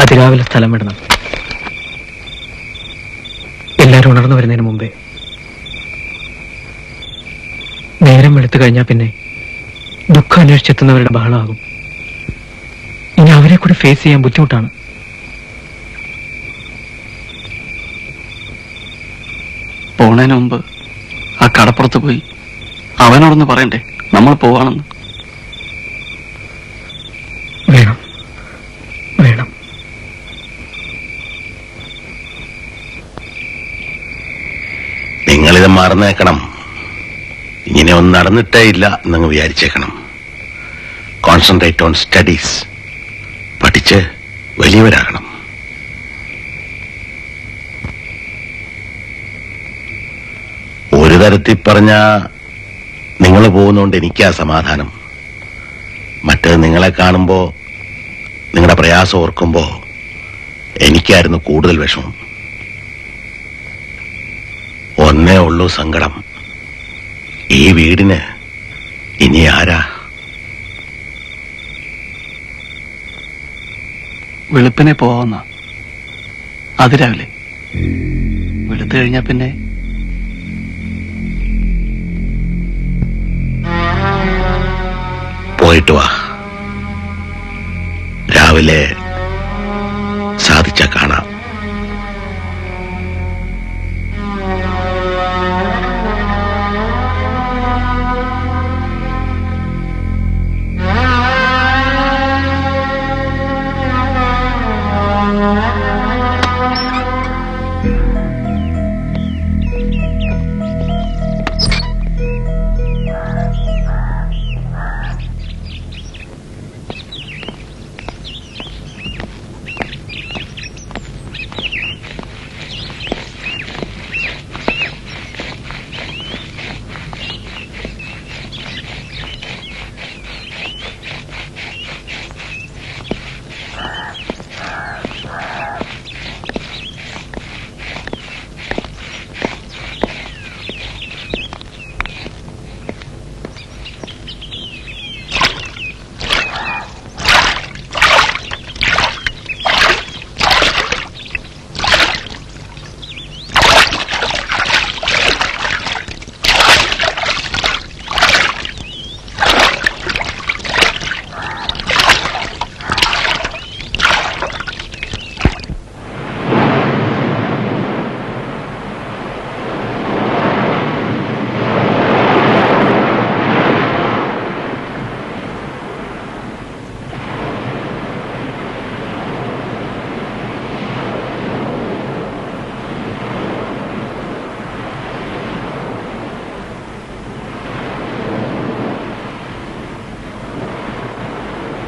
അതിരാവിലെ സ്ഥലം വിടണം, എല്ലാരും ഉണർന്നു വരുന്നതിന് മുമ്പേ. നേരം വെളുത്തു കഴിഞ്ഞാൽ പിന്നെ ദുഃഖം അന്വേഷിച്ചെത്തുന്നവരുടെ ബഹളമാകും. ഇനി അവരെ കൂടി ഫേസ് ചെയ്യാൻ ബുദ്ധിമുട്ടാണ്. പോണേന് മുമ്പ് ആ കടപ്പുറത്ത് പോയി അവനോടൊന്ന് പറയണ്ടേ നമ്മൾ പോവാണെന്ന്? വേണം വേണം. നിങ്ങളിത് മറന്നേക്കണം. ഇങ്ങനെ ഒന്നും നടന്നിട്ടേ ഇല്ല എന്നങ്ങ് വിചാരിച്ചേക്കണം. Concentrate on studies. പഠിച്ച് വലിയവരാകണം. ഒരു തരത്തിൽ പറഞ്ഞ നിങ്ങൾ പോകുന്നോണ്ട് എനിക്കാ സമാധാനം. മറ്റേത് നിങ്ങളെ കാണുമ്പോ, നിങ്ങളുടെ പ്രയാസം ഓർക്കുമ്പോ എനിക്കായിരുന്നു കൂടുതൽ വിഷമം. ഒന്നേ ഉള്ളൂ സങ്കടം, ഈ വീടിന് ഇനി ആരാ? വെളുപ്പിനെ പോവാന്ന അതിരാവിലെ. വെളുത്തു കഴിഞ്ഞാ പിന്നെ പോയിട്ട് വാ. രാവിലെ സാധിച്ച കാണാം.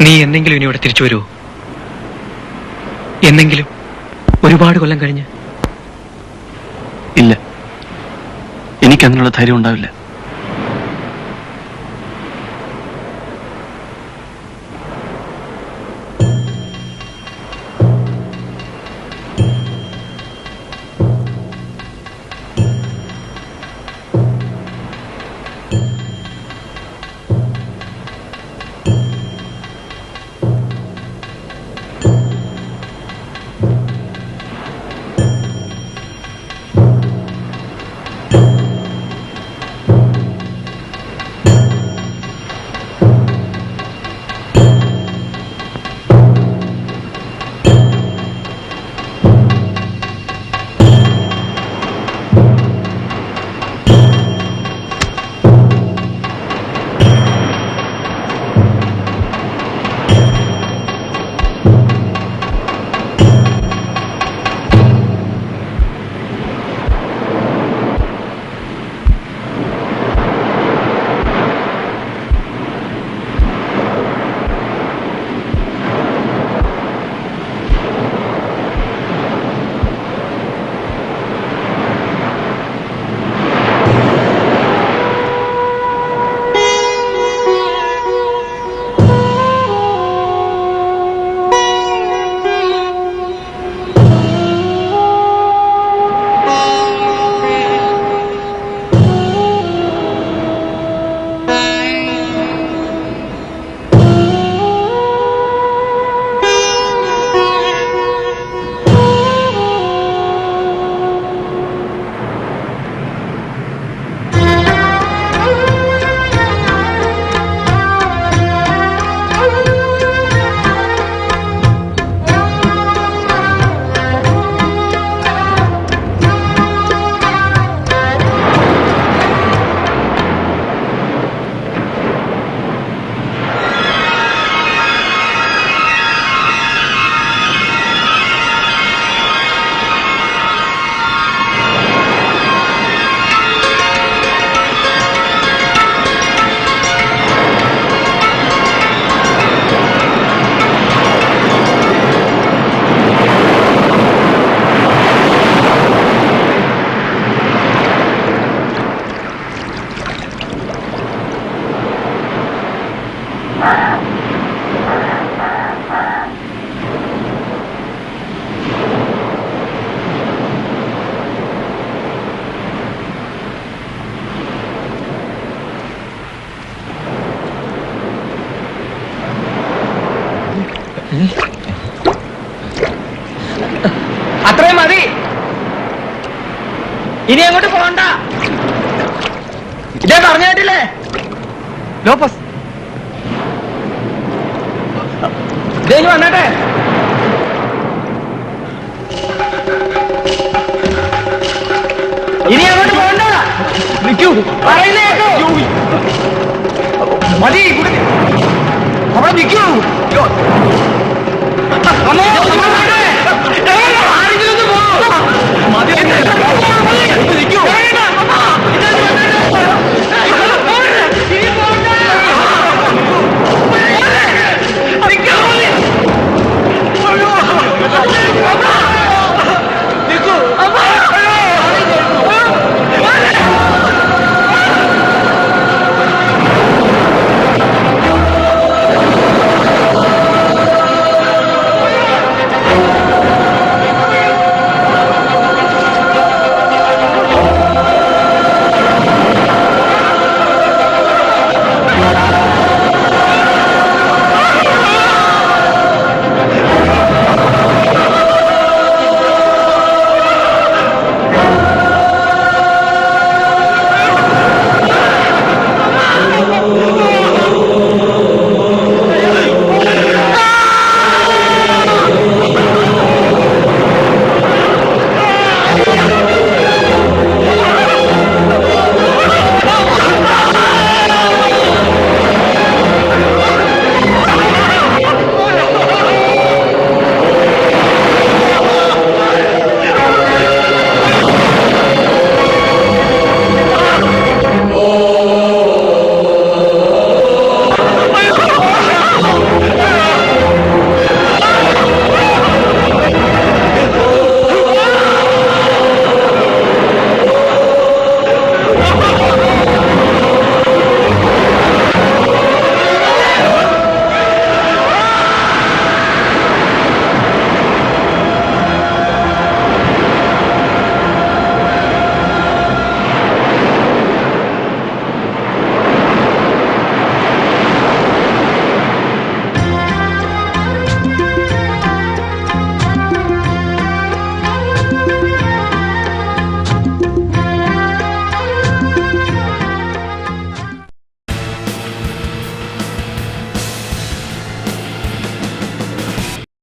നീ എന്തെങ്കിലും ഇനി ഇവിടെ തിരിച്ചു വരുമോ? എന്നെങ്കിലും ഒരുപാട് കൊല്ലം കഴിഞ്ഞ്? ഇല്ല, എനിക്കതിനുള്ള ധൈര്യം ഉണ്ടാവില്ല. അത്രയും മതി, ഇനി അങ്ങോട്ട് പോകണ്ട. ഇതേ പറഞ്ഞു കേട്ടില്ലേ ലോപ്പസ്? ഇതേക്ക് വന്നട്ടെ. ഇനി അങ്ങോട്ട് പോകണ്ട. നിൽക്കൂ, പറയുന്നേ കേട്ടോ. മതി, അവിടെ നിൽക്കൂ. ആരെങ്കിലും ഒന്ന് പോ. മതി, നിൽക്കൂ.